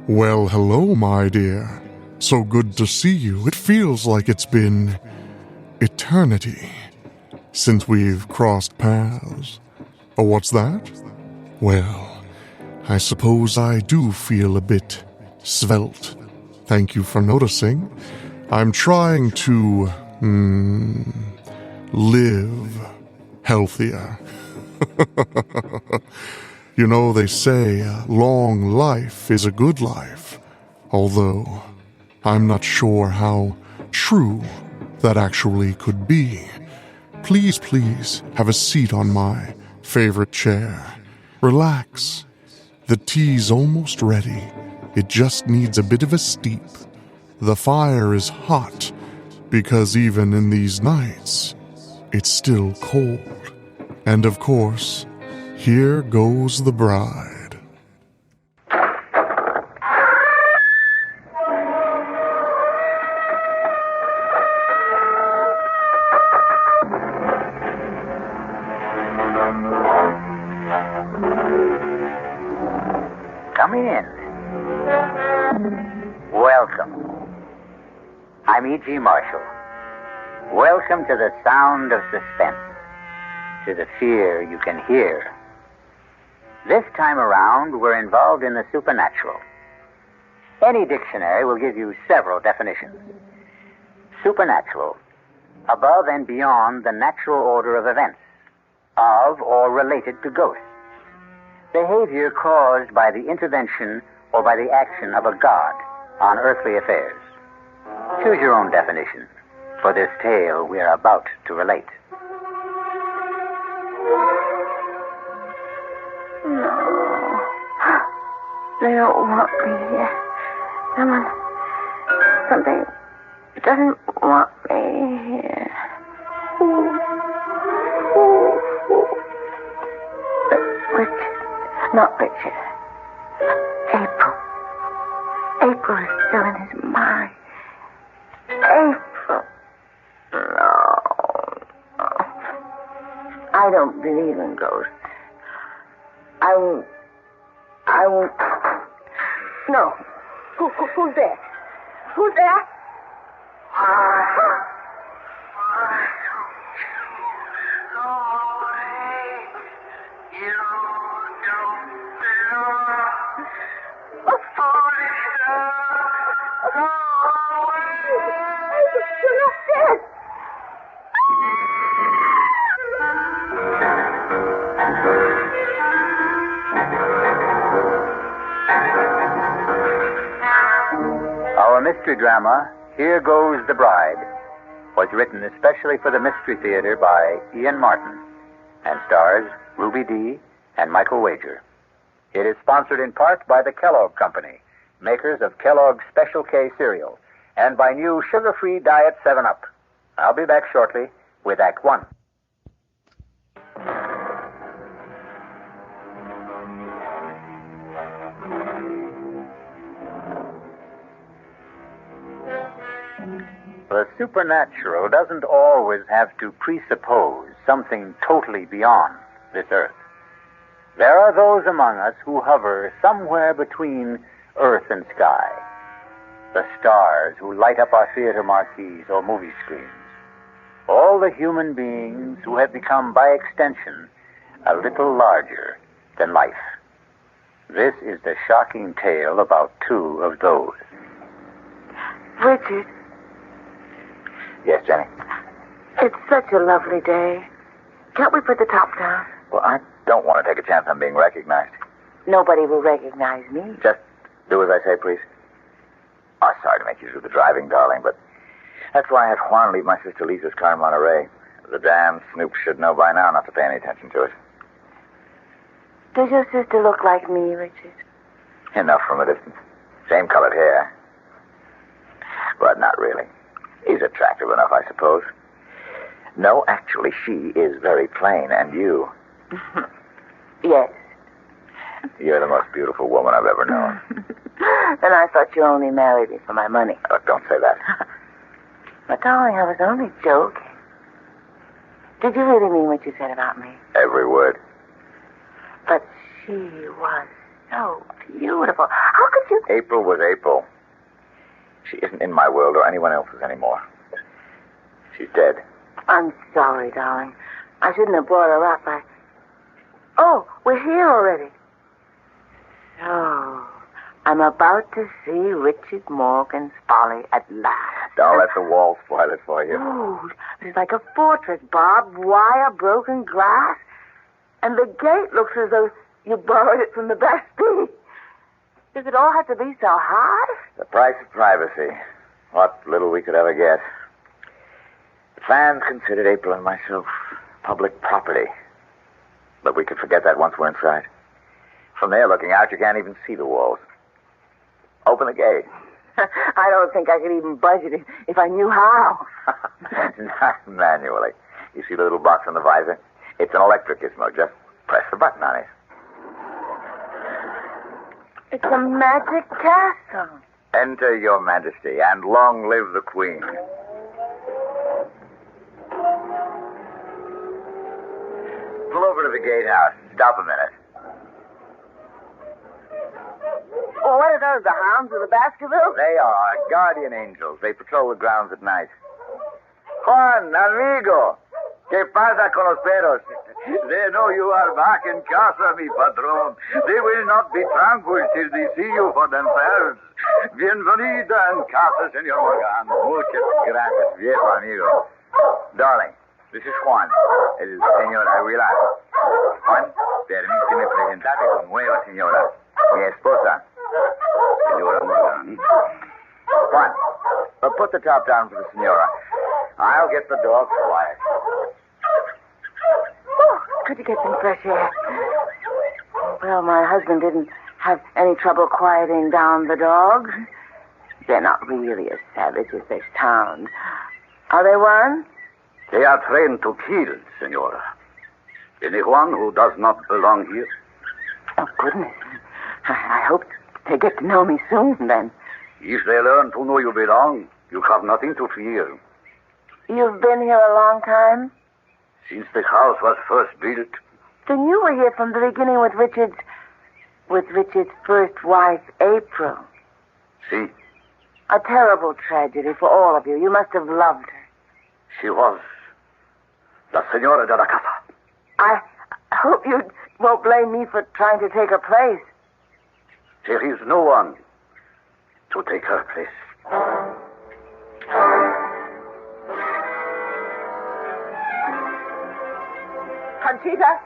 Well, hello, my dear. So good to see you. It feels like it's been eternity since we've crossed paths. Oh, what's that? Well, I suppose I do feel a bit svelte. Thank you for noticing. I'm trying to, live healthier. You know, they say long life is a good life, although I'm not sure how true that actually could be. Please, have a seat on my favorite chair. Relax. The tea's almost ready. It just needs a bit of a steep. The fire is hot, because even in these nights, it's still cold. And of course, here goes the bride. Come in. Welcome. I'm E.G. Marshall. Welcome to the sound of suspense, to the fear you can hear. This time around, we're involved in the supernatural. Any dictionary will give you several definitions. Supernatural, above and beyond the natural order of events, of or related to ghosts. Behavior caused by the intervention or by the action of a god on earthly affairs. Choose your own definition for this tale we are about to relate. No. They don't want me here. Something doesn't want me here. Richard. Not Richard. April. April is still in his mind. April. No. I don't believe in ghosts. I won't. No. Who's there? Who's there? Our mystery drama, Here Goes the Bride, was written especially for the Mystery Theater by Ian Martin and stars Ruby Dee and Michael Wager. It is sponsored in part by the Kellogg Company, makers of Kellogg's Special K cereal, and by new sugar-free Diet 7-Up. I'll be back shortly with Act 1. The supernatural doesn't always have to presuppose something totally beyond this earth. There are those among us who hover somewhere between earth and sky. The stars who light up our theater marquees or movie screens. All the human beings who have become, by extension, a little larger than life. This is the shocking tale about two of those. Richard. Yes, Jenny? It's such a lovely day. Can't we put the top down? Well, I don't want to take a chance on being recognized. Nobody will recognize me. Just do as I say, please. Oh, sorry to make you do the driving, darling, but that's why I had Juan leave my sister Lisa's car in Monterey. The damn snoop should know by now not to pay any attention to it. Does your sister look like me, Richard? Enough from a distance. Same colored hair. But not really. He's attractive enough, I suppose. No, actually, she is very plain, and you... Yes. You're the most beautiful woman I've ever known. And I thought you only married me for my money. Oh, don't say that. But, darling, I was only joking. Did you really mean what you said about me? Every word. But she was So beautiful. How could you... April was April. She isn't in my world or anyone else's anymore. She's dead. I'm sorry, darling. I shouldn't have brought her up. Oh, we're here already. So, I'm about to see Richard Morgan's Folly at last. Don't let the wall spoil it for you. Ooh, it's like a fortress, barbed wire, broken glass. And the gate looks as though you borrowed it from the Bastille. Does it all have to be so hard? The price of privacy. What little we could ever get. The fans considered April and myself public property. But we could forget that once we're inside. From there, looking out, you can't even see the walls. Open the gate. I don't think I could even budget it if I knew how. Not manually. You see the little box on the visor? It's an electric gizmo. Just press the button on it. It's a magic castle. Enter, Your Majesty, and long live the Queen. Pull over to the gatehouse. Stop a minute. Well, what are those, the hounds of the Baskervilles? They are our guardian angels. They patrol the grounds at night. Juan, amigo. ¿Qué pasa con los perros? They know you are back in casa, mi patron. They will not be tranquil till they see you for themselves. Bienvenida en casa, Señor Morgan. Muchas gracias, viejo amigo. Darling, this is Juan, el señor Aguilar. Juan, permíteme presentarte con nueva señora, mi esposa, Señora Morgan. Juan, put the top down for the señora. I'll get the dogs quiet. Good to get some fresh air. Well, my husband didn't have any trouble quieting down the dogs. They're not really as savage as they sound. Are they one? They are trained to kill, Senora. Anyone who does not belong here? Oh, goodness. I hope they get to know me soon, then. If they learn to know you belong, you have nothing to fear. You've been here a long time? Since the house was first built. Then you were here from the beginning with Richard's first wife, April. See, A terrible tragedy for all of you. You must have loved her. she was la Señora de la Casa. I hope you won't blame me for trying to take her place. There is no one to take her place. Conchita?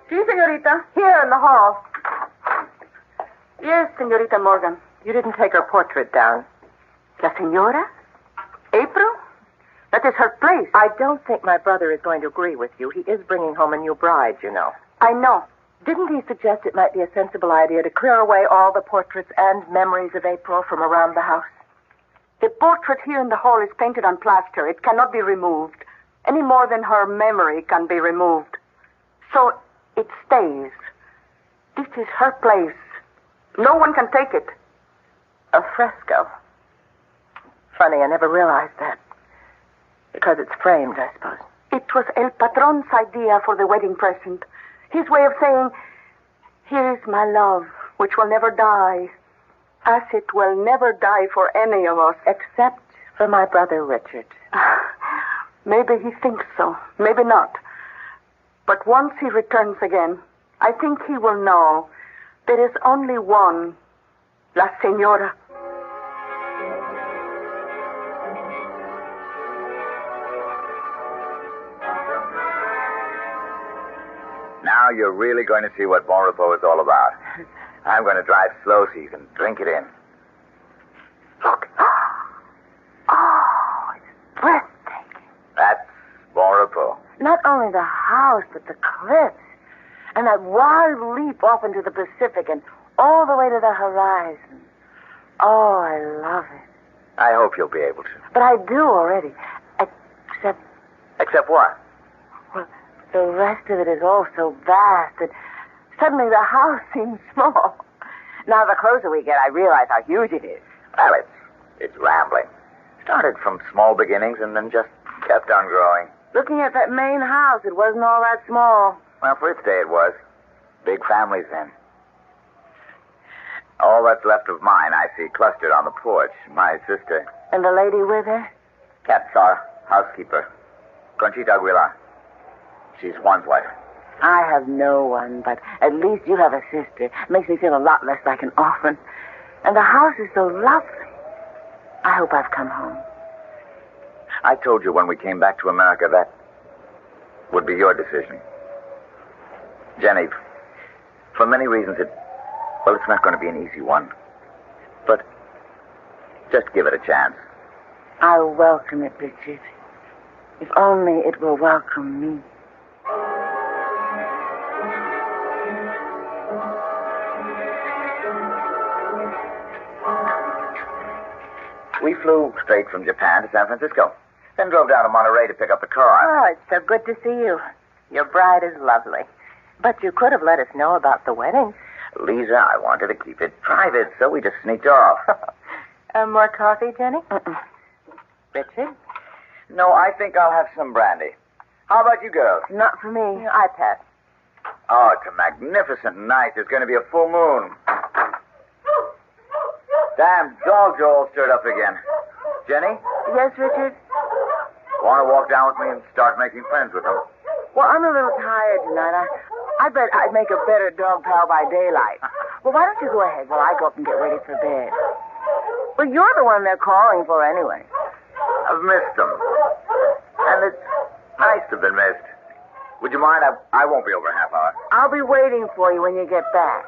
Sí, señorita. Here in the hall. Yes, Señorita Morgan. You didn't take her portrait down. La Señora? April? That is her place. I don't think my brother is going to agree with you. He is bringing home a new bride, you know. I know. Didn't he suggest it might be a sensible idea to clear away all the portraits and memories of April from around the house? The portrait here in the hall is painted on plaster. It cannot be removed, any more than her memory can be removed. So it stays. This is her place. No one can take it. A fresco. Funny, I never realized that. Because it's framed, I suppose. It was El Patron's idea for the wedding present. His way of saying, here's my love, which will never die, as it will never die for any of us. Except for my brother Richard. Maybe he thinks so. Maybe not. But once he returns again, I think he will know there is only one, La Señora. Now you're really going to see what Bon Repos is all about. I'm going to drive slow so you can drink it in. Look. Oh, it's breathtaking. That's Bon Repos. Not only the house, but the cliffs. And that wild leap off into the Pacific and all the way to the horizon. Oh, I love it. I hope you'll be able to. But I do already. Except, Except what? well, the rest of it is all so vast that suddenly the house seems small. Now, the closer we get, I realize how huge it is. Well, it's rambling. Started from small beginnings and then just kept on growing. Looking at that main house, it wasn't all that small. Well, for its day it was. Big families then. All that's left of mine I see clustered on the porch. My sister. And the lady with her? Katsar, housekeeper. Conchita Aguilar. She's Juan's wife. I have no one, but at least you have a sister. Makes me feel a lot less like an orphan. And the house is so lovely. I hope I've come home. I told you when we came back to America that would be your decision. Jenny, for many reasons it's not going to be an easy one. But just give it a chance. I'll welcome it, Richard. If only it will welcome me. We flew straight from Japan to San Francisco. Then drove down to Monterey to pick up the car. Oh, it's so good to see you. Your bride is lovely. But you could have let us know about the wedding. Lisa, I wanted to keep it private, so we just sneaked off. More coffee, Jenny? Richard? No, I think I'll have some brandy. How about you girls? Not for me. I pass. Oh, it's a magnificent night. There's going to be a full moon. Damn dogs are all stirred up again. Jenny? Yes, Richard? Want to walk down with me and start making friends with them? Well, I'm a little tired tonight. I bet I'd make a better dog pal by daylight. Well, why don't you go ahead while I go up and get ready for bed? Well, you're the one they're calling for anyway. I've missed them. And it's nice to have been missed. Would you mind? I won't be over a half hour. I'll be waiting for you when you get back.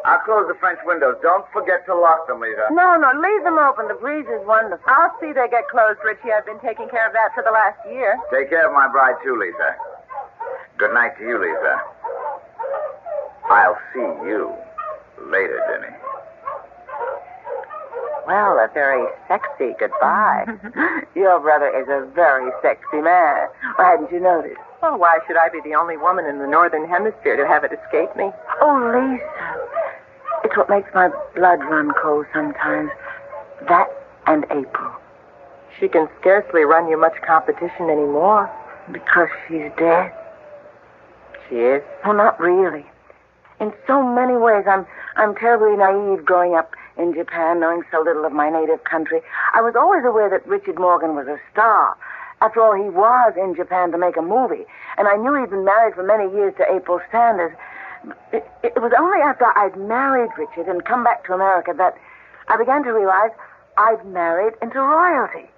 I'll close the French windows. Don't forget to lock them, Lisa. No, leave them open. The breeze is wonderful. I'll see they get closed, Richie. I've been taking care of that for the last year. Take care of my bride, too, Lisa. Good night to you, Lisa. I'll see you later, Jenny. Well, a very sexy goodbye. Your brother is a very sexy man. Why hadn't you noticed? Well, why should I be the only woman in the Northern Hemisphere to have it escape me? Oh, Lisa. It's what makes my blood run cold sometimes. That and April. She can scarcely run you much competition anymore. Because she's dead. She is? Oh, not really. In so many ways, I'm terribly naive growing up in Japan, knowing so little of my native country. I was always aware that Richard Morgan was a star. After all, he was in Japan to make a movie. And I knew he'd been married for many years to April Sanders. It was only after I'd married Richard and come back to America that I began to realize I'd married into royalty.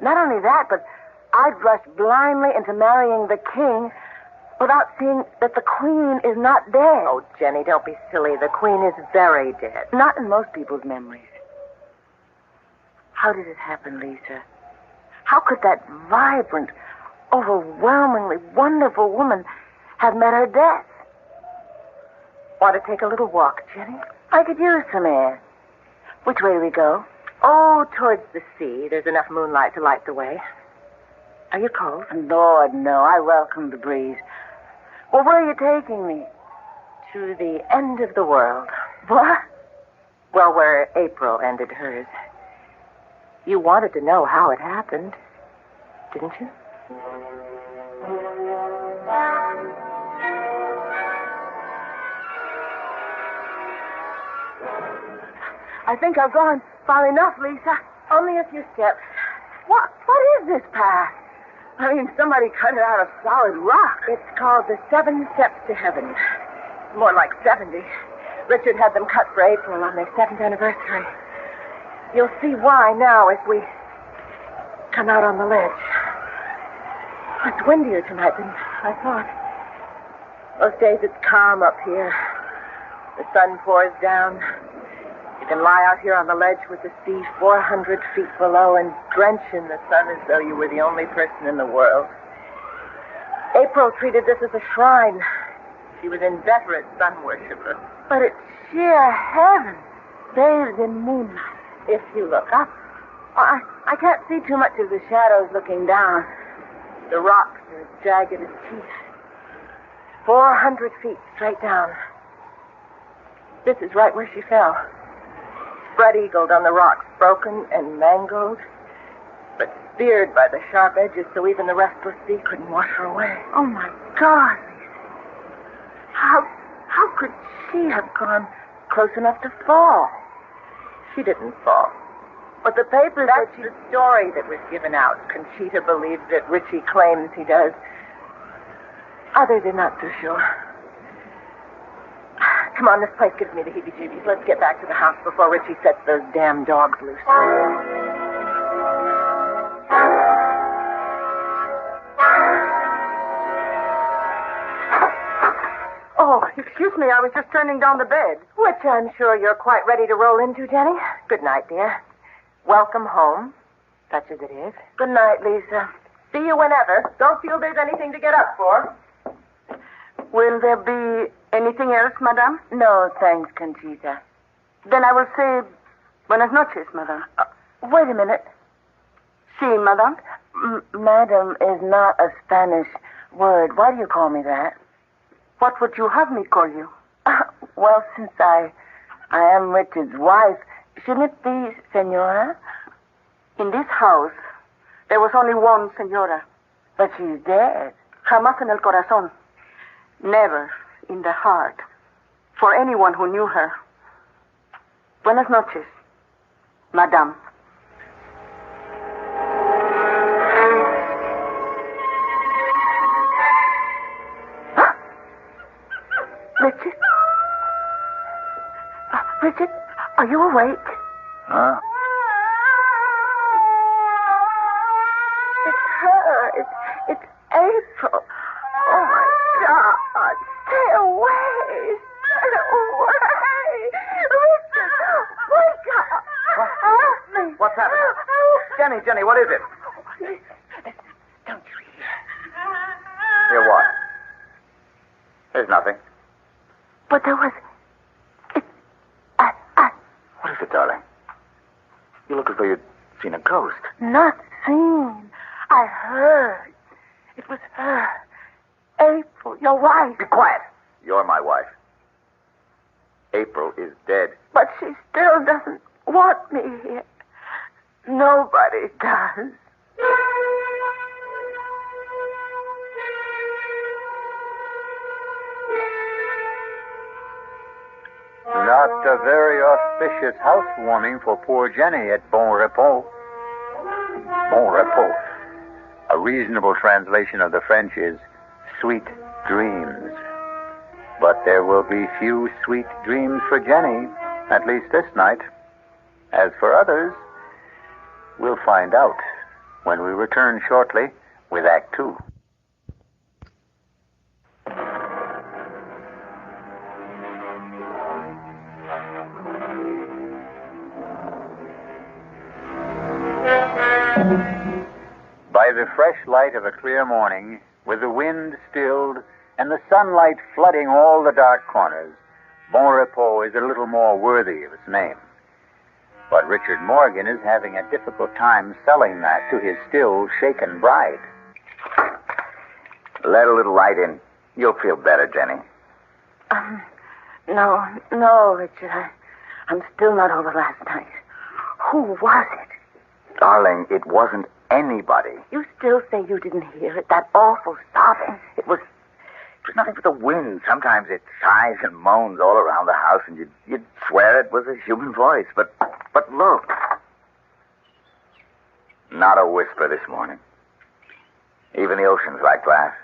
Not only that, but I'd rushed blindly into marrying the king without seeing that the queen is not dead. Oh, Jenny, don't be silly. The queen is very dead. Not in most people's memories. How did it happen, Lisa? How could that vibrant, overwhelmingly wonderful woman have met her death? Want to take a little walk, Jenny? I could use some air. Which way do we go? Oh, towards the sea. There's enough moonlight to light the way. Are you cold? Lord, no. I welcome the breeze. Well, where are you taking me? To the end of the world. What? Well, where April ended hers. You wanted to know how it happened, didn't you? I think I've gone far enough, Lisa. Only a few steps. What is this path? I mean, somebody cut it out of solid rock. It's called the 7 Steps to Heaven. More like 70. Richard had them cut for April on their 7th anniversary. You'll see why now as we come out on the ledge. It's windier tonight than I thought. Most days it's calm up here. The sun pours down. You can lie out here on the ledge with the sea 400 feet below and drench in the sun as though you were the only person in the world. April treated this as a shrine. She was an inveterate sun worshiper. But it's sheer heaven, bathed in moonlight. If you look up, I can't see too much of the shadows looking down. The rocks are as jagged as teeth. 400 feet straight down. This is right where she fell. Spread-eagled on the rocks, broken and mangled, but speared by the sharp edges so even the restless sea couldn't wash her away. Oh, my God, Lisa. How could she have gone close enough to fall? She didn't fall. But the papers... That's the story that was given out. Conchita believes that Richie claims he does. Others are not so sure. Come on, this place gives me the heebie-jeebies. Let's get back to the house before Richie sets those damn dogs loose. Oh, excuse me, I was just turning down the bed. Which I'm sure you're quite ready to roll into, Jenny. Good night, dear. Welcome home, such as it is. Good night, Lisa. See you whenever. Don't feel there's anything to get up for. Will there be anything else, madame? No, thanks, Conchita. Then I will say buenas noches, madame. Wait a minute. Sí, madame. Madam is not a Spanish word. Why do you call me that? What would you have me call you? Well, since I am Richard's wife, shouldn't it be Senora? In this house, there was only one Senora. But she's dead. Jamás en el corazón. Never in the heart. For anyone who knew her. Buenas noches, madame. Richard? Richard, are you awake? Huh? It's her. It's April. Oh, my God. Stay away. Stay away. Richard, wake up. Help me. What's happened? Jenny, what is it? Listen, don't you hear? Hear what? There's nothing. But there was... What is it, darling? You look as though you'd seen a ghost. Not seen. I heard. It was her. April, your wife. Be quiet. You're my wife. April is dead. But she still doesn't want me here. Nobody does. Not a very auspicious housewarming for poor Jenny at Bon Repos. Bon Repos. A reasonable translation of the French is sweet dreams. But there will be few sweet dreams for Jenny, at least this night. As for others, we'll find out when we return shortly with Act 2. By the fresh light of a clear morning, with the wind stilled and the sunlight flooding all the dark corners, Bon Repos is a little more worthy of its name. But Richard Morgan is having a difficult time selling that to his still shaken bride. Let a little light in. You'll feel better, Jenny. No, Richard. I'm still not over last night. Who was it? Darling, it wasn't anybody. You still say you didn't hear it? That awful sobbing? It was nothing but the wind. Sometimes it sighs and moans all around the house, and you'd swear it was a human voice. But look. Not a whisper this morning. Even the ocean's like glass.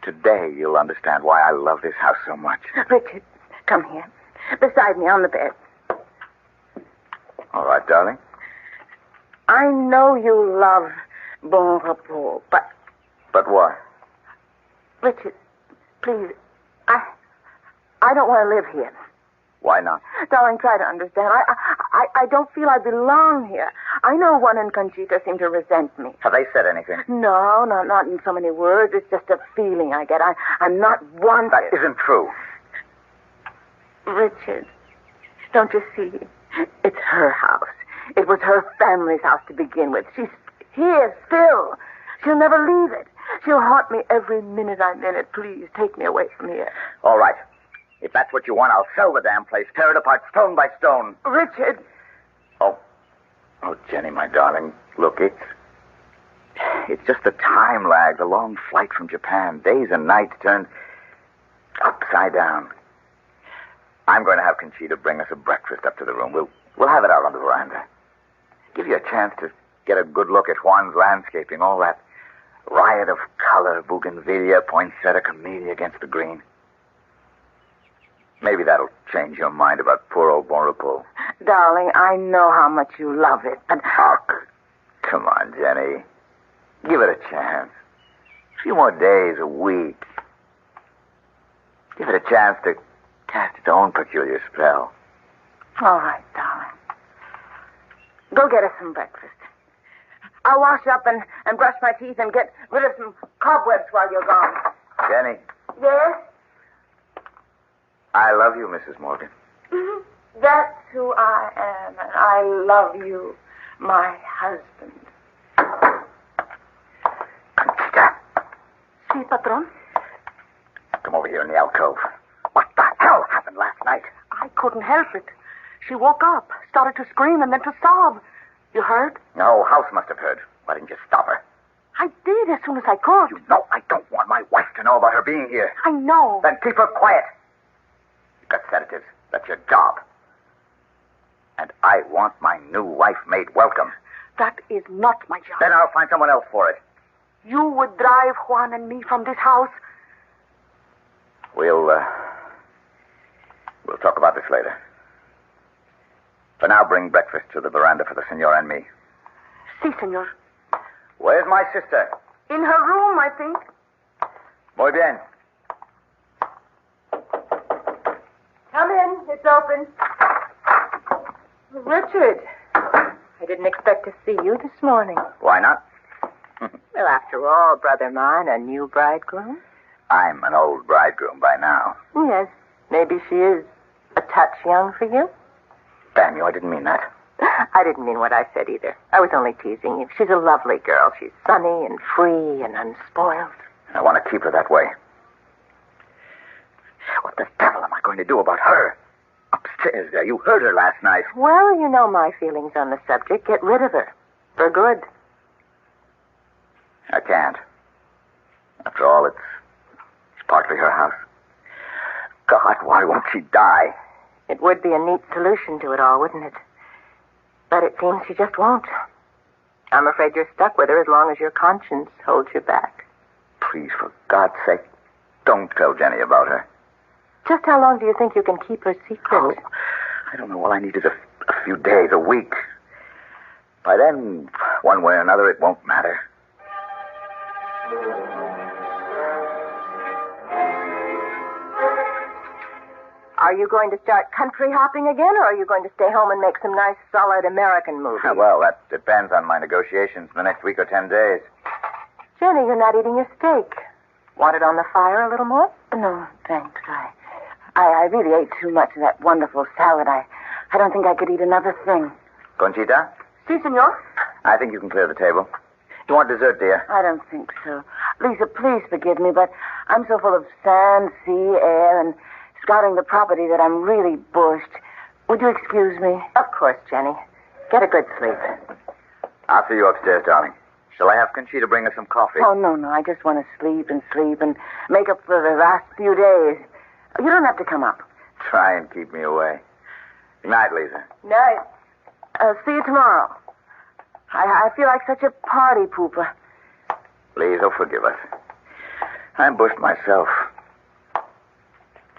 Today you'll understand why I love this house so much. Richard, come here. Beside me on the bed. All right, darling. I know you love Bon Repos, but... But what? Richard, please, I don't want to live here. Why not? Darling, try to understand. I don't feel I belong here. I know Juan and Conchita seem to resent me. Have they said anything? No, not in so many words. It's just a feeling I get. I'm not wanted. That isn't true. Richard, don't you see? It's her house. It was her family's house to begin with. She's here still. She'll never leave it. She'll haunt me every minute I'm in it. Please, take me away from here. All right. If that's what you want, I'll sell the damn place, tear it apart stone by stone. Richard! Oh, Jenny, my darling, look, it's just the time lag, the long flight from Japan. Days and nights turned upside down. I'm going to have Conchita bring us a breakfast up to the room. We'll have it out on the veranda. Give you a chance to get a good look at Juan's landscaping, all that riot of color, bougainvillea, poinsettia, camellia against the green. Maybe that'll change your mind about poor old Bonrepos. Darling, I know how much you love it, but... Oh, come on, Jenny. Give it a chance. A few more days, a week. Give it a chance to cast its own peculiar spell. All right, darling. Go get us some breakfast. I'll wash up and brush my teeth and get rid of some cobwebs while you're gone. Jenny, Yes? I love you, Mrs. Morgan. Mm-hmm. That's who I am, and I love you, my husband. Conchita, Sí, patrón. come over here in the alcove. What the hell happened last night? I couldn't help it. She woke up, started to scream, and then to sob. You heard? No, House must have heard. Why didn't you stop her? I did as soon as I could. You know I don't want my wife to know about her being here. I know. Then keep her quiet. You've got sedatives. That's your job. And I want my new wife made welcome. That is not my job. Then I'll find someone else for it. You would drive Juan and me from this house. We'll talk about this later. For now, bring breakfast to the veranda for the senor and me. Si, senor. Where's my sister? In her room, I think. Muy bien. Come in. It's open. Richard, I didn't expect to see you this morning. Why not? Well, after all, brother mine, a new bridegroom. I'm an old bridegroom by now. Yes, maybe she is a touch young for you. Damn you, I didn't mean that. I didn't mean what I said either. I was only teasing you. She's a lovely girl. She's sunny and free and unspoiled. I want to keep her that way. What the devil am I going to do about her? Upstairs there, you heard her last night. Well, you know my feelings on the subject. Get rid of her. For good. I can't. After all, it's partly her house. God, why won't she die? It would be a neat solution to it all, wouldn't it? But it seems she just won't. I'm afraid you're stuck with her as long as your conscience holds you back. Please, for God's sake, don't tell Jenny about her. Just how long do you think you can keep her secret? Oh, I don't know. All I need is a few days, a week. By then, one way or another, it won't matter. Are you going to start country hopping again, or are you going to stay home and make some nice, solid American movies? Well, that depends on my negotiations in the next week or 10 days. Jenny, you're not eating your steak. Want it on the fire a little more? No, thanks. I really ate too much of that wonderful salad. I don't think I could eat another thing. Conchita, Si, senor. I think you can clear the table. You want dessert, dear? I don't think so. Lisa, please forgive me, but I'm so full of sand, sea, air, and scouting the property that I'm really bushed. Would you excuse me? Of course, Jenny. Get a good sleep. I'll see you upstairs, darling. Shall I have Conchita bring us some coffee? Oh, no. I just want to sleep and make up for the last few days. You don't have to come up. Try and keep me away. Good night, Lisa. Night. See you tomorrow. I feel like such a party pooper. Please, oh, forgive us. I'm bushed myself.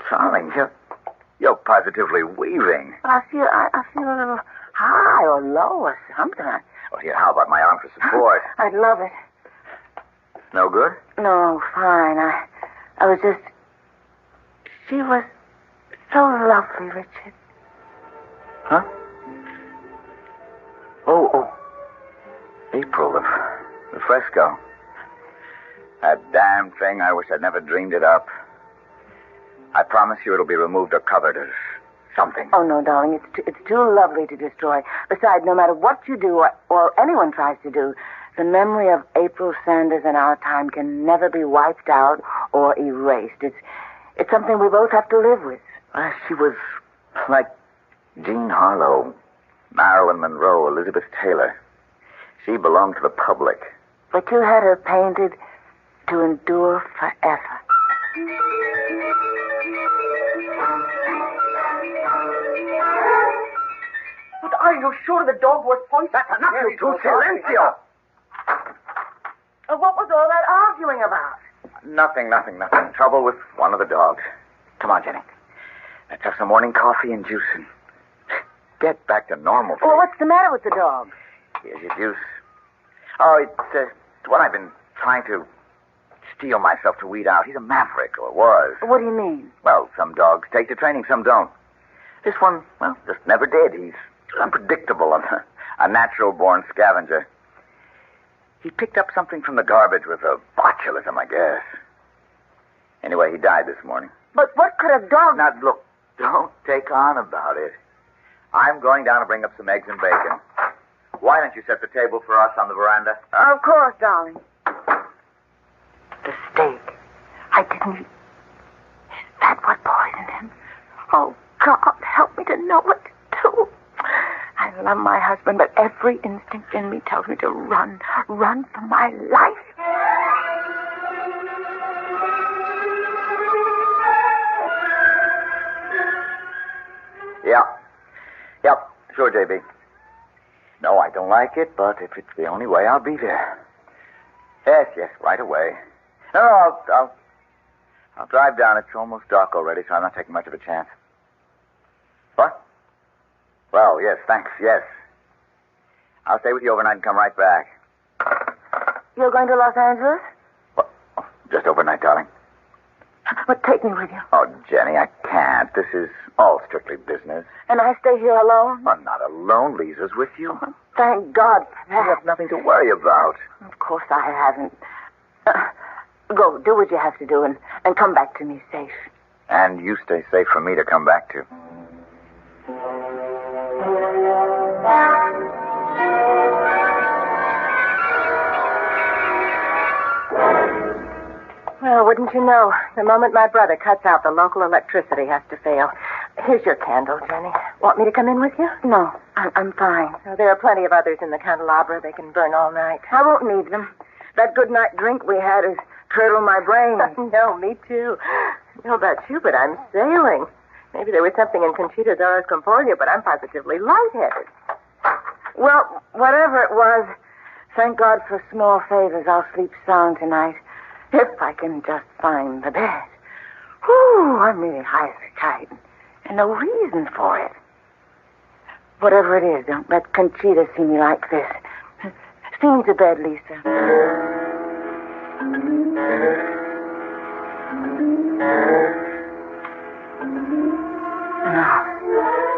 Darling, you're positively weaving. I feel a little high or low or something. Well, here, how about my arm for support? I'd love it. No good? No, fine. I was just... She was so lovely, Richard. Huh? Oh. April, the fresco. That damn thing, I wish I'd never dreamed it up. I promise you it'll be removed or covered or something. Oh, no, darling. It's too lovely to destroy. Besides, no matter what you do or anyone tries to do, the memory of April Sanders in our time can never be wiped out or erased. It's something we both have to live with. She was like Jean Harlow, Marilyn Monroe, Elizabeth Taylor. She belonged to the public. But you had her painted to endure forever. But are you sure the dog was poisoned? That's enough, you two. Silencio! What was all that arguing about? Nothing. Trouble with one of the dogs. Come on, Jenny. Let's have some morning coffee and juice and get back to normal. Well, what's the matter with the dog? Here's your juice. Oh, it's what I've been trying to steel myself to weed out. He's a maverick, or was. What do you mean? Well, some dogs take to training, some don't. This one, well, just never did. He's unpredictable, a natural-born scavenger. He picked up something from the garbage with a botulism, I guess. Anyway, he died this morning. But what could a dog... Now, look, don't take on about it. I'm going down to bring up some eggs and bacon. Why don't you set the table for us on the veranda? Of course, darling. The steak. I didn't eat. Is that what poisoned him? Oh, God, help me to know what to do. I love my husband, but every instinct in me tells me to run for my life. Yep, sure, JB. No, I don't like it, but if it's the only way, I'll be there. Yes, right away. No, I'll drive down. It's almost dark already, so I'm not taking much of a chance. What? Well, yes, thanks, yes. I'll stay with you overnight and come right back. You're going to Los Angeles? What? Oh, just overnight, darling. But take me with you. Oh, Jenny, I can't. This is all strictly business. And I stay here alone? I'm not alone. Lisa's with you. Thank God for that. You have nothing to worry about. Of course I haven't. Go, do what you have to do and come back to me safe. And you stay safe for me to come back to. Well, wouldn't you know, the moment my brother cuts out, the local electricity has to fail. Here's your candle, Jenny. Want me to come in with you? No, I'm fine. Oh, there are plenty of others in the candelabra. They can burn all night. I won't need them. That good night drink we had has curdled my brain. No, me too. I don't know about you, but I'm sailing. Maybe there was something in Conchita's Horas Comportia, but I'm positively lightheaded. Well, whatever it was, thank God for small favors. I'll sleep sound tonight. If I can just find the bed. Whew, I'm really high as a kite. And no reason for it. Whatever it is, don't let Conchita see me like this. See me to bed, Lisa.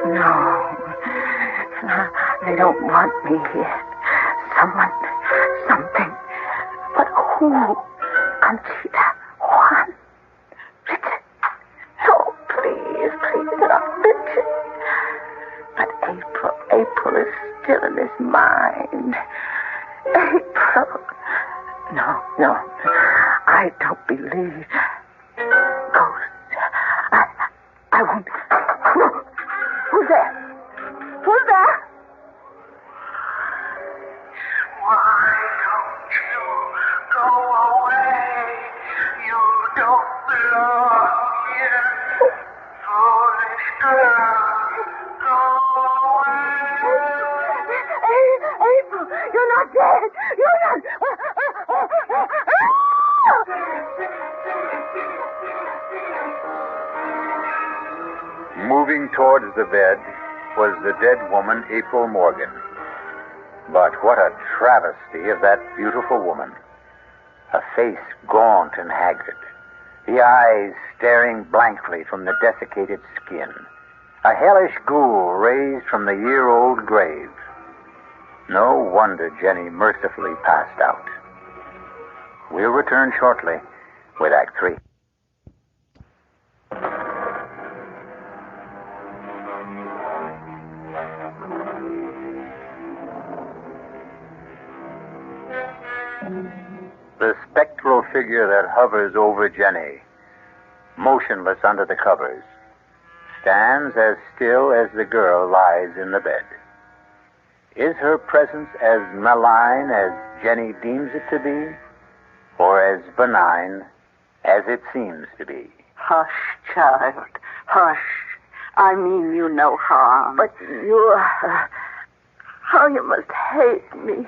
No. They don't want me here. Someone, something. But who? Conchita, Juan, Richard. Oh, please, not Richard. But April is still in his mind. April. No, I don't believe ghosts. I won't. No. Who's there? Who's there? Why don't you go away? You don't belong here. Foolish girl, go away. April, you're not dead. You're not. Moving towards the bed was the dead woman, April Morgan. But what a travesty of that beautiful woman. A face gaunt and haggard, the eyes staring blankly from the desiccated skin, a hellish ghoul raised from the year-old grave. No wonder Jenny mercifully passed out. We'll return shortly with Act 3. The spectral figure that hovers over Jenny, motionless under the covers, stands as still as the girl lies in the bed. Is her presence as malign as Jenny deems it to be, or as benign as it seems to be? Hush, child, hush. I mean you no harm. But you... how you must hate me.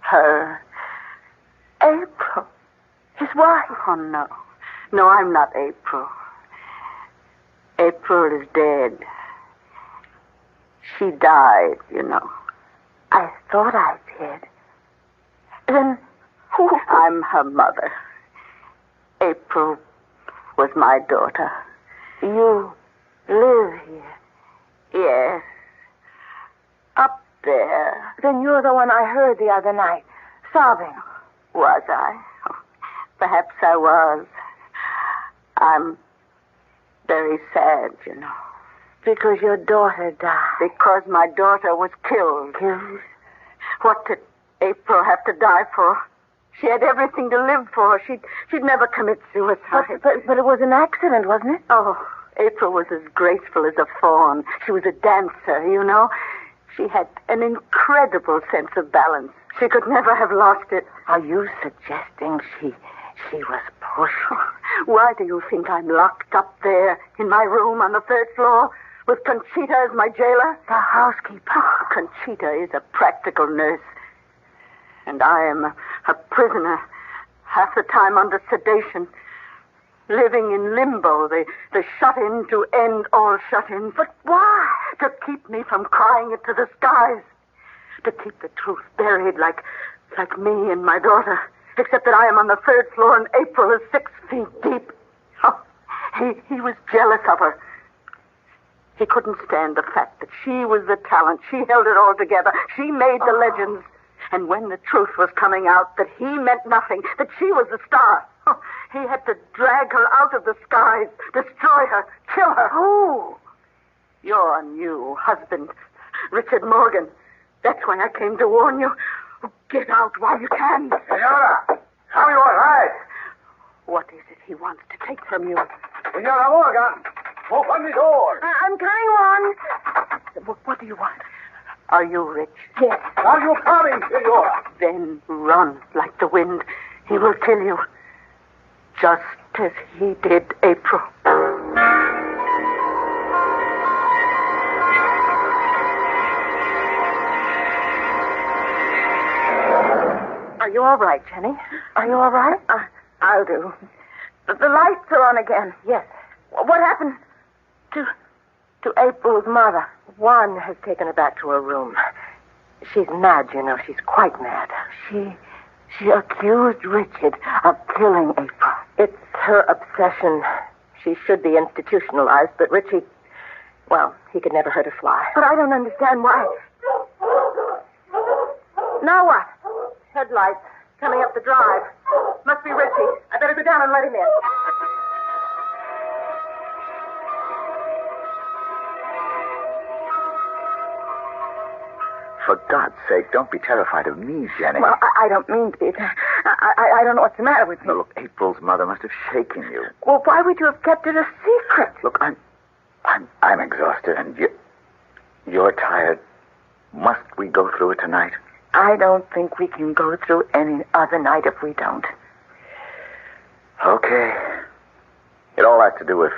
Her? April. His wife. Oh, no. No, I'm not April. April is dead. She died, you know. I thought I did. Then who? I'm her mother. April was my daughter. You live here? Yes. Up there. Then you're the one I heard the other night, sobbing. Was I? Perhaps I was. I'm very sad, you know. Because your daughter died. Because my daughter was killed. Killed? What did April have to die for? She had everything to live for. She'd never commit suicide. But it was an accident, wasn't it? Oh, April was as graceful as a fawn. She was a dancer, you know. She had an incredible sense of balance. She could never have lost it. Are you suggesting she was pushed? Why do you think I'm locked up there in my room on the 3rd floor with Conchita as my jailer? The housekeeper. Conchita is a practical nurse. And I am a prisoner, half the time under sedation, living in limbo, the shut-in to end all shut-ins. But why? To keep me from crying it to the skies. To keep the truth buried like me and my daughter. Except that I am on the 3rd floor and April is 6 feet deep. Oh, he was jealous of her. He couldn't stand the fact that she was the talent. She held it all together. She made the legends. And when the truth was coming out that he meant nothing, that she was the star, he had to drag her out of the skies, destroy her, kill her. Who? Your new husband, Richard Morgan. That's why I came to warn you. Get out while you can. Senora, are you all right? What is it he wants to take from you? Senora Morgan, open the door. I'm coming on. What do you want? Are you rich? Yes. Are you coming, Senora? Then run like the wind. He will kill you. Just as he did April. Are you all right, Jenny? Are you all right? I'll do. The lights are on again. Yes. What happened to April's mother? One has taken her back to her room. She's mad, you know. She's quite mad. She accused Richard of killing April. It's her obsession. She should be institutionalized, but Richie, well, he could never hurt a fly. But I don't understand why. Now what? Headlights coming up the drive. Must be Richie. I better go down and let him in. For God's sake, don't be terrified of me, Jenny. Well, I don't mean to be. I don't know what's the matter with me. No, look, April's mother must have shaken you. Well, why would you have kept it a secret? Look, I'm exhausted, and you're tired. Must we go through it tonight? I don't think we can go through any other night if we don't. Okay. It all has to do with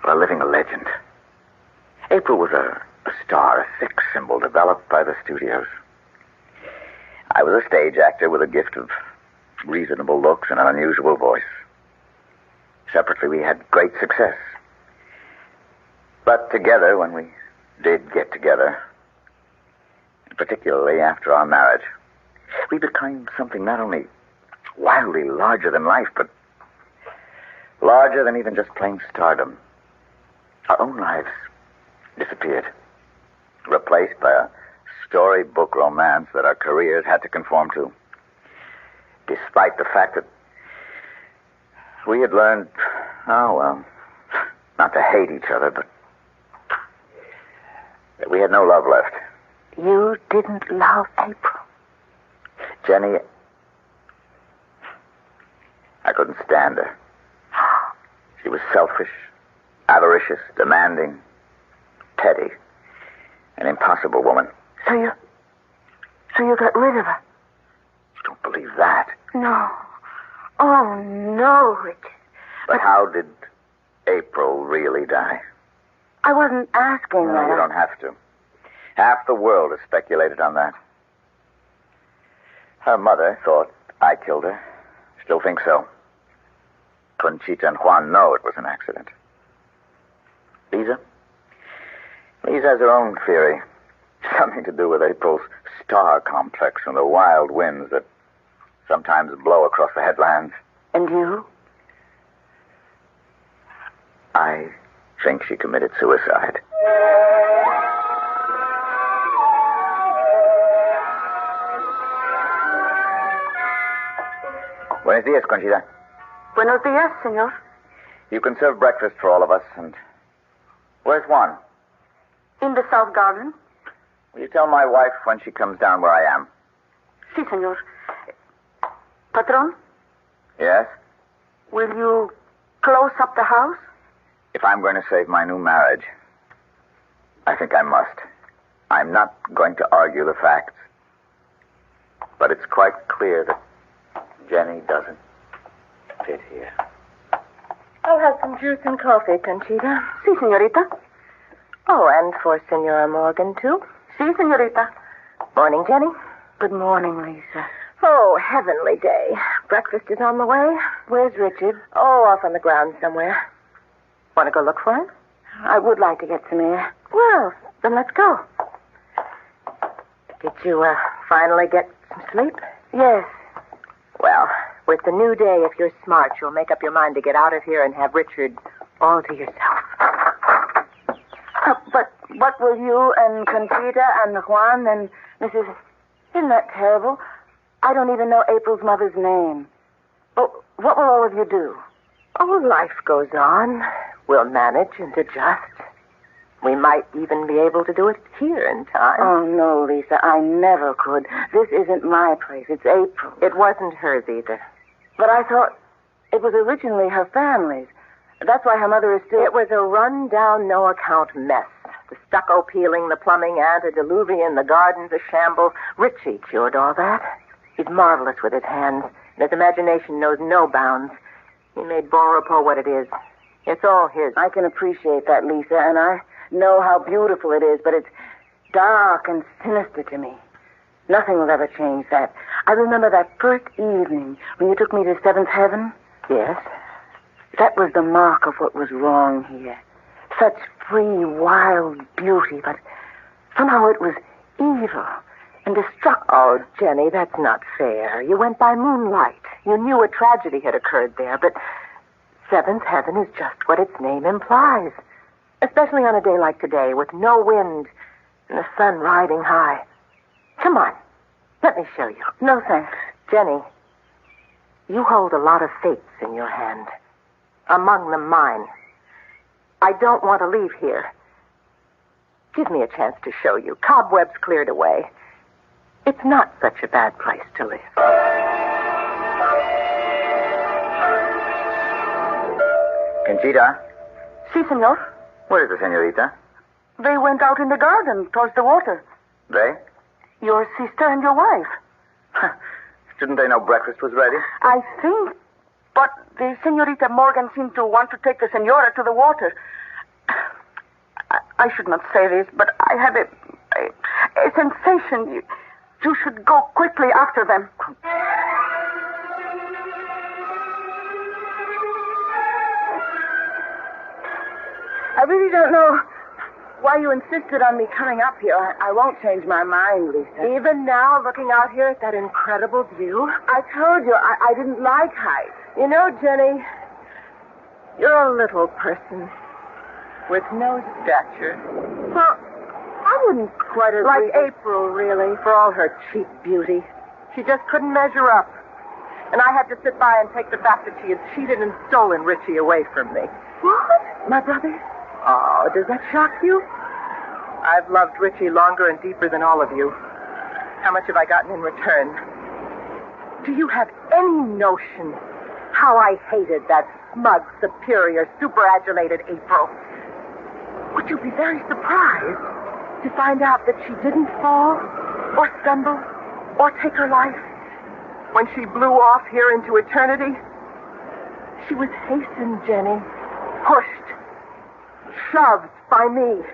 living a legend. April was a star, a sex symbol developed by the studios. I was a stage actor with a gift of reasonable looks and an unusual voice. Separately, we had great success. But together, when we did get together, particularly after our marriage, we became something not only wildly larger than life, but larger than even just plain stardom. Our own lives disappeared, replaced by a storybook romance that our careers had to conform to, despite the fact that we had learned, not to hate each other, but that we had no love left. You didn't love April? Jenny, I couldn't stand her. She was selfish, avaricious, demanding, petty, an impossible woman. So you got rid of her? You don't believe that? No. Oh, no, Richard. But how did April really die? I wasn't asking No, that. you don't have to. Half the world has speculated on that. Her mother thought I killed her. Still think so. Conchita and Juan know it was an accident. Lisa? Lisa has her own theory. Something to do with April's star complex and the wild winds that sometimes blow across the headlands. And you? I think she committed suicide. Buenos días, Conchita. Buenos días, señor. You can serve breakfast for all of us, and... Where's Juan? In the south garden? Will you tell my wife when she comes down where I am? Si, señor. Patron, Yes? will you close up the house? If I'm going to save my new marriage, I think I must. I'm not going to argue the facts. But it's quite clear that Jenny doesn't fit here. I'll have some juice and coffee, Conchita. Si, señorita. Oh, and for Senora Morgan, too. Si, señorita. Morning, Jenny. Good morning, Lisa. Oh, heavenly day. Breakfast is on the way. Where's Richard? Oh, off on the ground somewhere. Want to go look for him? I would like to get some air. Well, then let's go. Did you finally get some sleep? Yes. Well, with the new day, if you're smart, you'll make up your mind to get out of here and have Richard all to yourself. But what will you and Conchita and Juan and Mrs... Isn't that terrible? I don't even know April's mother's name. Well, what will all of you do? Oh, life goes on. We'll manage and adjust. We might even be able to do it here in time. Oh, no, Lisa, I never could. This isn't my place. It's April's. It wasn't hers either. But I thought it was originally her family's. That's why her mother is still... It was a run-down, no-account mess. The stucco peeling, the plumbing antediluvian, the gardens a shamble. Richie cured all that. He's marvelous with his hands, and his imagination knows no bounds. He made Bon Repos what it is. It's all his. I can appreciate that, Lisa, and I know how beautiful it is, but it's dark and sinister to me. Nothing will ever change that. I remember that first evening when you took me to Seventh Heaven. Yes? That was the mark of what was wrong here. Such free, wild beauty, but somehow it was evil and destructive. Oh, Jenny, that's not fair. You went by moonlight. You knew a tragedy had occurred there, but Seventh Heaven is just what its name implies. Especially on a day like today, with no wind and the sun riding high. Come on. Let me show you. No, thanks. Jenny, you hold a lot of fates in your hand. Among them mine. I don't want to leave here. Give me a chance to show you. Cobwebs cleared away. It's not such a bad place to live. Conchita? Si, senor. Where is the senorita? They went out in the garden towards the water. They? Your sister and your wife. Didn't they know breakfast was ready? I think. But the senorita Morgan seemed to want to take the senora to the water. I should not say this, but I had a sensation. You should go quickly after them. I really don't know why you insisted on me coming up here. I won't change my mind, Lisa. Even now, looking out here at that incredible view? I told you I didn't like height. You know, Jenny, you're a little person with no stature. Well, I wouldn't quite agree. Like April, really, for all her cheap beauty. She just couldn't measure up. And I had to sit by and take the fact that she had cheated and stolen Richie away from me. What? My brother? Oh, does that shock you? I've loved Richie longer and deeper than all of you. How much have I gotten in return? Do you have any notion how I hated that smug, superior, superadulated April? Would you be very surprised to find out that she didn't fall or stumble or take her life when she blew off here into eternity? She was hastened, Jenny, pushed, shoved by me.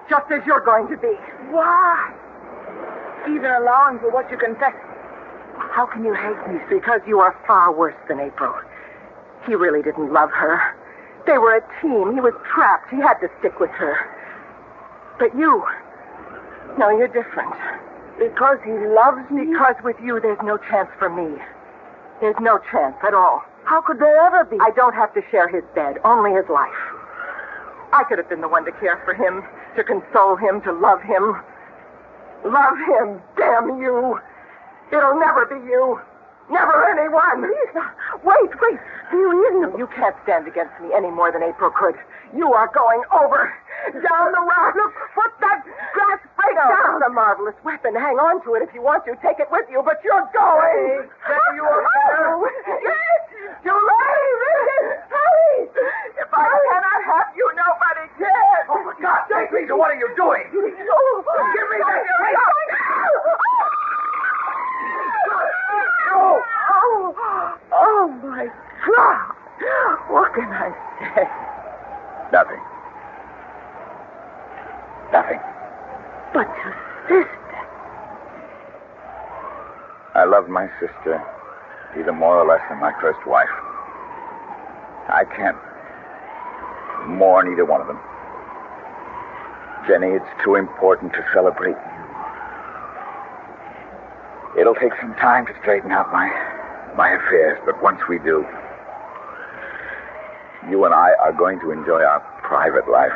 Just as you're going to be. Why? Even allowing for what you confess. How can you hate me? Because you are far worse than April. He really didn't love her. They were a team. He was trapped. He had to stick with her. But you... No, you're different. Because he loves me? Because with you, there's no chance for me. There's no chance at all. How could there ever be? I don't have to share his bed, only his life. I could have been the one to care for him, to console him, to love him. Love him, damn you. It'll never be you. Never anyone. Wait. Do you even... You can't stand against me any more than April could. You are going over. Down the road. Look, put that glass plate down. It's a marvelous weapon. Hang on to it if you want to. Take it with you, but you're going. Hey, you over there? Yes, too late. Hurry. If I cannot have you, nobody can. Oh, for God's sake, Lisa, what are you doing? Give me that plate. Oh, my God. What can I say? Nothing. But your sister. I loved my sister either more or less than my first wife. I can't mourn either one of them. Jenny, it's too important to celebrate you. It'll take some time to straighten out my affairs, but once we do, you and I are going to enjoy our private life.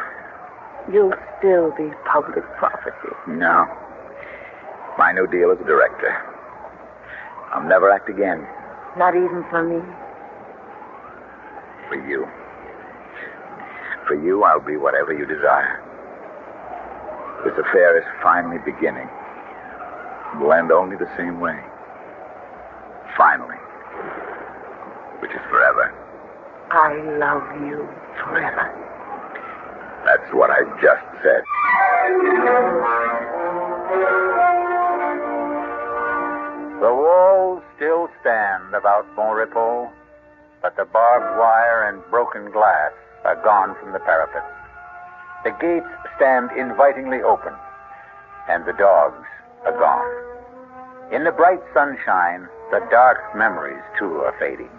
You'll still be public property. No. My new deal as a director. I'll never act again. Not even for me. For you. For you, I'll be whatever you desire. This affair is finally beginning. It will end only the same way. Finally. Which is forever. I love you forever. That's what I just said. The walls still stand about Bonrepos, but the barbed wire and broken glass are gone from the parapets. The gates stand invitingly open, and the dogs are gone. In the bright sunshine, the dark memories, too, are fading,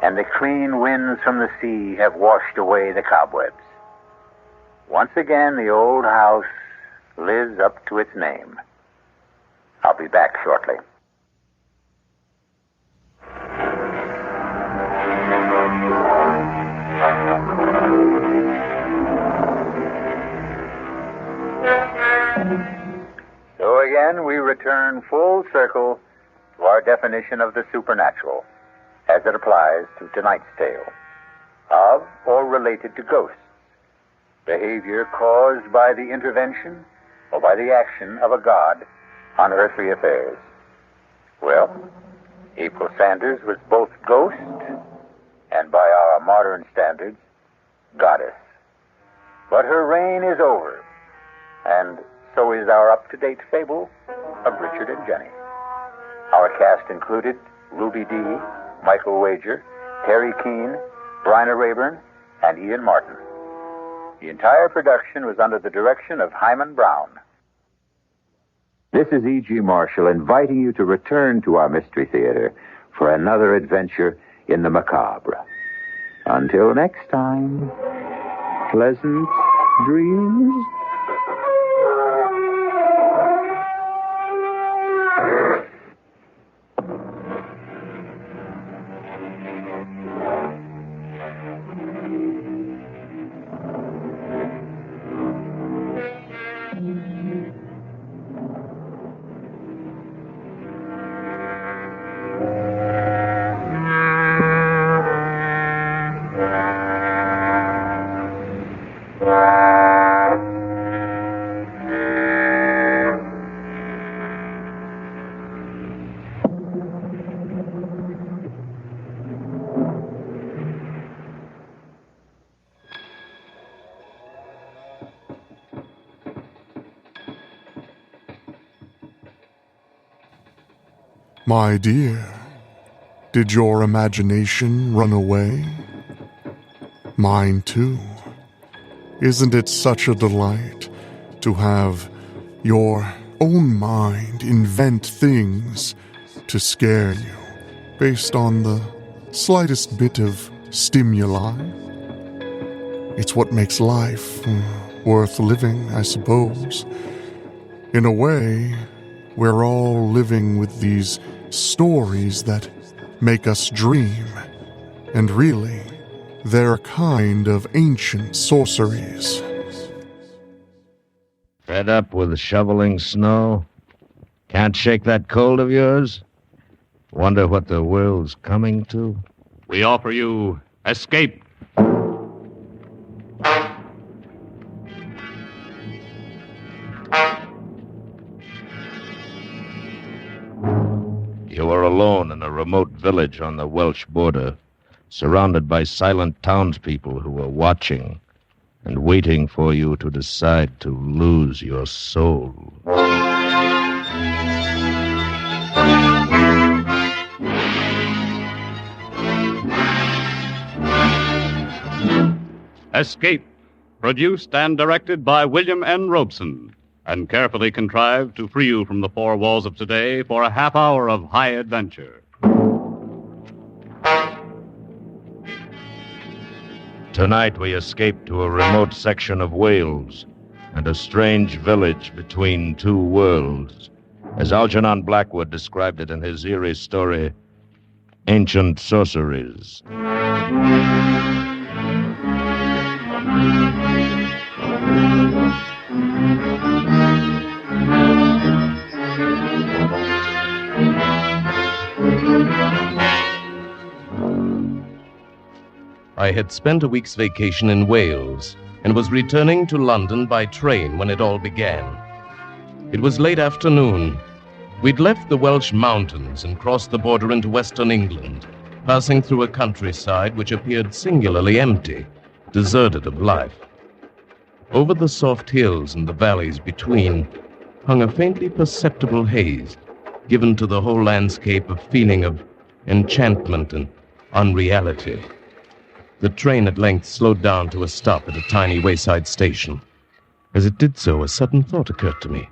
and the clean winds from the sea have washed away the cobwebs. Once again, the old house lives up to its name. I'll be back shortly. So again, we return full circle to our definition of the supernatural as it applies to tonight's tale, of or related to ghosts, behavior caused by the intervention or by the action of a god on earthly affairs. Well, April Sanders was both ghost and, by our modern standards, goddess. But her reign is over, and so is our up-to-date fable of Richard and Jenny. Our cast included Ruby Dee, Michael Wager, Terry Keane, Bryna Rayburn, and Ian Martin. The entire production was under the direction of Hyman Brown. This is E.G. Marshall inviting you to return to our Mystery Theater for another adventure in the macabre. Until next time, pleasant dreams. My dear, did your imagination run away? Mine too. Isn't it such a delight to have your own mind invent things to scare you based on the slightest bit of stimuli? It's what makes life worth living, I suppose. In a way, we're all living with these stories that make us dream, and really, they're a kind of ancient sorceries. Fed up with shoveling snow? Can't shake that cold of yours? Wonder what the world's coming to? We offer you escape. You are alone in a remote village on the Welsh border, surrounded by silent townspeople who are watching and waiting for you to decide to lose your soul. Escape, produced and directed by William N. Robeson, and carefully contrived to free you from the four walls of today for a half hour of high adventure. Tonight we escape to a remote section of Wales and a strange village between two worlds, as Algernon Blackwood described it in his eerie story, Ancient Sorceries. I had spent a week's vacation in Wales and was returning to London by train when it all began. It was late afternoon. We'd left the Welsh mountains and crossed the border into western England, passing through a countryside which appeared singularly empty, deserted of life. Over the soft hills and the valleys between hung a faintly perceptible haze, given to the whole landscape a feeling of enchantment and unreality. The train at length slowed down to a stop at a tiny wayside station. As it did so, a sudden thought occurred to me.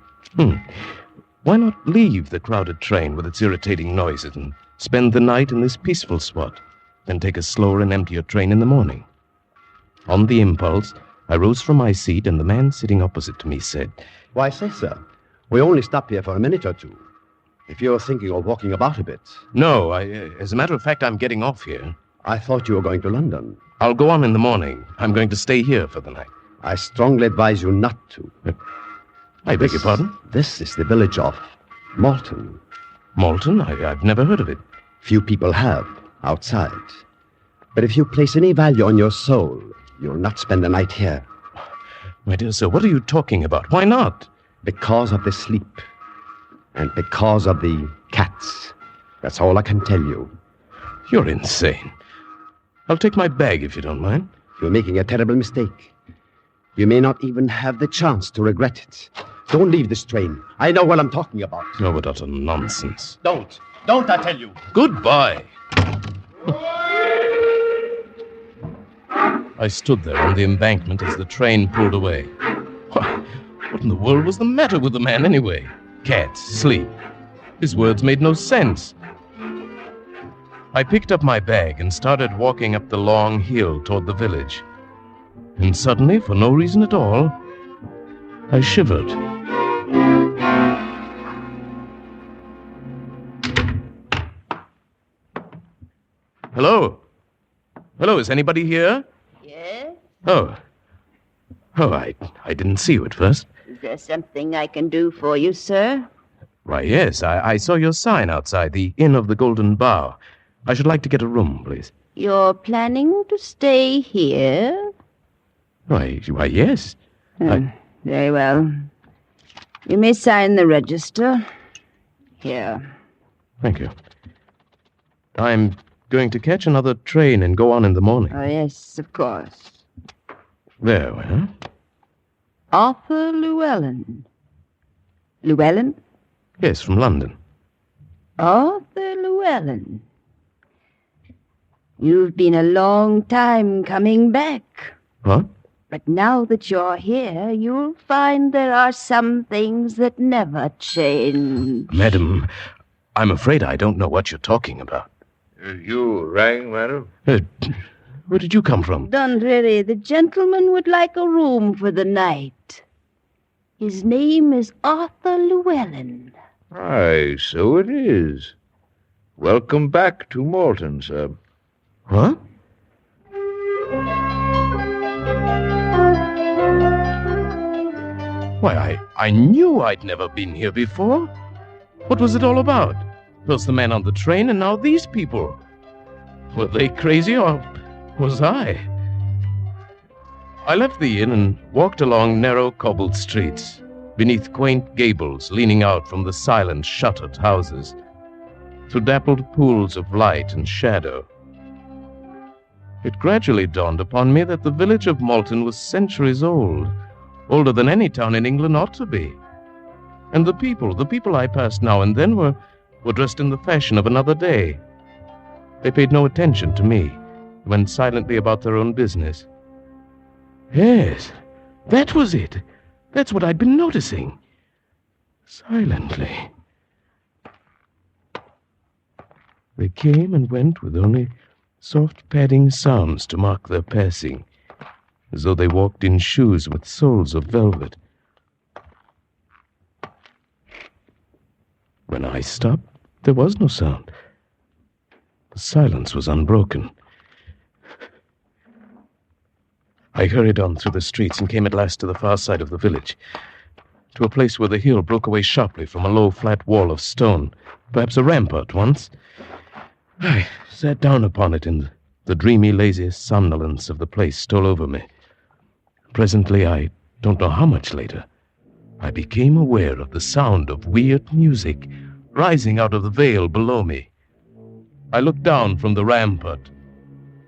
Why not leave the crowded train with its irritating noises and spend the night in this peaceful spot, then take a slower and emptier train in the morning? On the impulse, I rose from my seat, and the man sitting opposite to me said, "Why, say, sir, we only stopped here for a minute or two. If you're thinking of walking about a bit." "No, as a matter of fact, I'm getting off here." "I thought you were going to London." "I'll go on in the morning. I'm going to stay here for the night." "I strongly advise you not to." I beg your pardon?" "This is the village of Malton." "Malton? I've never heard of it." "Few people have, outside. But if you place any value on your soul, you'll not spend the night here." "My dear sir, what are you talking about? Why not?" "Because of the sleep. And because of the cats. That's all I can tell you." "You're insane. I'll take my bag if you don't mind." "You're making a terrible mistake. You may not even have the chance to regret it. Don't leave this train. I know what I'm talking about." "Oh, what utter nonsense." Don't, I tell you." "Goodbye." I stood there on the embankment as the train pulled away. What in the world was the matter with the man anyway? Cats, sleep. His words made no sense. I picked up my bag and started walking up the long hill toward the village. And suddenly, for no reason at all, I shivered. Hello? Hello, is anybody here? Yes? Oh, I didn't see you at first. Is there something I can do for you, sir? Why, yes, I saw your sign outside the Inn of the Golden Bough. I should like to get a room, please. You're planning to stay here? Why, yes. Very well. You may sign the register. Here. Thank you. I'm going to catch another train and go on in the morning. Oh, yes, of course. There, well. Arthur Llewellyn. Llewellyn? Yes, from London. Arthur Llewellyn. You've been a long time coming back. What? But now that you're here, you'll find there are some things that never change. Madam, I'm afraid I don't know what you're talking about. You rang, madam? Where did you come from? Dundreary, the gentleman would like a room for the night. His name is Arthur Llewellyn. Aye, so it is. Welcome back to Malton, sir. Huh? Why, I knew I'd never been here before. What was it all about? First the man on the train, and now these people. Were they crazy, or was I? I left the inn and walked along narrow cobbled streets, beneath quaint gables leaning out from the silent, shuttered houses, through dappled pools of light and shadow. It gradually dawned upon me that the village of Malton was centuries old, older than any town in England ought to be. And the people I passed now and then were dressed in the fashion of another day. They paid no attention to me, went silently about their own business. Yes, that was it. That's what I'd been noticing. Silently. They came and went with only soft padding sounds to mark their passing, as though they walked in shoes with soles of velvet. When I stopped, there was no sound. The silence was unbroken. I hurried on through the streets and came at last to the far side of the village, to a place where the hill broke away sharply from a low, flat wall of stone, perhaps a rampart once. I sat down upon it, and the dreamy, lazy somnolence of the place stole over me. Presently, I don't know how much later, I became aware of the sound of weird music rising out of the vale below me. I looked down from the rampart.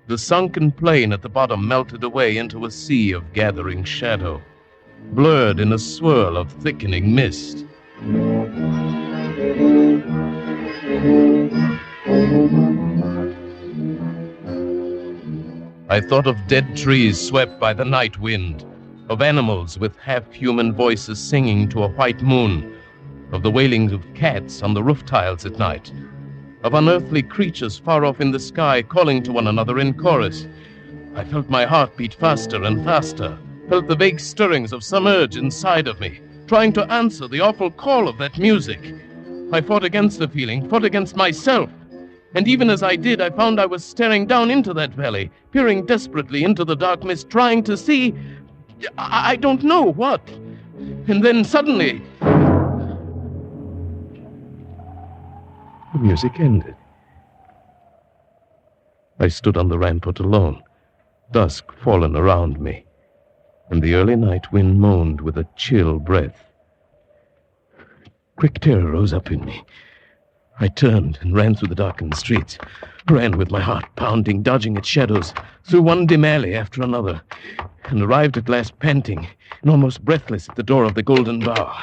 The sunken plain at the bottom melted away into a sea of gathering shadow, blurred in a swirl of thickening mist. I thought of dead trees swept by the night wind, of animals with half-human voices singing to a white moon, of the wailings of cats on the roof tiles at night, of unearthly creatures far off in the sky calling to one another in chorus. I felt my heart beat faster and faster, felt the vague stirrings of some urge inside of me, trying to answer the awful call of that music. I fought against the feeling, fought against myself. And even as I did, I found I was staring down into that valley, peering desperately into the dark mist, trying to see, I don't know what. And then suddenly, the music ended. I stood on the rampart alone, dusk fallen around me, and the early night wind moaned with a chill breath. Quick terror rose up in me. I turned and ran through the darkened streets, ran with my heart pounding, dodging its shadows, through one dim alley after another, and arrived at last panting and almost breathless at the door of the Golden Bower.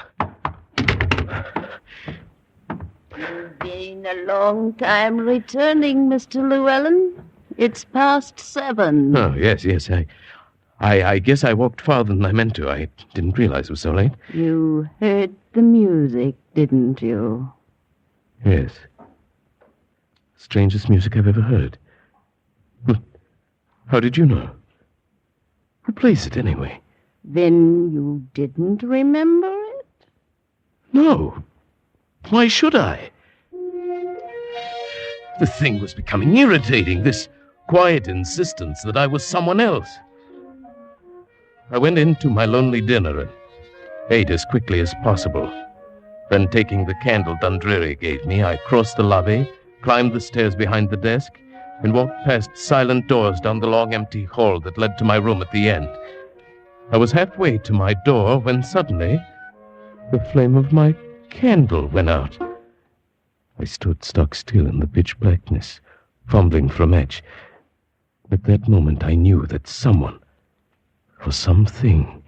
You've been a long time returning, Mr. Llewellyn. It's past 7. Oh, yes. I guess I walked farther than I meant to. I didn't realize it was so late. You heard the music, didn't you? Yes. Strangest music I've ever heard. How did you know? Who plays it, anyway? Then you didn't remember it? No. Why should I? The thing was becoming irritating, this quiet insistence that I was someone else. I went into my lonely dinner and ate as quickly as possible. Then, taking the candle Dundreary gave me, I crossed the lobby, climbed the stairs behind the desk, and walked past silent doors down the long empty hall that led to my room at the end. I was halfway to my door when suddenly the flame of my candle went out. I stood stock still in the pitch blackness, fumbling for a match. At that moment I knew that someone, or something,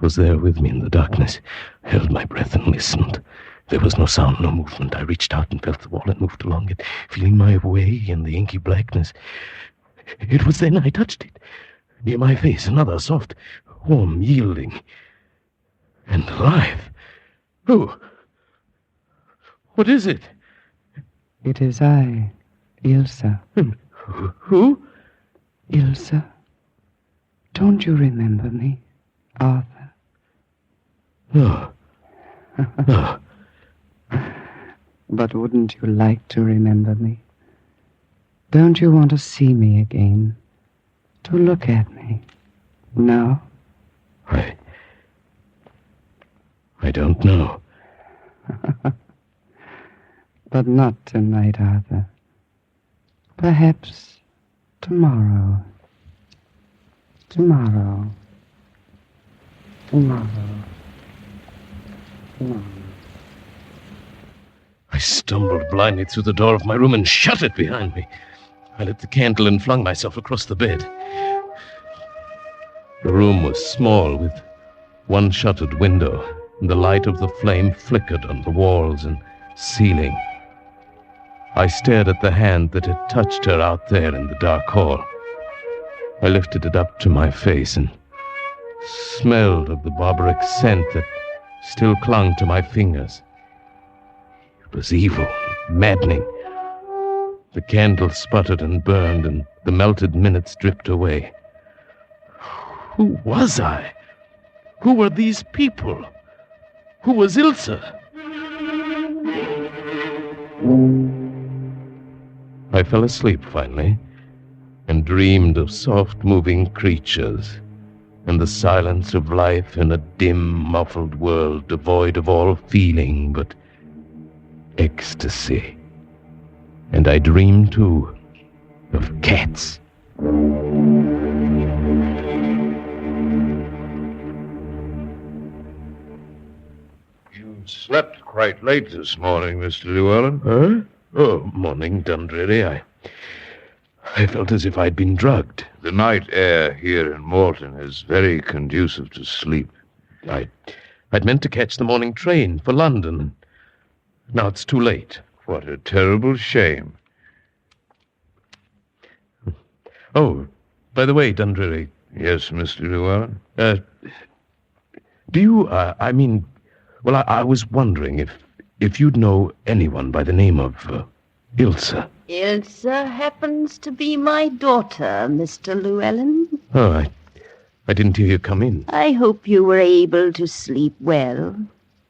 was there with me in the darkness. I held my breath and listened. There was no sound, no movement. I reached out and felt the wall and moved along it, feeling my way in the inky blackness. It was then I touched it. Near my face, another soft, warm, yielding, and alive. Who? What is it? It is I, Ilsa. Who? Ilsa. Don't you remember me, Arthur? No. No. But wouldn't you like to remember me? Don't you want to see me again? To look at me? No? I don't know. But not tonight, Arthur. Perhaps tomorrow. Tomorrow. Tomorrow. Tomorrow. I stumbled blindly through the door of my room and shut it behind me. I lit the candle and flung myself across the bed. The room was small, with one shuttered window, and the light of the flame flickered on the walls and ceiling. I stared at the hand that had touched her out there in the dark hall. I lifted it up to my face and smelled of the barbaric scent that still clung to my fingers. It was evil, maddening. The candle sputtered and burned, and the melted minutes dripped away. Who was I? Who were these people? Who was Ilsa? I fell asleep finally, and dreamed of soft-moving creatures, and the silence of life in a dim, muffled world devoid of all feeling but ecstasy. And I dreamed, too, of cats. You slept quite late this morning, Mr. Llewellyn. Huh? Oh, morning, Dundreary. I felt as if I'd been drugged. The night air here in Malton is very conducive to sleep. I'd meant to catch the morning train for London. Now it's too late. What a terrible shame. Oh, by the way, Dundreary. Yes, Mr. Llewellyn? Do you, I was wondering if you'd know anyone by the name of Ilsa. Ilsa happens to be my daughter, Mr. Llewellyn. Oh, I didn't hear you come in. I hope you were able to sleep well,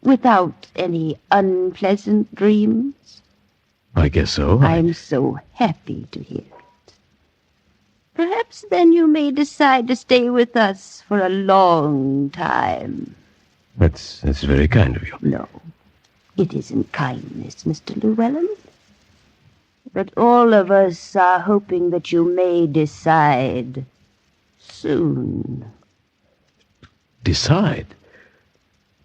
without any unpleasant dreams. I guess so. I'm so happy to hear it. Perhaps then you may decide to stay with us for a long time. That's very kind of you. No, it isn't kindness, Mr. Llewellyn. But all of us are hoping that you may decide soon. Decide?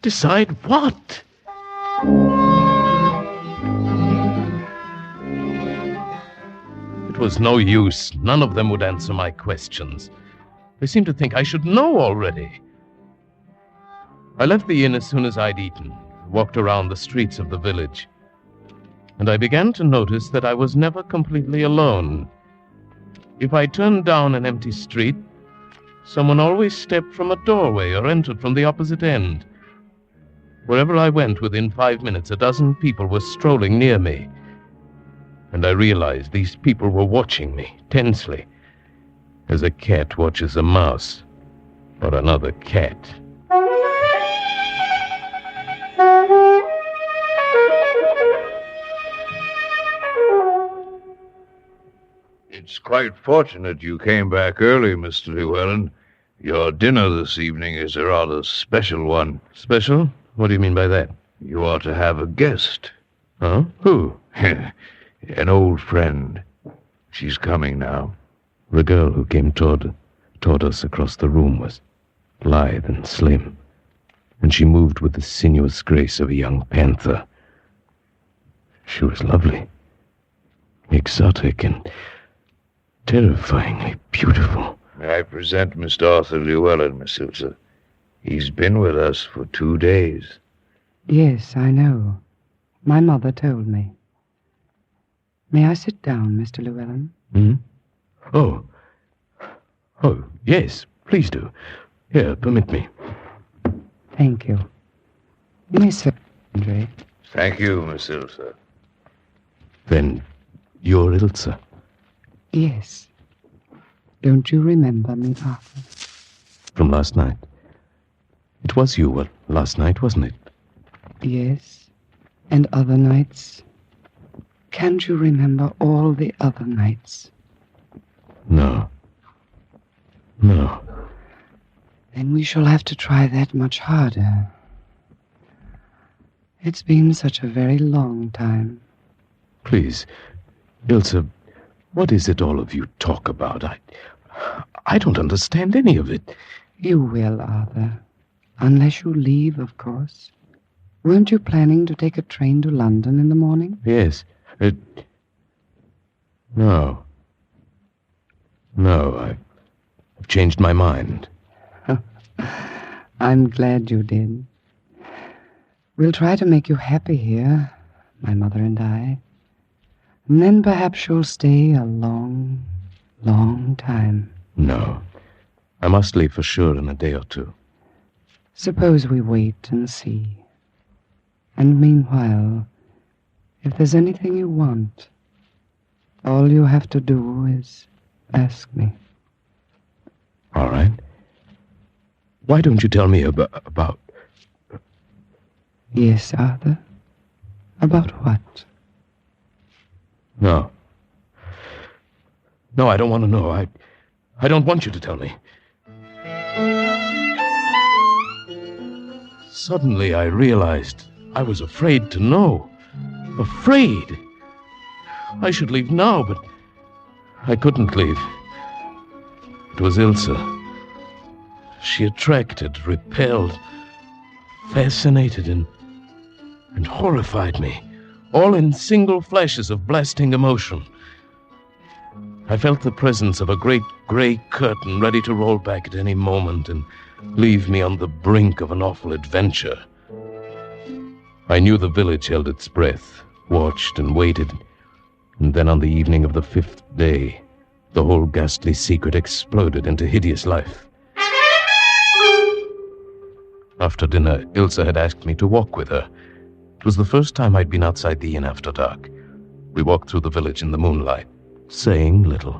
Decide what? It was no use. None of them would answer my questions. They seemed to think I should know already. I left the inn as soon as I'd eaten, walked around the streets of the village, and I began to notice that I was never completely alone. If I turned down an empty street, someone always stepped from a doorway or entered from the opposite end. Wherever I went, within 5 minutes, a dozen people were strolling near me. And I realized these people were watching me, tensely, as a cat watches a mouse or another cat. It's quite fortunate you came back early, Mr. Llewellyn. Your dinner this evening is a rather special one. Special? What do you mean by that? You are to have a guest. Huh? Who? An old friend. She's coming now. The girl who came toward us across the room was lithe and slim, and she moved with the sinuous grace of a young panther. She was lovely, exotic, and terrifyingly beautiful. May I present Mr. Arthur Llewellyn, Miss Ilsa? He's been with us for 2 days. Yes, I know. My mother told me. May I sit down, Mr. Llewellyn? Hmm? Oh, Yes, please do. Here, permit me. Thank you. Miss Andre. Thank you, Miss Ilsa. Then you're Ilsa. Yes. Don't you remember me, Arthur? From last night. It was you last night, wasn't it? Yes. And other nights. Can't you remember all the other nights? No. No. Then we shall have to try that much harder. It's been such a very long time. Please, Ilsa, what is it all of you talk about? I don't understand any of it. You will, Arthur. Unless you leave, of course. Weren't you planning to take a train to London in the morning? Yes. No. No, I've changed my mind. I'm glad you did. We'll try to make you happy here, my mother and I. And then perhaps you'll stay a long, long time. No. I must leave for sure in a day or two. Suppose we wait and see. And meanwhile, if there's anything you want, all you have to do is ask me. All right. Why don't you tell me about... Yes, Arthur? About what? No. No, I don't want to know. I don't want you to tell me. Suddenly I realized I was afraid to know. Afraid. I should leave now, but I couldn't leave. It was Ilsa. She attracted, repelled, fascinated, and horrified me, all in single flashes of blasting emotion. I felt the presence of a great gray curtain ready to roll back at any moment and leave me on the brink of an awful adventure. I knew the village held its breath, watched and waited, and then on the evening of the 5th day, the whole ghastly secret exploded into hideous life. After dinner, Ilsa had asked me to walk with her. It was the first time I'd been outside the inn after dark. We walked through the village in the moonlight, saying little,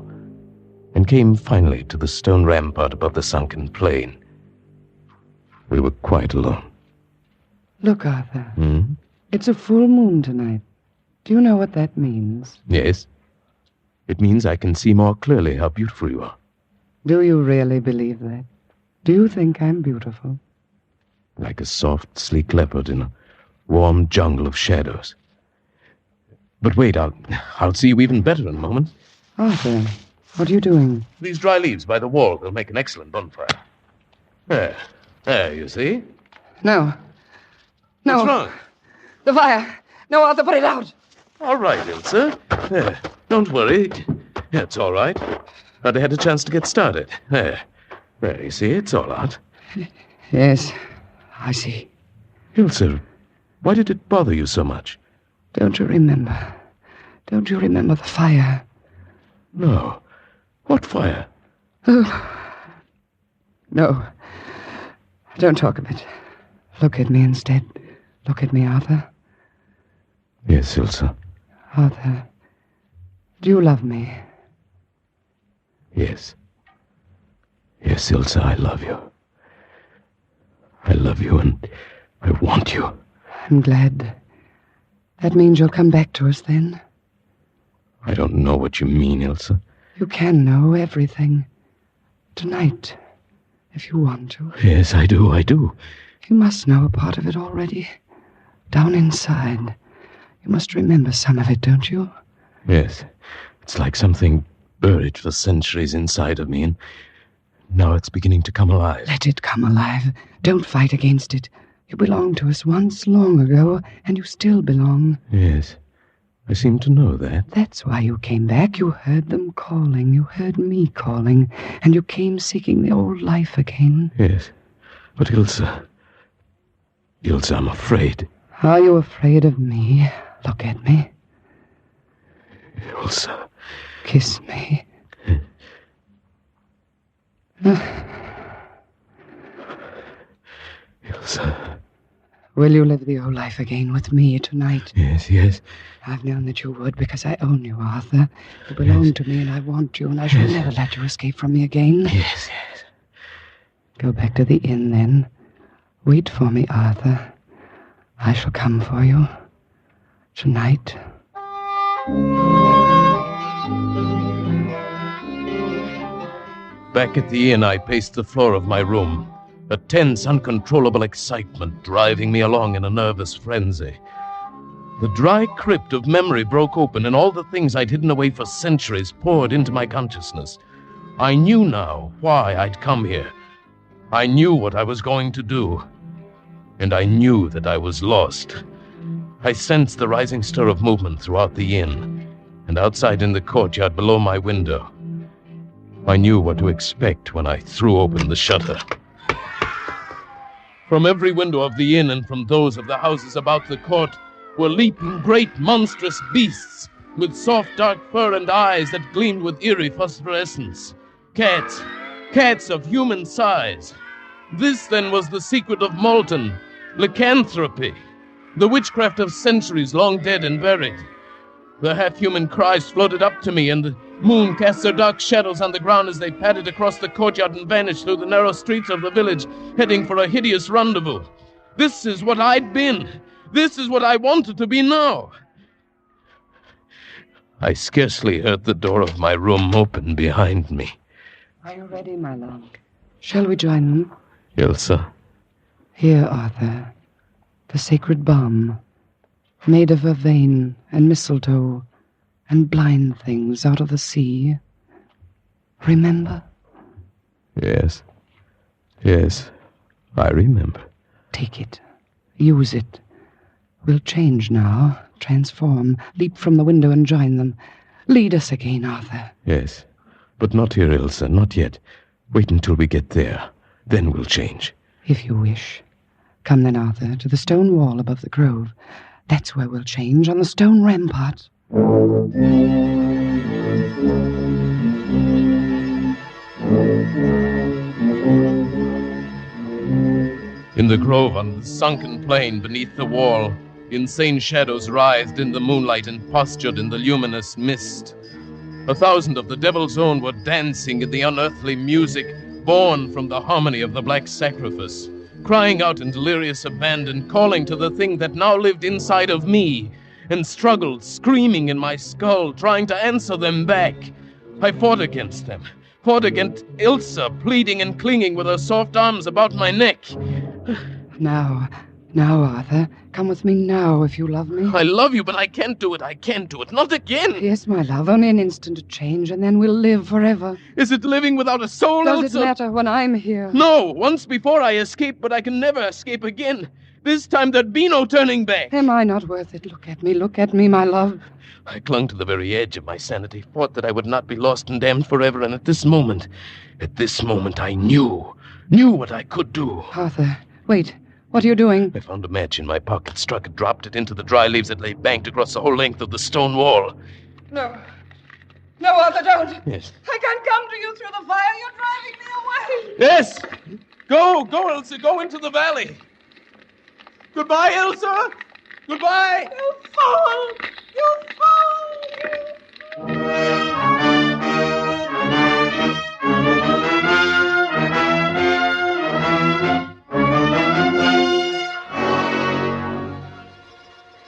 and came finally to the stone rampart above the sunken plain. We were quite alone. Look, Arthur. It's a full moon tonight. Do you know what that means? Yes. It means I can see more clearly how beautiful you are. Do you really believe that? Do you think I'm beautiful? Like a soft, sleek leopard in a warm jungle of shadows. But wait, I'll see you even better in a moment. Arthur, what are you doing? These dry leaves by the wall, they'll make an excellent bonfire. There, you see? No. No. What's wrong? The fire. No, Arthur, put it out. All right, Ilsa. There, don't worry. It's all right. But I had a chance to get started. There, you see, it's all out. Yes, I see. Ilsa, why did it bother you so much? Don't you remember? Don't you remember the fire? No. What fire? Oh. No. Don't talk of it. Look at me instead. Look at me, Arthur. Yes, Ilsa. Arthur, do you love me? Yes. Yes, Ilsa, I love you. I love you and I want you. I'm glad. That means you'll come back to us then? I don't know what you mean, Ilsa. You can know everything. Tonight, if you want to. Yes, I do. You must know a part of it already. Down inside. You must remember some of it, don't you? Yes. It's like something buried for centuries inside of me, and now it's beginning to come alive. Let it come alive. Don't fight against it. You belonged to us once long ago, and you still belong. Yes. I seem to know that. That's why you came back. You heard them calling. You heard me calling. And you came seeking the old life again. Yes. But Ilsa, I'm afraid. Are you afraid of me? Look at me. Ilsa. Kiss me. Ilsa. Will you live the old life again with me tonight? Yes, yes. I've known that you would because I own you, Arthur. You belong to me and I want you and I shall never let you escape from me again. Yes, yes. Go back to the inn then. Wait for me, Arthur. I shall come for you. Tonight. Back at the inn, I paced the floor of my room, a tense, uncontrollable excitement driving me along in a nervous frenzy. The dry crypt of memory broke open, and all the things I'd hidden away for centuries poured into my consciousness. I knew now why I'd come here. I knew what I was going to do. And I knew that I was lost. I sensed the rising stir of movement throughout the inn, and outside in the courtyard below my window. I knew what to expect when I threw open the shutter. From every window of the inn and from those of the houses about the court were leaping great monstrous beasts with soft dark fur and eyes that gleamed with eerie phosphorescence. Cats of human size. This then was the secret of Malton, lycanthropy, the witchcraft of centuries long dead and buried. The half-human cries floated up to me, and the moon cast their dark shadows on the ground as they padded across the courtyard and vanished through the narrow streets of the village, heading for a hideous rendezvous. This is what I'd been. This is what I wanted to be now. I scarcely heard the door of my room open behind me. Are you ready, my love? Shall we join them? Ilsa. Here, Arthur. The sacred balm, made of vervain and mistletoe and blind things out of the sea. Remember? Yes. Yes, I remember. Take it. Use it. We'll change now, transform, leap from the window and join them. Lead us again, Arthur. Yes, but not here, Ilsa, not yet. Wait until we get there. Then we'll change. If you wish. Come then, Arthur, to the stone wall above the grove. That's where we'll change, on the stone rampart. In the grove, on the sunken plain beneath the wall, insane shadows writhed in the moonlight and postured in the luminous mist. 1,000 of the Devil's Own were dancing in the unearthly music born from the harmony of the black sacrifice, crying out in delirious abandon, calling to the thing that now lived inside of me, and struggled, screaming in my skull, trying to answer them back. I fought against them, fought against Ilsa, pleading and clinging with her soft arms about my neck. Now, Arthur, come with me now if you love me. I love you, but I can't do it, not again. Yes, my love, only an instant to change, and then we'll live forever. Is it living without a soul, Ilsa? Does it matter when I'm here? No, once before I escaped, but I can never escape again. This time there'd be no turning back. Am I not worth it? Look at me, my love. I clung to the very edge of my sanity, fought that I would not be lost and damned forever, and at this moment I knew what I could do. Arthur, wait. What are you doing? I found a match in my pocket, struck it, dropped it into the dry leaves that lay banked across the whole length of the stone wall. No, Arthur, don't. Yes. I can't come to you through the fire. You're driving me away. Yes! Go, Ilsa, go into the valley. Goodbye, Ilsa! Goodbye! You fool! You fool!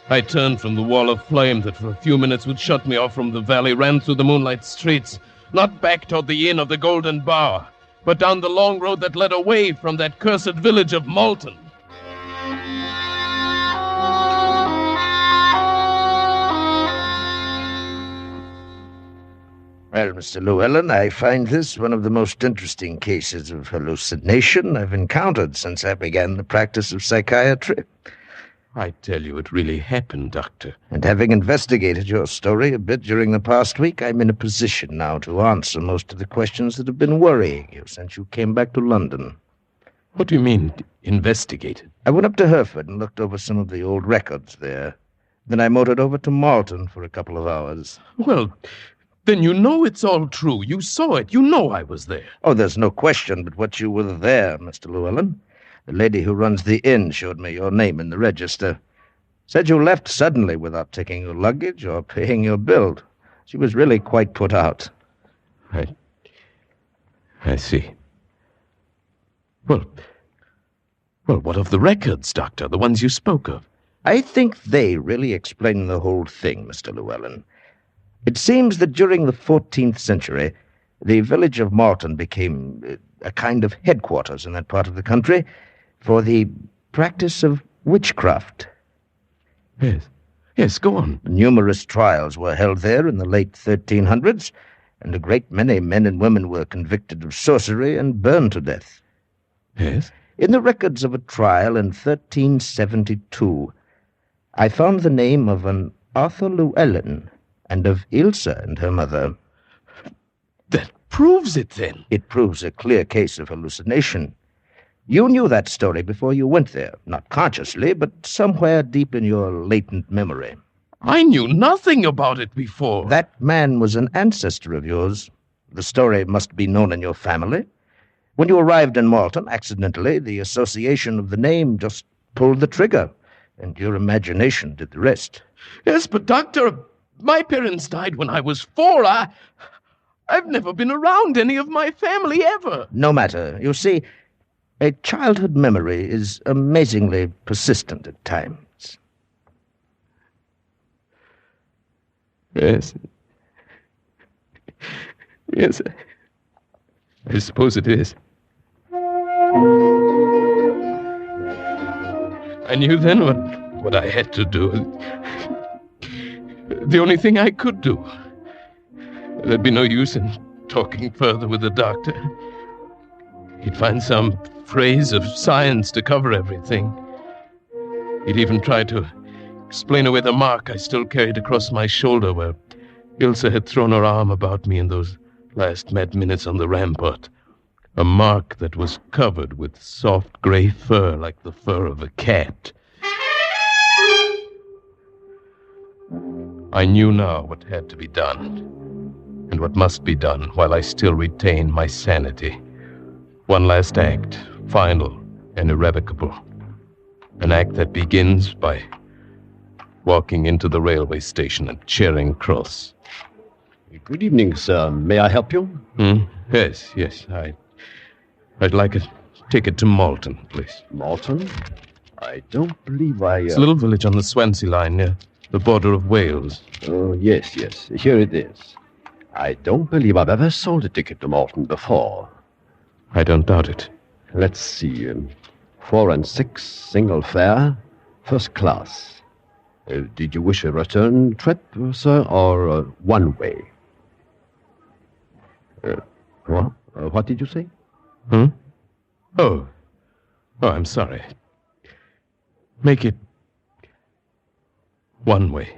I turned from the wall of flame that for a few minutes would shut me off from the valley, ran through the moonlight streets, not back toward the Inn of the Golden Bower, but down the long road that led away from that cursed village of Malton. Well, Mr. Llewellyn, I find this one of the most interesting cases of hallucination I've encountered since I began the practice of psychiatry. I tell you, it really happened, Doctor. And having investigated your story a bit during the past week, I'm in a position now to answer most of the questions that have been worrying you since you came back to London. What do you mean, investigated? I went up to Hereford and looked over some of the old records there. Then I motored over to Malton for a couple of hours. Well, Then you know it's all true. You saw it. You know I was there. Oh, there's no question but what you were there, Mr. Llewellyn. The lady who runs the inn showed me your name in the register. Said you left suddenly without taking your luggage or paying your bill. She was really quite put out. I see. Well, what of the records, Doctor, the ones you spoke of? I think they really explain the whole thing, Mr. Llewellyn. It seems that during the 14th century, the village of Malton became a kind of headquarters in that part of the country for the practice of witchcraft. Yes, go on. Numerous trials were held there in the late 1300s, and a great many men and women were convicted of sorcery and burned to death. Yes? In the records of a trial in 1372, I found the name of an Arthur Llewellyn and of Ilsa and her mother. That proves it, then. It proves a clear case of hallucination. You knew that story before you went there, not consciously, but somewhere deep in your latent memory. I knew nothing about it before. That man was an ancestor of yours. The story must be known in your family. When you arrived in Malton, accidentally, the association of the name just pulled the trigger, and your imagination did the rest. Yes, but Doctor, my parents died when I was 4. I've never been around any of my family ever. No matter. You see, a childhood memory is amazingly persistent at times. Yes. Yes, I suppose it is. I knew then what I had to do. The only thing I could do. There'd be no use in talking further with the doctor. He'd find some phrase of science to cover everything. He'd even try to explain away the mark I still carried across my shoulder where Ilsa had thrown her arm about me in those last mad minutes on the rampart. A mark that was covered with soft gray fur like the fur of a cat. I knew now what had to be done, and what must be done while I still retain my sanity. One last act, final and irrevocable. An act that begins by walking into the railway station at Charing Cross. Good evening, sir. May I help you? Yes. I'd like a ticket to Malton, please. Malton? I don't believe It's a little village on the Swansea line near the border of Wales. Oh, yes. Here it is. I don't believe I've ever sold a ticket to Malton before. I don't doubt it. Let's see. 4 and 6, single fare, first class. Did you wish a return trip, sir, or one way? What did you say? Oh, I'm sorry. Make it one way.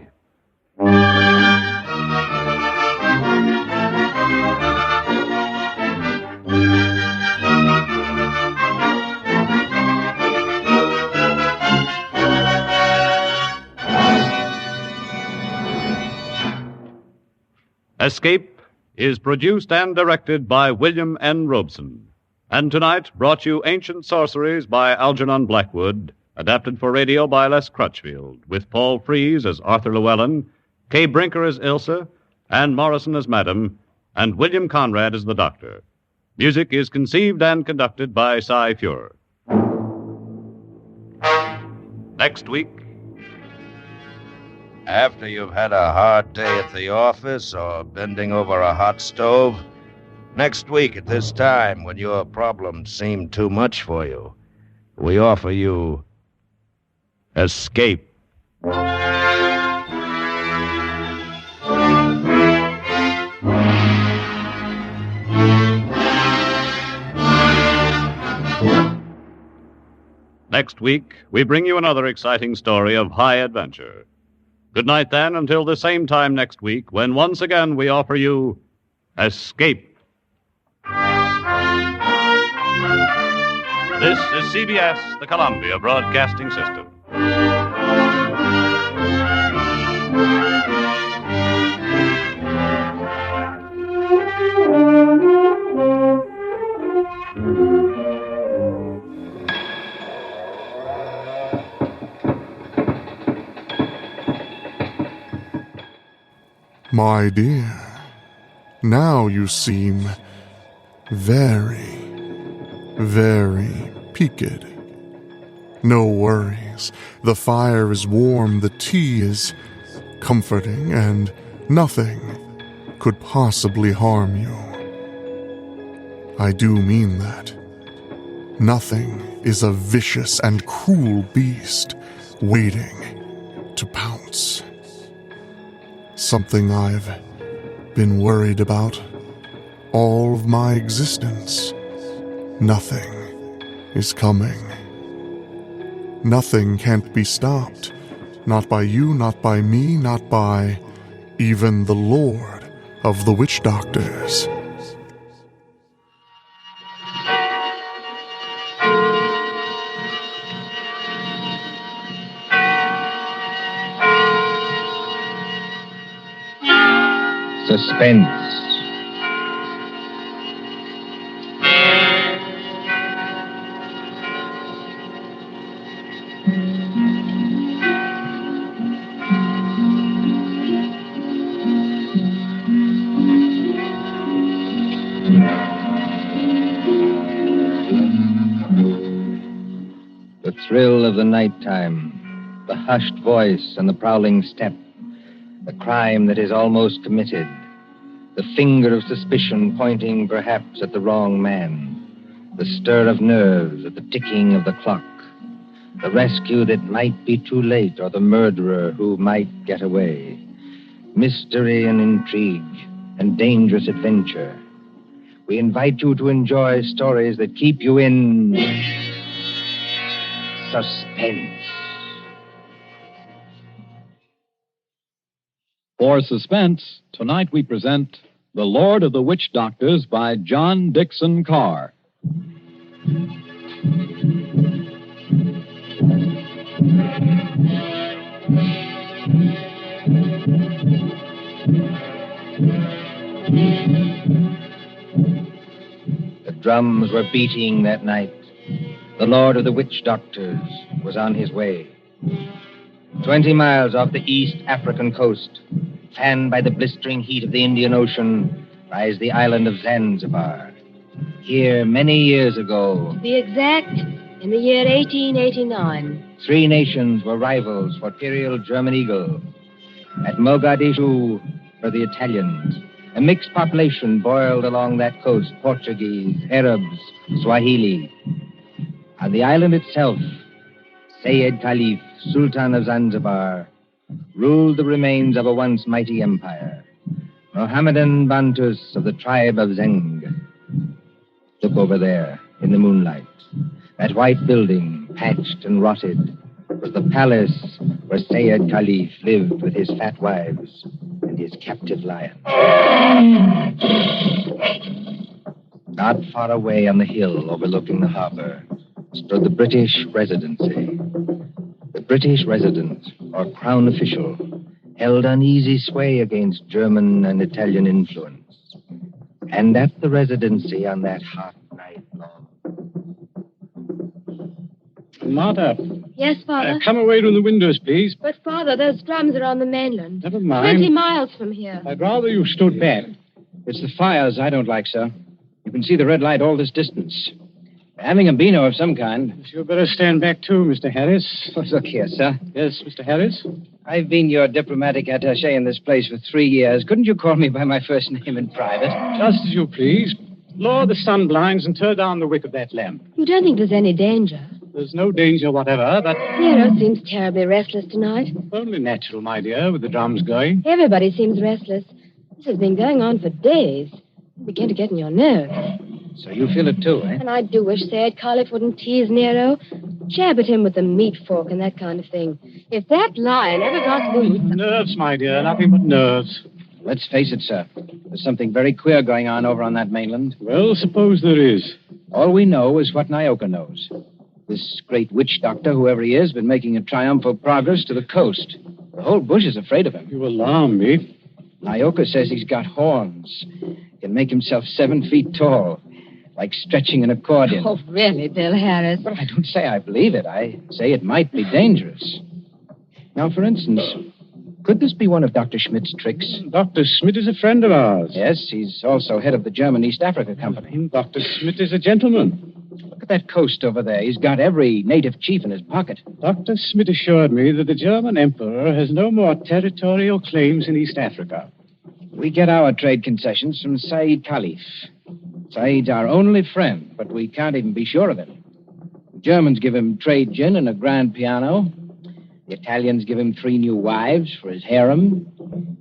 Escape is produced and directed by William N. Robeson. And tonight brought you Ancient Sorceries by Algernon Blackwood, adapted for radio by Les Crutchfield, with Paul Frees as Arthur Llewellyn, Kay Brinker as Ilsa, Anne Morrison as Madam, and William Conrad as the Doctor. Music is conceived and conducted by Cy Fuhrer. Next week. After you've had a hard day at the office or bending over a hot stove, next week at this time, when your problems seem too much for you, we offer you Escape. Next week, we bring you another exciting story of high adventure. Good night, then, until the same time next week, when once again we offer you Escape. This is CBS, the Columbia Broadcasting System. My dear, now you seem very, very peaked. No worries. The fire is warm, the tea is comforting, and nothing could possibly harm you. I do mean that. Nothing is a vicious and cruel beast waiting to pounce. Something I've been worried about all of my existence. Nothing is coming. Nothing can't be stopped. Not by you, not by me, not by even the Lord of the Witch Doctors. Suspense. The thrill of the nighttime, the hushed voice and the prowling step, the crime that is almost committed, the finger of suspicion pointing perhaps at the wrong man, the stir of nerves at the ticking of the clock, the rescue that might be too late or the murderer who might get away, mystery and intrigue and dangerous adventure. We invite you to enjoy stories that keep you in suspense. For Suspense, tonight we present The Lord of the Witch Doctors by John Dickson Carr. The drums were beating that night. The Lord of the Witch Doctors was on his way. 20 miles off the East African coast, fanned by the blistering heat of the Indian Ocean, lies the island of Zanzibar. Here, many years ago, To be exact, in the year 1889. 3 nations were rivals for imperial German eagle. At Mogadishu were the Italians. A mixed population boiled along that coast, Portuguese, Arabs, Swahili. On the island itself, Sayyid Khalif, Sultan of Zanzibar, ruled the remains of a once mighty empire. Mohammedan Bantus of the tribe of Zeng. Look over there, in the moonlight. That white building, patched and rotted, was the palace where Sayyid Khalif lived with his fat wives and his captive lion. Not far away on the hill overlooking the harbor stood the British Residency. The British resident, or crown official, held uneasy sway against German and Italian influence. And at the Residency on that hot night long. Martha. Yes, Father? Come away from the windows, please. But, Father, those drums are on the mainland. Never mind. 20 miles from here. I'd rather you stood back. It's the fires I don't like, sir. You can see the red light all this distance. We're having a beano of some kind. You'd better stand back, too, Mr. Harris. Oh, look here, sir. Yes, Mr. Harris? I've been your diplomatic attaché in this place for 3 years. Couldn't you call me by my first name in private? Just as you please. Lower the sun blinds and turn down the wick of that lamp. You don't think there's any danger? There's no danger whatever, but... Nero seems terribly restless tonight. Only natural, my dear, with the drums going. Everybody seems restless. This has been going on for days. You begin to get in your nerves. So you feel it too, eh? And I do wish Sayyid Khalif wouldn't tease Nero. Jab at him with the meat fork and that kind of thing. If that lion ever got loose... Nerves, my dear, nothing but nerves. Let's face it, sir. There's something very queer going on over on that mainland. Well, suppose there is. All we know is what Nyoka knows. This great witch doctor, whoever he is, been making a triumphal progress to the coast. The whole bush is afraid of him. You alarm me. Nyoka says he's got horns. He can make himself 7 feet tall, like stretching an accordion. Oh, really, Bill Harris? But I don't say I believe it. I say it might be dangerous. Now, for instance, Could this be one of Dr. Schmidt's tricks? Dr. Schmidt is a friend of ours. Yes, he's also head of the German East Africa Company. Dr. Schmidt is a gentleman. Look at that coast over there. He's got every native chief in his pocket. Dr. Schmidt assured me that the German emperor has no more territorial claims in East Africa. We get our trade concessions from Said Khalif. Said's our only friend, but we can't even be sure of it. The Germans give him trade gin and a grand piano. The Italians give him 3 new wives for his harem.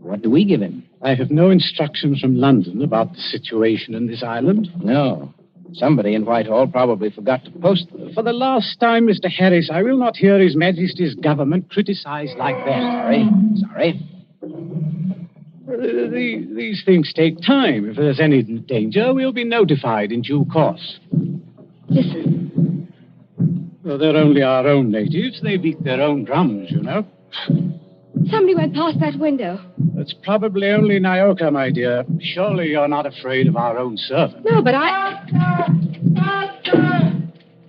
What do we give him? I have no instructions from London about the situation in this island. No. Somebody in Whitehall probably forgot to post them. For the last time, Mr. Harris, I will not hear His Majesty's government criticized like that. Sorry. These things take time. If there's any danger, we'll be notified in due course. Listen. Well, they're only our own natives. They beat their own drums, you know. Somebody went past that window. It's probably only Nyoka, my dear. Surely you're not afraid of our own servant. No, but I...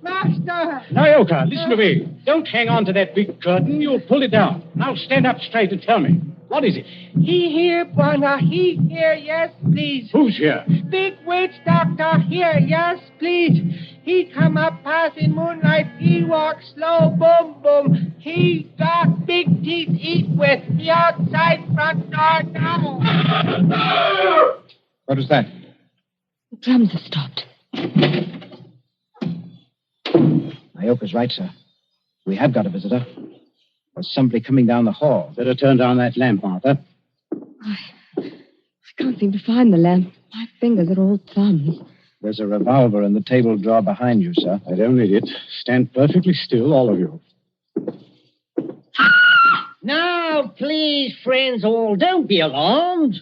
Master! Nyoka, listen to me. Don't hang on to that big curtain. You'll pull it down. Now stand up straight and tell me. What is it? He here, Bwana. He here, yes, please. Who's here? Big witch doctor here, yes, please. He come up past in moonlight. He walk slow, boom, boom. He got big teeth eat with. The outside front door now. What was that? The drums have stopped. Nyoka's right, sir. We have got a visitor. There's somebody coming down the hall. Better turn down that lamp, Martha. I can't seem to find the lamp. My fingers are all thumbs. There's a revolver in the table drawer behind you, sir. I don't need it. Stand perfectly still, all of you. Now, please, friends all, don't be alarmed.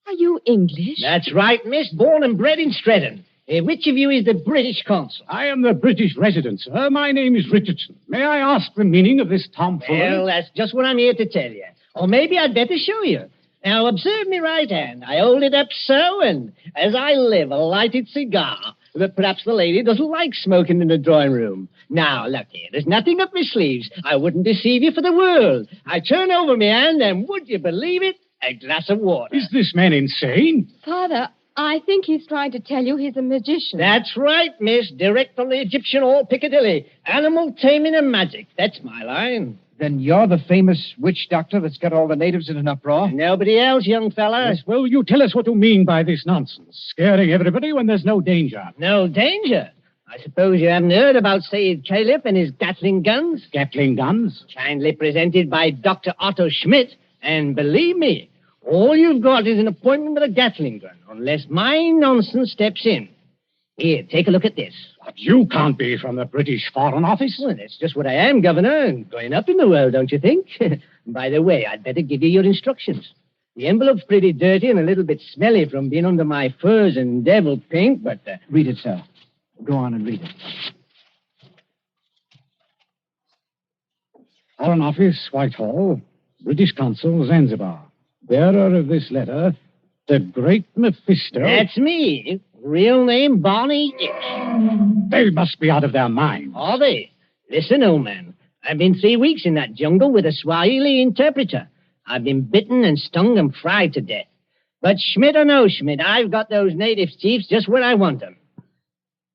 Are you English? That's right, miss. Born and bred in Streatham. Which of you is the British consul? I am the British resident, sir. My name is Richardson. May I ask the meaning of this tomfoolery? Well, that's just what I'm here to tell you. Or maybe I'd better show you. Now, observe me right hand. I hold it up so, and as I live, a lighted cigar. But perhaps the lady doesn't like smoking in the drawing room. Now, look here. There's nothing up my sleeves. I wouldn't deceive you for the world. I turn over my hand, and would you believe it? A glass of water. Is this man insane? Father, I think he's trying to tell you he's a magician. That's right, miss. Direct from the Egyptian or Piccadilly. Animal taming and magic. That's my line. Then you're the famous witch doctor that's got all the natives in an uproar? Nobody else, young fella. Yes, well, you tell us what you mean by this nonsense. Scaring everybody when there's no danger. No danger? I suppose you haven't heard about Said Caliph and his Gatling guns? Gatling guns? Kindly presented by Dr. Otto Schmidt. And believe me, all you've got is an appointment with a Gatling gun, unless my nonsense steps in. Here, take a look at this. But you can't be from the British Foreign Office. Well, that's just what I am, Governor, and going up in the world, don't you think? By the way, I'd better give you your instructions. The envelope's pretty dirty and a little bit smelly from being under my furs and devil pink, but... Read it, sir. Go on and read it. Foreign Office, Whitehall. British Consul, Zanzibar. Bearer of this letter, the Great Mephisto. That's me. Real name, Barney Hicks. They must be out of their minds. Are they? Listen, old man. I've been 3 weeks in that jungle with a Swahili interpreter. I've been bitten and stung and fried to death. But Schmidt or no Schmidt, I've got those native chiefs just where I want them.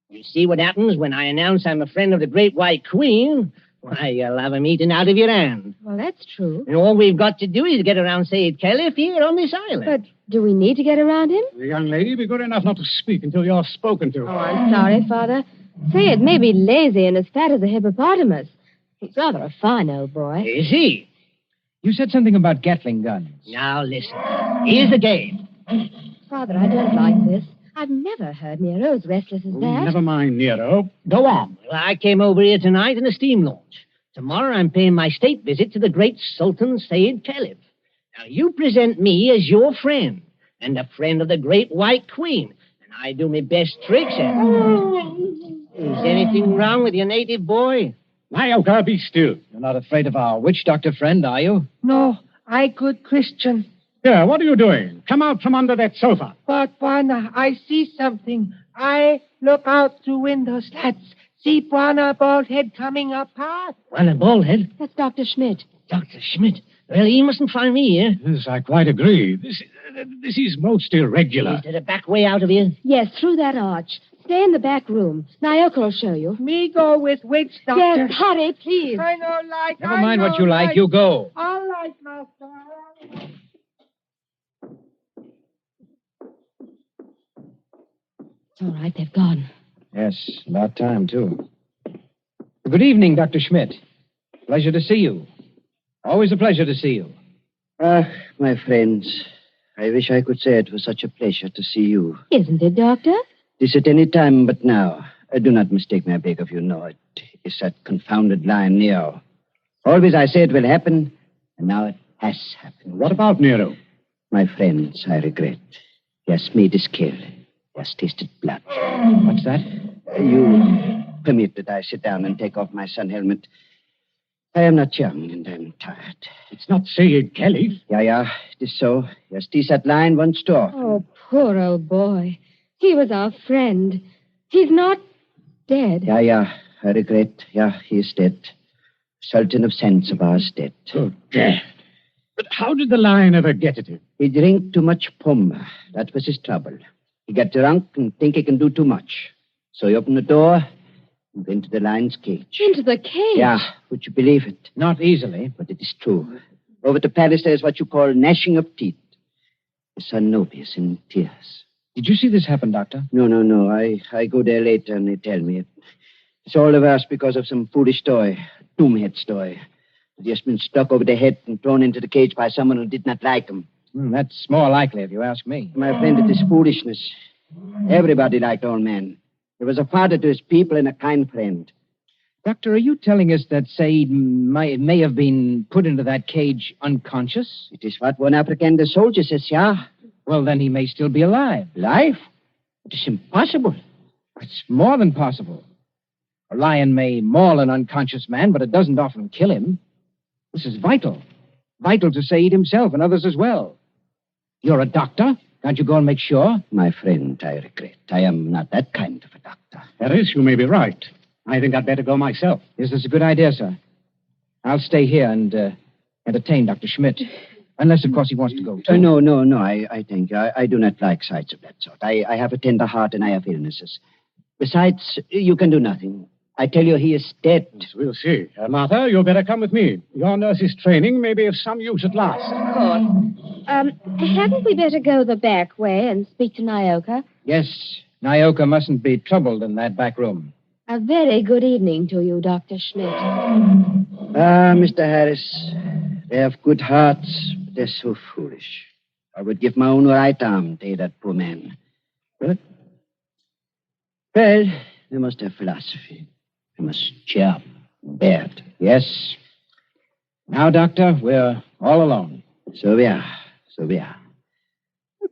You see what happens when I announce I'm a friend of the Great White Queen? Why, you'll have them eaten out of your hand. Well, that's true. And all we've got to do is get around Said Caliph here on this island. But do we need to get around him? The young lady, be good enough not to speak until you're spoken to. Oh, I'm sorry, Father. Sayed may be lazy and as fat as a hippopotamus. He's rather a fine old boy. Is he? You said something about Gatling guns. Now, listen. Here's the game. Father, I don't like this. I've never heard Nero as restless as that. Never mind, Nero. Go on. Well, I came over here tonight in a steam launch. Tomorrow I'm paying my state visit to the great Sultan Said Caliph. Now, you present me as your friend and a friend of the Great White Queen. And I do my best tricks at it. Is anything wrong with your native boy? Nyoka, be still. You're not afraid of our witch doctor friend, are you? No, I good Christian. Here, what are you doing? Come out from under that sofa. But, Bwana, I see something. I look out through window slats. See Bwana Baldhead coming up past. Bwana Baldhead? That's Dr. Schmidt. Dr. Schmidt? Well, he mustn't find me here. Yes, I quite agree. This is most irregular. Is there a back way out of here? Yes, through that arch. Stay in the back room. Naoka will show you. Me go with witch, Doctor. Yes, hurry, please. I know like. Never mind what you like. You go. All right, Master. It's all right, they've gone. Yes, about time, too. Good evening, Dr. Schmidt. Pleasure to see you. Always a pleasure to see you. My friends, I wish I could say it was such a pleasure to see you. Isn't it, Doctor? This at any time but now. Do not mistake me, I beg of you. No, it is that confounded lion, Nero. Always I say it will happen, and now it has happened. What about Nero? My friends, I regret. He has made his kill. He has tasted blood. What's that? You permit that I sit down and take off my sun helmet. I am not young, and I'm tired. It's not Sayyid Caliph. Yeah, it is so. He has teased that lion once too. Oh, poor old boy. He was our friend. He's not dead. Yeah, I regret. Yeah, he is dead. Sultan of Zanzibar is dead. Oh, dead. But how did the lion ever get at him? He drank too much pumba. That was his trouble. He got drunk and think he can do too much. So he opened the door and went to the lion's cage. Into the cage? Yeah, would you believe it? Not easily. But it is true. Over to Paris, there's what you call gnashing of teeth. His son Nobi is in tears. Did you see this happen, Doctor? No. I go there later and they tell me. It's all the worse because of some foolish toy, doomhead's toy. It has been stuck over the head and thrown into the cage by someone who did not like him. That's more likely, if you ask me. My friend, it is foolishness. Everybody liked old man. He was a father to his people and a kind friend. Doctor, are you telling us that Said may have been put into that cage unconscious? It is what one African soldier says, yeah. Well, then he may still be alive. Alive? It is impossible. It's more than possible. A lion may maul an unconscious man, but it doesn't often kill him. This is vital. Vital to Said himself and others as well. You're a doctor. Can't you go and make sure? My friend, I regret. I am not that kind of a doctor. Harris, you may be right. I think I'd better go myself. Yes, that's a good idea, sir. I'll stay here and entertain Dr. Schmidt. Unless, of course, he wants to go, too. No. I think I do not like sights of that sort. I have a tender heart and I have illnesses. Besides, you can do nothing. I tell you, he is dead. Yes, we'll see. Martha, you'd better come with me. Your nurse's training may be of some use at last. Of course. Hadn't we better go the back way and speak to Naoka? Yes, Naoka mustn't be troubled in that back room. A very good evening to you, Dr. Schmidt. Mr. Harris, they have good hearts, but they're so foolish. I would give my own right arm to that poor man. But, well, they must have philosophy. They must cheer up, bear it. Yes. Now, Doctor, we're all alone. So we are.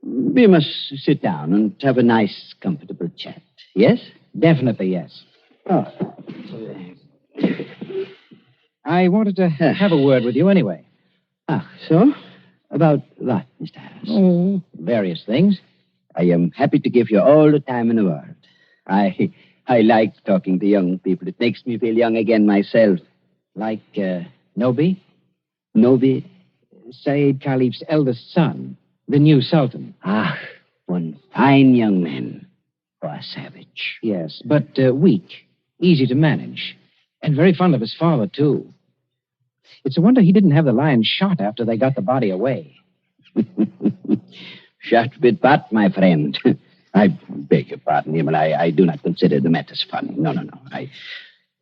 We must sit down and have a nice, comfortable chat. Yes? Definitely, yes. Oh. I wanted to have a word with you anyway. So? About what, Mr. Harris? Oh, various things. I am happy to give you all the time in the world. I like talking to young people. It makes me feel young again myself. Like Nobi? Nobi? Said Caliph's eldest son, the new Sultan. One fine young man. For a savage. Yes, but weak, easy to manage. And very fond of his father, too. It's a wonder he didn't have the lion shot after they got the body away. Shot with what, my friend? I beg your pardon, Himmel. I do not consider the matters funny. No.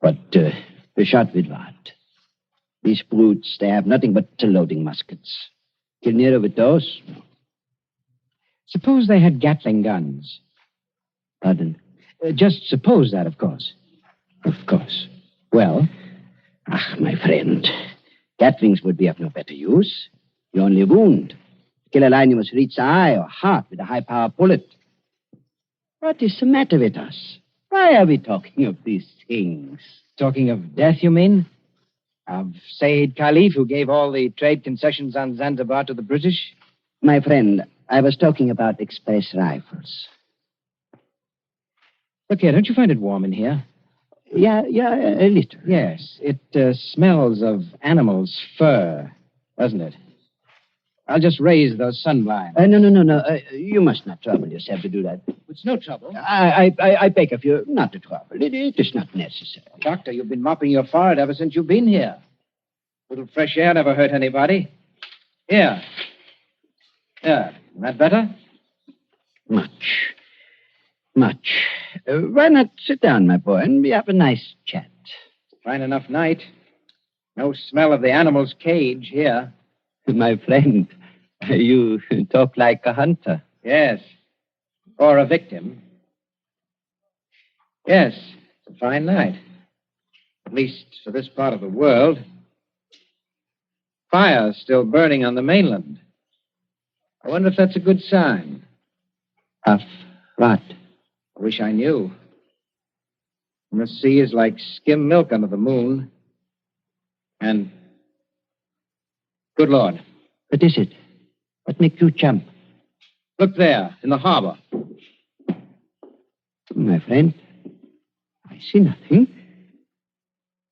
But shot with what? These brutes, they have nothing but loading muskets. Kill Nero with those? No. Suppose they had Gatling guns. Pardon? Just suppose that, of course. Of course. Well? My friend, Gatlings would be of no better use. You only wound. To kill a lion, you must reach the eye or heart with a high-power bullet. What is the matter with us? Why are we talking of these things? Talking of death, you mean? Of Said Caliph, who gave all the trade concessions on Zanzibar to the British? My friend, I was talking about express rifles. Look here, don't you find it warm in here? Yeah, a little. Yes, it smells of animals' fur doesn't it? I'll just raise those sun blinds. No. You must not trouble yourself to do that. It's no trouble. I beg of you not to trouble. It is not necessary. Doctor, you've been mopping your forehead ever since you've been here. A little fresh air never hurt anybody. Here. Isn't that better? Much. Why not sit down, my boy, and we have a nice chat? Fine enough night. No smell of the animal's cage here. My friend, you talk like a hunter. Yes. Or a victim. Yes, it's a fine night. At least for this part of the world. Fire's still burning on the mainland. I wonder if that's a good sign. Of what? I wish I knew. The sea is like skim milk under the moon. And, good Lord. What is it? What makes you jump? Look there, in the harbor. My friend, I see nothing.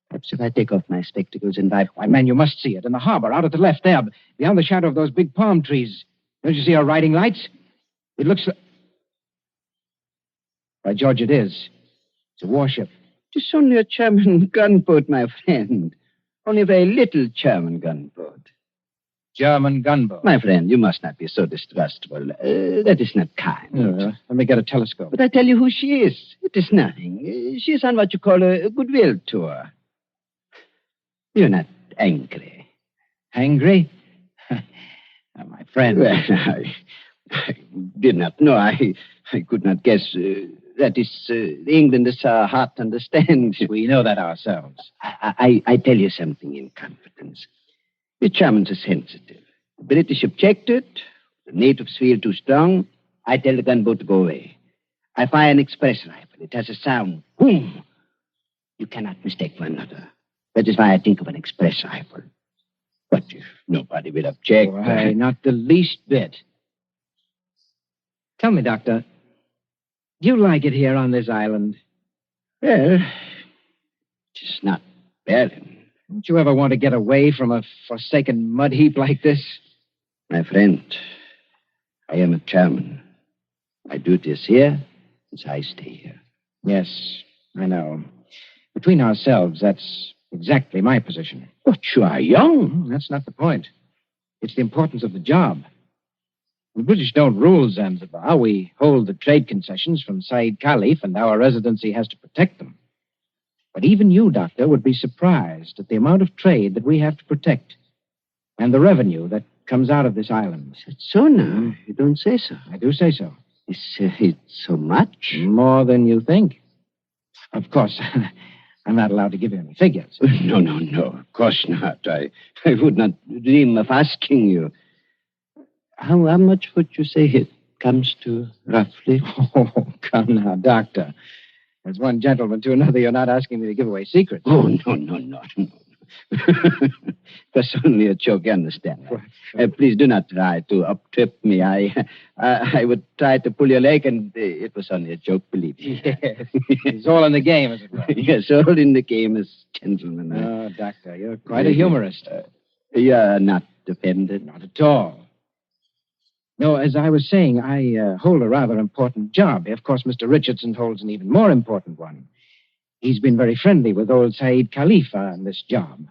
Perhaps if I take off my spectacles and wipe... Why, man, you must see it. In the harbor, out at the left there, beyond the shadow of those big palm trees. Don't you see our riding lights? It looks like... By George, it is. It's a warship. It's only a German gunboat, my friend. Only a very little German gunboat. German gunboat? My friend, you must not be so distrustful. That is not kind. Let me get a telescope. But I tell you who she is. It is nothing. She is on what you call a goodwill tour. You're not angry. Angry? My friend. Well, I did not know. I could not guess. That is, England is hard to understand. We know that ourselves. I tell you something in confidence. The Germans are sensitive. The British objected. The natives feel too strong. I tell the gunboat to go away. I fire an express rifle. It has a sound. Boom! You cannot mistake one another. That is why I think of an express rifle. But if nobody will object... Why, not the least bit. Tell me, Doctor, do you like it here on this island? Well, it's not barren. Don't you ever want to get away from a forsaken mud heap like this? My friend, I am a German. My duty is here, so I stay here. Yes, I know. Between ourselves, that's exactly my position. But you are young. That's not the point. It's the importance of the job. The British don't rule Zanzibar. We hold the trade concessions from Said Khalif, and our residency has to protect them. But even you, Doctor, would be surprised at the amount of trade that we have to protect and the revenue that comes out of this island. It's so now. You don't say so. I do say so. It's so much? More than you think. Of course, I'm not allowed to give you any figures. No. Of course not. I would not dream of asking you. How much would you say it comes to, roughly? Oh, come now, Doctor. As one gentleman to another, you're not asking me to give away secrets. Oh, no. That's only a joke, you understand. Please do not try to up-trip me. I would try to pull your leg, and it was only a joke, believe me. Yes. It's all in the game, as it were. Yes, all in the game as gentlemen. Oh, Doctor, you're quite a humorist. You're not offended? Not at all. No, as I was saying, I hold a rather important job. Of course, Mr. Richardson holds an even more important one. He's been very friendly with old Said Khalifa on this job.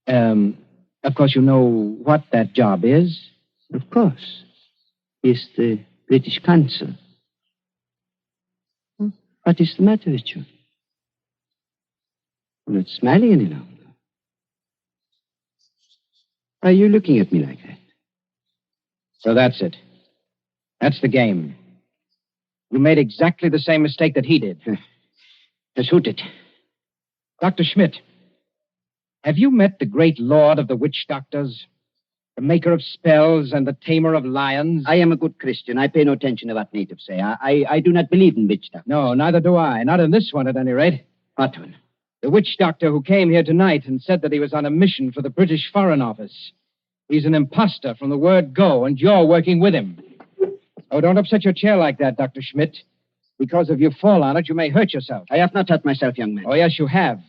Of course, you know what that job is? Of course. He's the British consul. What is the matter with you? You're not smiling any longer. Why are you looking at me like that? So that's it. That's the game. You made exactly the same mistake that he did. Who did? Dr. Schmidt, have you met the great lord of the witch doctors? The maker of spells and the tamer of lions? I am a good Christian. I pay no attention to what natives say. I do not believe in witch doctors. No, neither do I. Not in this one, at any rate. What one? The witch doctor who came here tonight and said that he was on a mission for the British Foreign Office. He's an imposter from the word go, and you're working with him. Oh, don't upset your chair like that, Dr. Schmidt. Because if you fall on it, you may hurt yourself. I have not hurt myself, young man. Oh, yes, you have.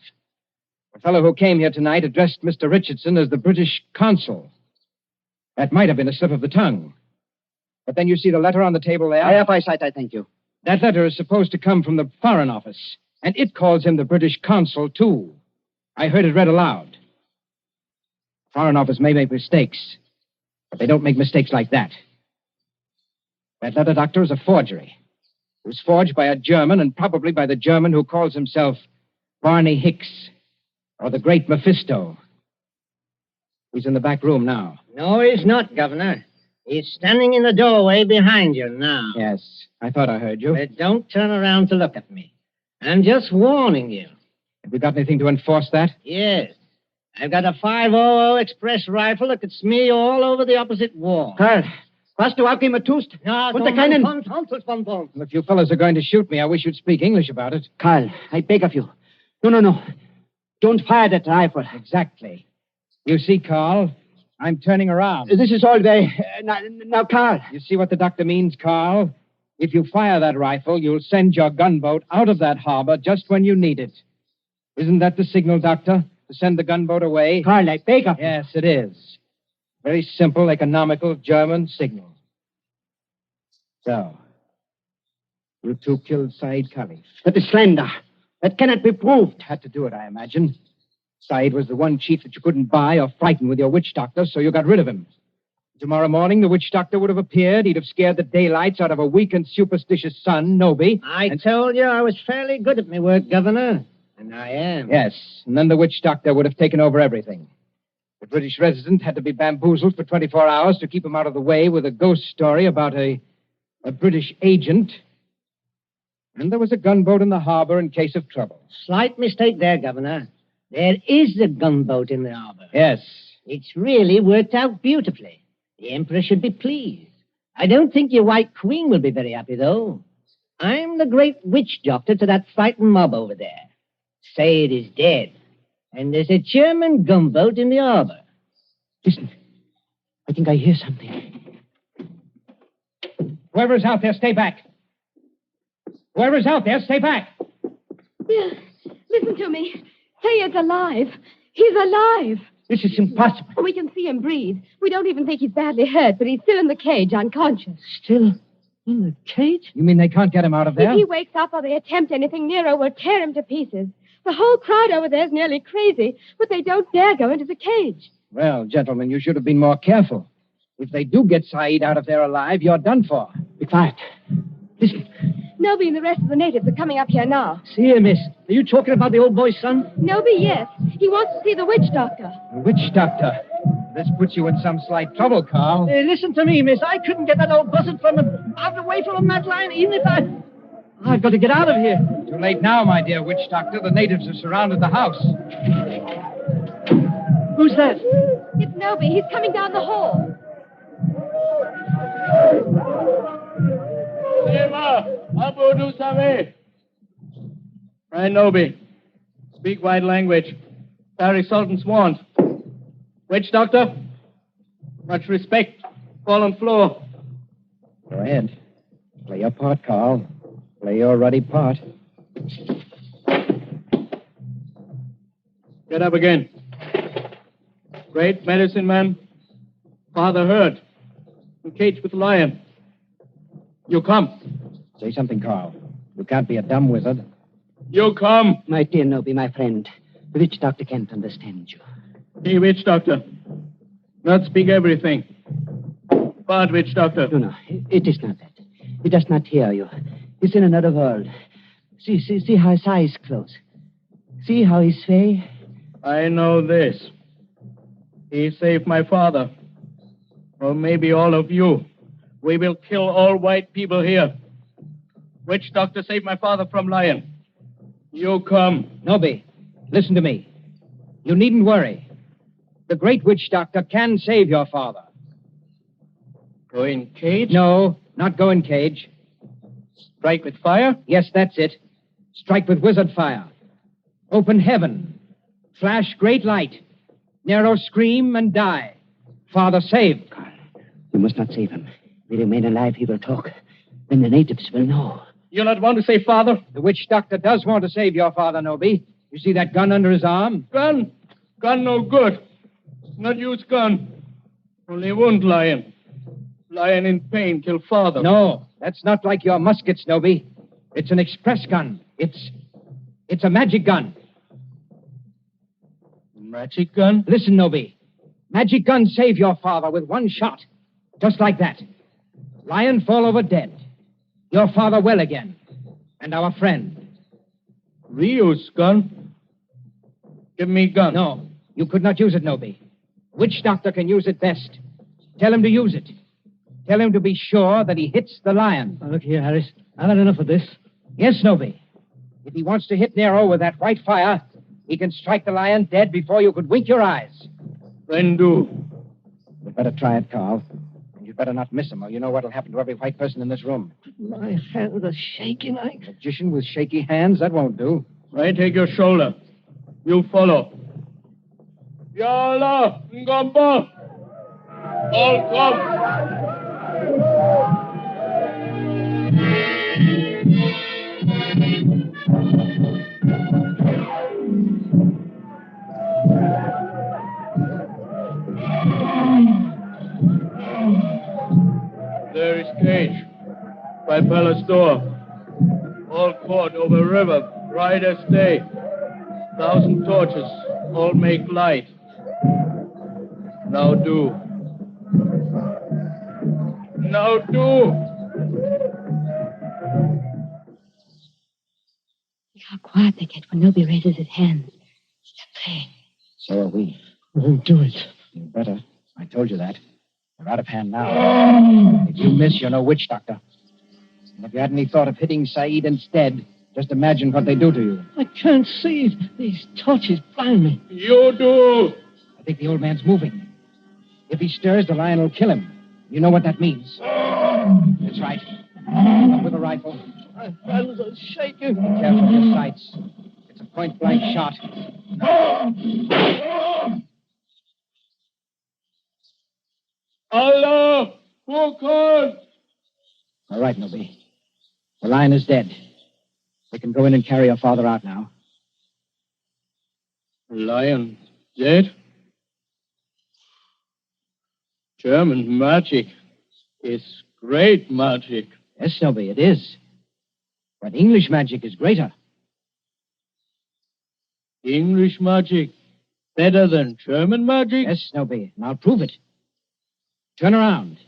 The fellow who came here tonight addressed Mr. Richardson as the British consul. That might have been a slip of the tongue. But then you see the letter on the table there? I have eyesight, I thank you. That letter is supposed to come from the Foreign Office, and it calls him the British consul, too. I heard it read aloud. The Foreign Office may make mistakes, but they don't make mistakes like that. That letter, Doctor, is a forgery. It was forged by a German, and probably by the German who calls himself Barney Hicks, or the Great Mephisto. He's in the back room now. No, he's not, Governor. He's standing in the doorway behind you now. Yes, I thought I heard you. But don't turn around to look at me. I'm just warning you. Have you got anything to enforce that? Yes. I've got a 500 express rifle that could smear you all over the opposite wall. Karl, hast du auch immer tust? No, Und keinen... Well, if you fellows are going to shoot me, I wish you'd speak English about it. Karl, I beg of you. No. Don't fire that rifle. Exactly. You see, Carl, I'm turning around. This is all very... Now, Karl. You see what the doctor means, Carl? If you fire that rifle, you'll send your gunboat out of that harbor just when you need it. Isn't that the signal, Doctor? To send the gunboat away? Karl, I beg of you. Yes, it is. Very simple, economical German signal. So, you two killed Said Khalif. That is slander. That cannot be proved. Had to do it, I imagine. Said was the one chief that you couldn't buy or frighten with your witch doctor, so you got rid of him. Tomorrow morning, the witch doctor would have appeared. He'd have scared the daylights out of a weak and superstitious son, Noby. I told you I was fairly good at my work, Governor. And I am. Yes, and then the witch doctor would have taken over everything. The British resident had to be bamboozled for 24 hours to keep him out of the way with a ghost story about a British agent. And there was a gunboat in the harbor in case of trouble. Slight mistake there, Governor. There is a gunboat in the harbor. Yes. It's really worked out beautifully. The Emperor should be pleased. I don't think your White Queen will be very happy, though. I'm the great witch doctor to that frightened mob over there. Said is dead. And there's a German gunboat in the harbor. Listen. I think I hear something. Whoever's out there, stay back. Whoever's out there, stay back. Yeah, listen to me. Sayed's alive. He's alive. This is impossible. We can see him breathe. We don't even think he's badly hurt, but he's still in the cage, unconscious. Still in the cage? You mean they can't get him out of there? If he wakes up or they attempt anything, Nero will tear him to pieces. The whole crowd over there is nearly crazy, but they don't dare go into the cage. Well, gentlemen, you should have been more careful. If they do get Said out of there alive, you're done for. Be quiet. Listen. Noby and the rest of the natives are coming up here now. See here, miss. Are you talking about the old boy's son? Noby, yes. He wants to see the witch doctor. The witch doctor? This puts you in some slight trouble, Carl. Listen to me, miss. I couldn't get that old buzzard away from him, that line, even if I've got to get out of here. Too late now, my dear witch doctor. The natives have surrounded the house. Who's that? It's Noby. He's coming down the hall. Right, Noby. Speak white language. Paris Sultan's warned. Witch doctor? Much respect. Fall on floor. Go ahead. Play your part, Carl. Play your ruddy part. Get up again. Great medicine man. Father heard. In cage with lion. You come. Say something, Carl. You can't be a dumb wizard. You come. My dear Noby, my friend. The witch doctor can't understand you. Hey, witch doctor. Not speak everything. But, witch doctor. No, it is not that. He does not hear you. He's in another world. See how his eyes close. See how he sway. I know this. He saved my father. Or maybe all of you. We will kill all white people here. Witch doctor saved my father from lion. You come. Noby, listen to me. You needn't worry. The great witch doctor can save your father. Go in cage? No, not go in cage. Strike with fire? Yes, that's it. Strike with wizard fire. Open heaven. Flash great light. Nero scream and die. Father saved. You must not save him. If he remain alive, he will talk. Then the natives will know. You not want to save father? The witch doctor does want to save your father, Noby. You see that gun under his arm? Gun? Gun no good. Not use gun. Only wound lion. Lion in pain kill father. No, that's not like your muskets, Noby. It's an express gun. It's a magic gun. Magic gun? Listen, Noby. Magic gun save your father with one shot. Just like that. Lion fall over dead. Your father well again. And our friend. Reuse gun? Give me gun. No, you could not use it, Noby. Which doctor can use it best? Tell him to use it. Tell him to be sure that he hits the lion. Now, look here, Harris. I've had enough of this. Yes, Noby. If he wants to hit Nero with that white fire, he can strike the lion dead before you could wink your eyes. Then do. You'd better try it, Carl. And you'd better not miss him, or you know what'll happen to every white person in this room. My hands are shaking. Magician with shaky hands, that won't do. I take your shoulder. You follow. Yalla, Ngamba. All come. There is cage by palace door. All court over river, bright as day. 1,000 torches, all make light. Now do. Now do. See how quiet they get when Noby raises his hands. They're praying. So are we. Won't do it. You better. I told you that. They're out of hand now. If you miss, you're no witch doctor. And if you had any thought of hitting Saeed instead, just imagine what they do to you. I can't see. These torches blind me. You do. I think the old man's moving. If he stirs, the lion will kill him. You know what that means. That's right. Up with a rifle. My hands are shaking. Be careful of your sights. It's a point-blank shot. Allah! Who called? All right, Noby. The lion is dead. We can go in and carry your father out now. Lion dead? German magic is great magic. Yes, Noby, it is. But English magic is greater. English magic better than German magic? Yes, Noby, and I'll prove it. Turn around.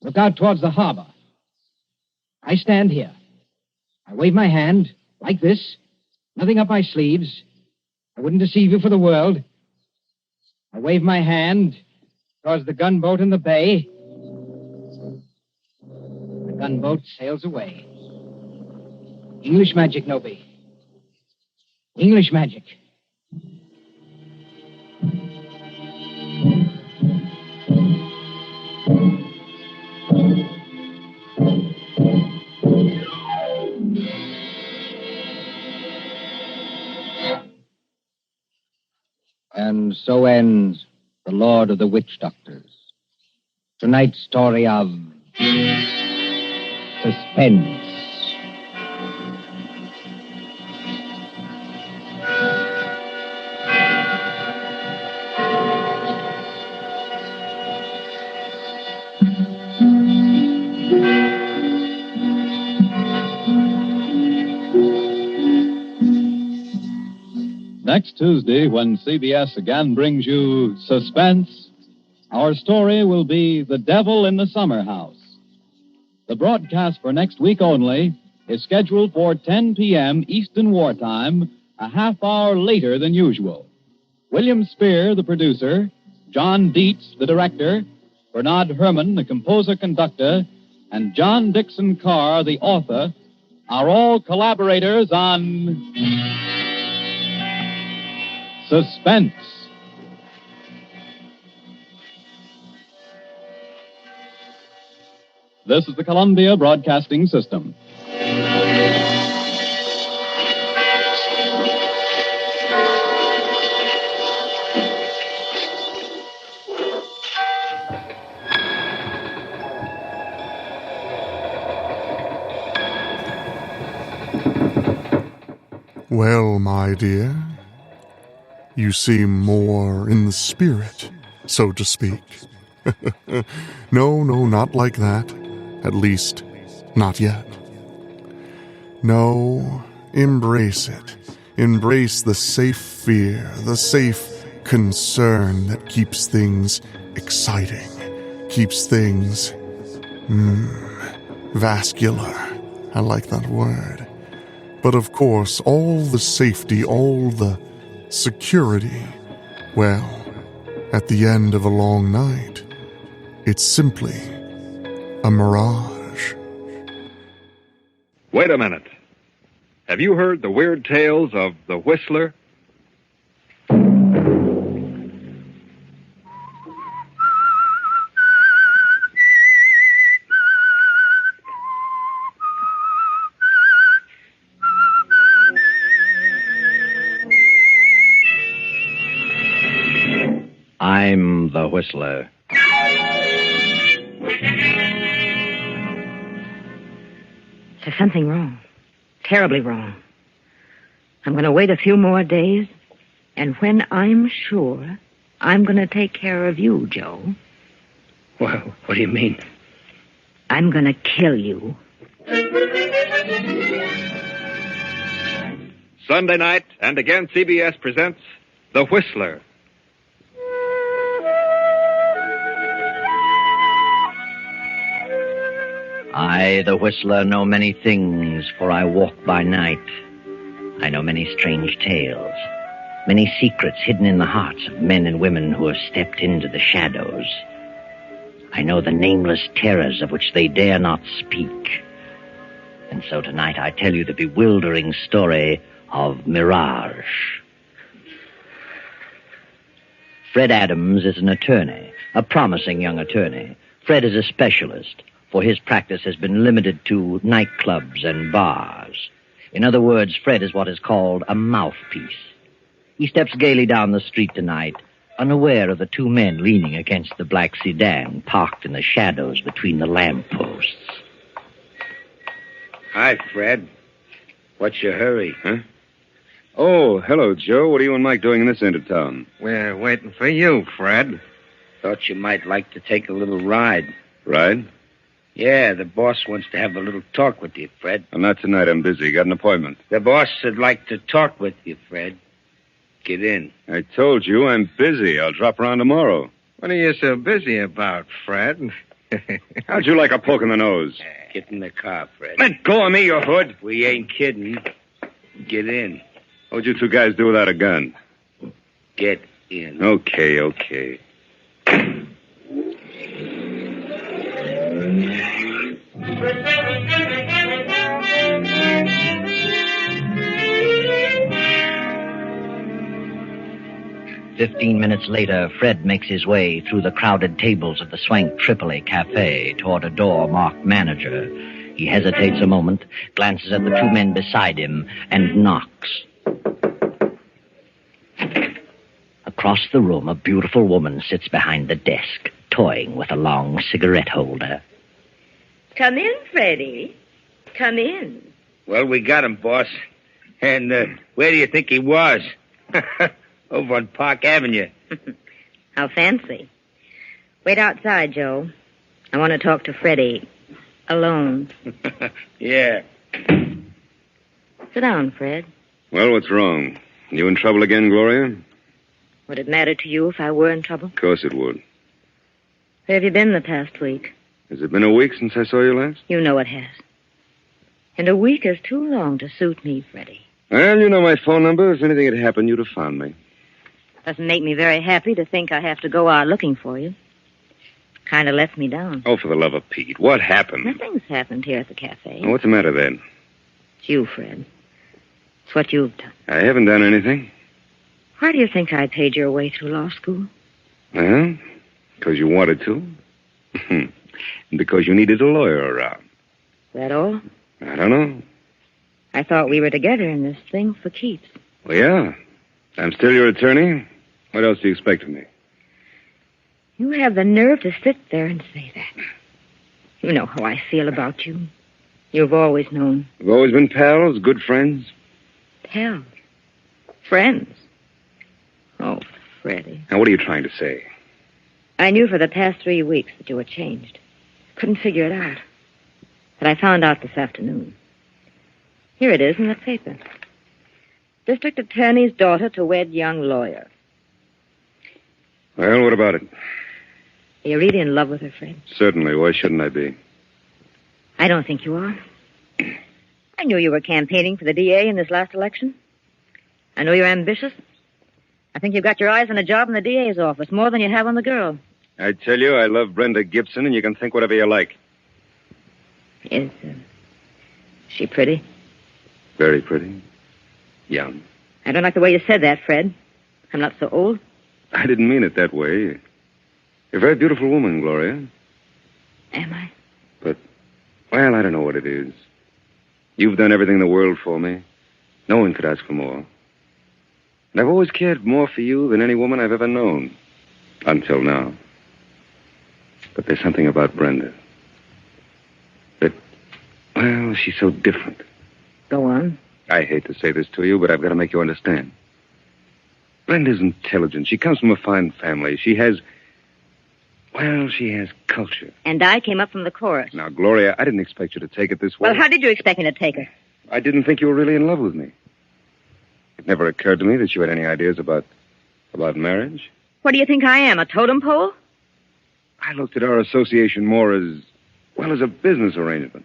Look out towards the harbor. I stand here. I wave my hand, like this. Nothing up my sleeves. I wouldn't deceive you for the world. I wave my hand towards the gunboat in the bay. The gunboat sails away. English magic, Noby. English magic. And so ends The Lord of the Witch Doctors. Tonight's story of Suspense. Next Tuesday, when CBS again brings you Suspense, our story will be The Devil in the Summer House. The broadcast for next week only is scheduled for 10 p.m. Eastern Wartime, a half hour later than usual. William Spear, the producer, John Dietz, the director, Bernard Herrmann, the composer-conductor, and John Dickson Carr, the author, are all collaborators on Suspense. This is the Columbia Broadcasting System. Well, my dear, you seem more in the spirit, so to speak. No, not like that. At least, not yet. No, embrace it. Embrace the safe fear, the safe concern that keeps things exciting, keeps things, vascular. I like that word. But of course, all the safety, all the security, well, at the end of a long night, it's simply a mirage. Wait a minute. Have you heard the weird tales of the Whistler? I'm the Whistler. There's something wrong. Terribly wrong. I'm going to wait a few more days, and when I'm sure, I'm going to take care of you, Joe. Well, what do you mean? I'm going to kill you. Sunday night, and again CBS presents The Whistler. I, the Whistler, know many things, for I walk by night. I know many strange tales, many secrets hidden in the hearts of men and women who have stepped into the shadows. I know the nameless terrors of which they dare not speak. And so tonight I tell you the bewildering story of Mirage. Fred Adams is an attorney, a promising young attorney. Fred is a specialist, for his practice has been limited to nightclubs and bars. In other words, Fred is what is called a mouthpiece. He steps gaily down the street tonight, unaware of the two men leaning against the black sedan parked in the shadows between the lampposts. Hi, Fred. What's your hurry? Huh? Oh, hello, Joe. What are you and Mike doing in this end of town? We're waiting for you, Fred. Thought you might like to take a little ride. Ride? Yeah, the boss wants to have a little talk with you, Fred. Not tonight. I'm busy. Got an appointment. The boss would like to talk with you, Fred. Get in. I told you I'm busy. I'll drop around tomorrow. What are you so busy about, Fred? How'd you like a poke in the nose? Get in the car, Fred. Let go of me, you hood. We ain't kidding. Get in. What'd you two guys do without a gun? Get in. Okay. 15 minutes later, Fred makes his way through the crowded tables of the Swank Tripoli Cafe toward a door marked manager. He hesitates a moment, glances at the two men beside him, and knocks. Across the room, a beautiful woman sits behind the desk, toying with a long cigarette holder. Come in, Freddie. Come in. Well, we got him, boss. And where do you think he was? Over on Park Avenue. How fancy. Wait outside, Joe. I want to talk to Freddie. Alone. Yeah. Sit down, Fred. Well, what's wrong? You in trouble again, Gloria? Would it matter to you if I were in trouble? Of course it would. Where have you been the past week? Has it been a week since I saw you last? You know it has. And a week is too long to suit me, Freddie. Well, you know my phone number. If anything had happened, you'd have found me. Doesn't make me very happy to think I have to go out looking for you. Kind of left me down. Oh, for the love of Pete. What happened? Nothing's happened here at the cafe. Oh, what's the matter then? It's you, Fred. It's what you've done. I haven't done anything. Why do you think I paid your way through law school? Well, because you wanted to. And because you needed a lawyer around. That all? I don't know. I thought we were together in this thing for keeps. Well, yeah. I'm still your attorney. What else do you expect of me? You have the nerve to sit there and say that. You know how I feel about you. You've always known. We've always been pals, good friends. Pals. Friends. Oh, Freddie. Now, what are you trying to say? I knew for the past 3 weeks that you were changed. Couldn't figure it out. But I found out this afternoon. Here it is in the paper. District Attorney's daughter to wed young lawyer. Well, what about it? Are you really in love with her, Fred? Certainly. Why shouldn't I be? I don't think you are. I knew you were campaigning for the DA in this last election. I know you're ambitious. I think you've got your eyes on a job in the DA's office, more than you have on the girl. I tell you, I love Brenda Gibson, and you can think whatever you like. Is she pretty? Very pretty. Young. I don't like the way you said that, Fred. I'm not so old. I didn't mean it that way. You're a very beautiful woman, Gloria. Am I? But, well, I don't know what it is. You've done everything in the world for me. No one could ask for more. And I've always cared more for you than any woman I've ever known. Until now. But there's something about Brenda. That, well, she's so different. Go on. I hate to say this to you, but I've got to make you understand. Brenda's intelligent. She comes from a fine family. She has culture. And I came up from the chorus. Now, Gloria, I didn't expect you to take it this way. Well, how did you expect me to take her? I didn't think you were really in love with me. It never occurred to me that you had any ideas about marriage. What do you think I am, a totem pole? I looked at our association more as a business arrangement.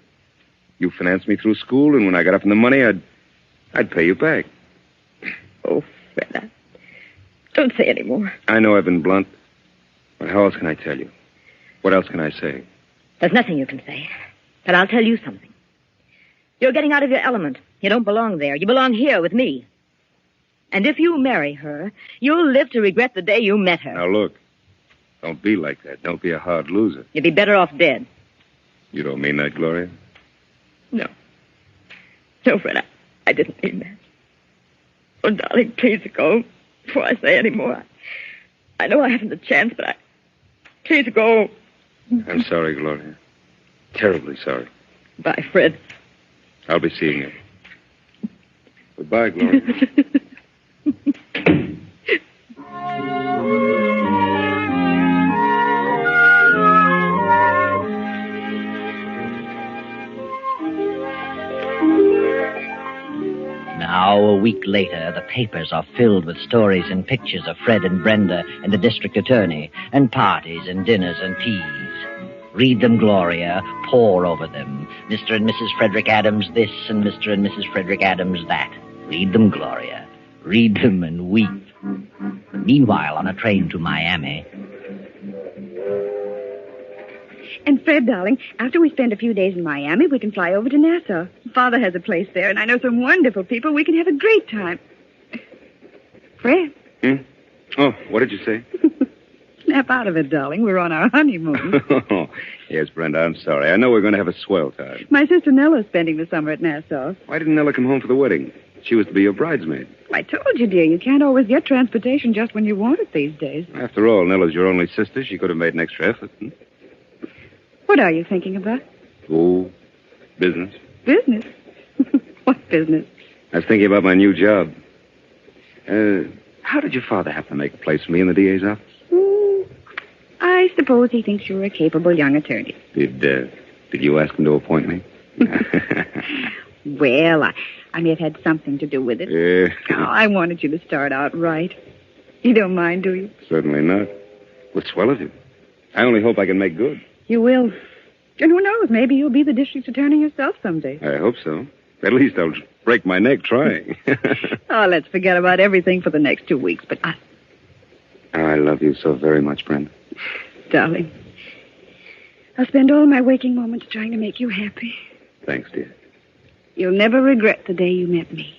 You financed me through school, and when I got up in the money, I'd pay you back. Oh, Fred, don't say any more. I know I've been blunt, but how else can I tell you? What else can I say? There's nothing you can say, but I'll tell you something. You're getting out of your element. You don't belong there. You belong here with me. And if you marry her, you'll live to regret the day you met her. Now, look. Don't be like that. Don't be a hard loser. You'd be better off dead. You don't mean that, Gloria? No. No, Fred, I didn't mean that. Oh, darling, please go before I say any more. I know I haven't a chance, but please go. I'm sorry, Gloria. Terribly sorry. Bye, Fred. I'll be seeing you. Goodbye, Gloria. Now, a week later, the papers are filled with stories and pictures of Fred and Brenda and the district attorney, and parties and dinners and teas. Read them, Gloria. Pore over them. Mr. and Mrs. Frederick Adams this and Mr. and Mrs. Frederick Adams that. Read them, Gloria. Read them and weep. Meanwhile, on a train to Miami. And Fred, darling, after we spend a few days in Miami, we can fly over to Nassau. Father has a place there, and I know some wonderful people. We can have a great time. Fred. Oh, what did you say? Snap out of it, darling. We're on our honeymoon. Yes, Brenda, I'm sorry. I know we're going to have a swell time. My sister Nella's spending the summer at Nassau. Why didn't Nella come home for the wedding? She was to be your bridesmaid. I told you, dear, you can't always get transportation just when you want it these days. After all, Nella's your only sister. She could have made an extra effort. What are you thinking about? Oh, business. Business? What business? I was thinking about my new job. How did your father happen to make a place for me in the DA's office? I suppose he thinks you're a capable young attorney. Did you ask him to appoint me? Well, I may have had something to do with it. I wanted you to start out right. You don't mind, do you? Certainly not. What's swell of you? I only hope I can make good. You will. And who knows, maybe you'll be the district attorney yourself someday. I hope so. At least I'll break my neck trying. Oh, let's forget about everything for the next 2 weeks, but I love you so very much, Brenda. Darling, I'll spend all my waking moments trying to make you happy. Thanks, dear. You'll never regret the day you met me.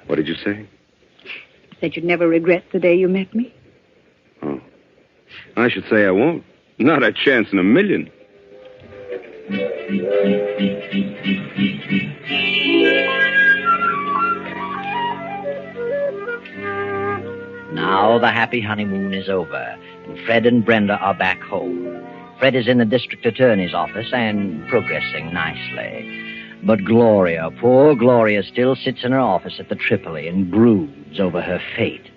What did you say? I said you'd never regret the day you met me. Oh. I should say I won't. Not a chance in a million. Now the happy honeymoon is over, and Fred and Brenda are back home. Fred is in the district attorney's office and progressing nicely. But Gloria, poor Gloria, still sits in her office at the Tripoli and broods over her fate.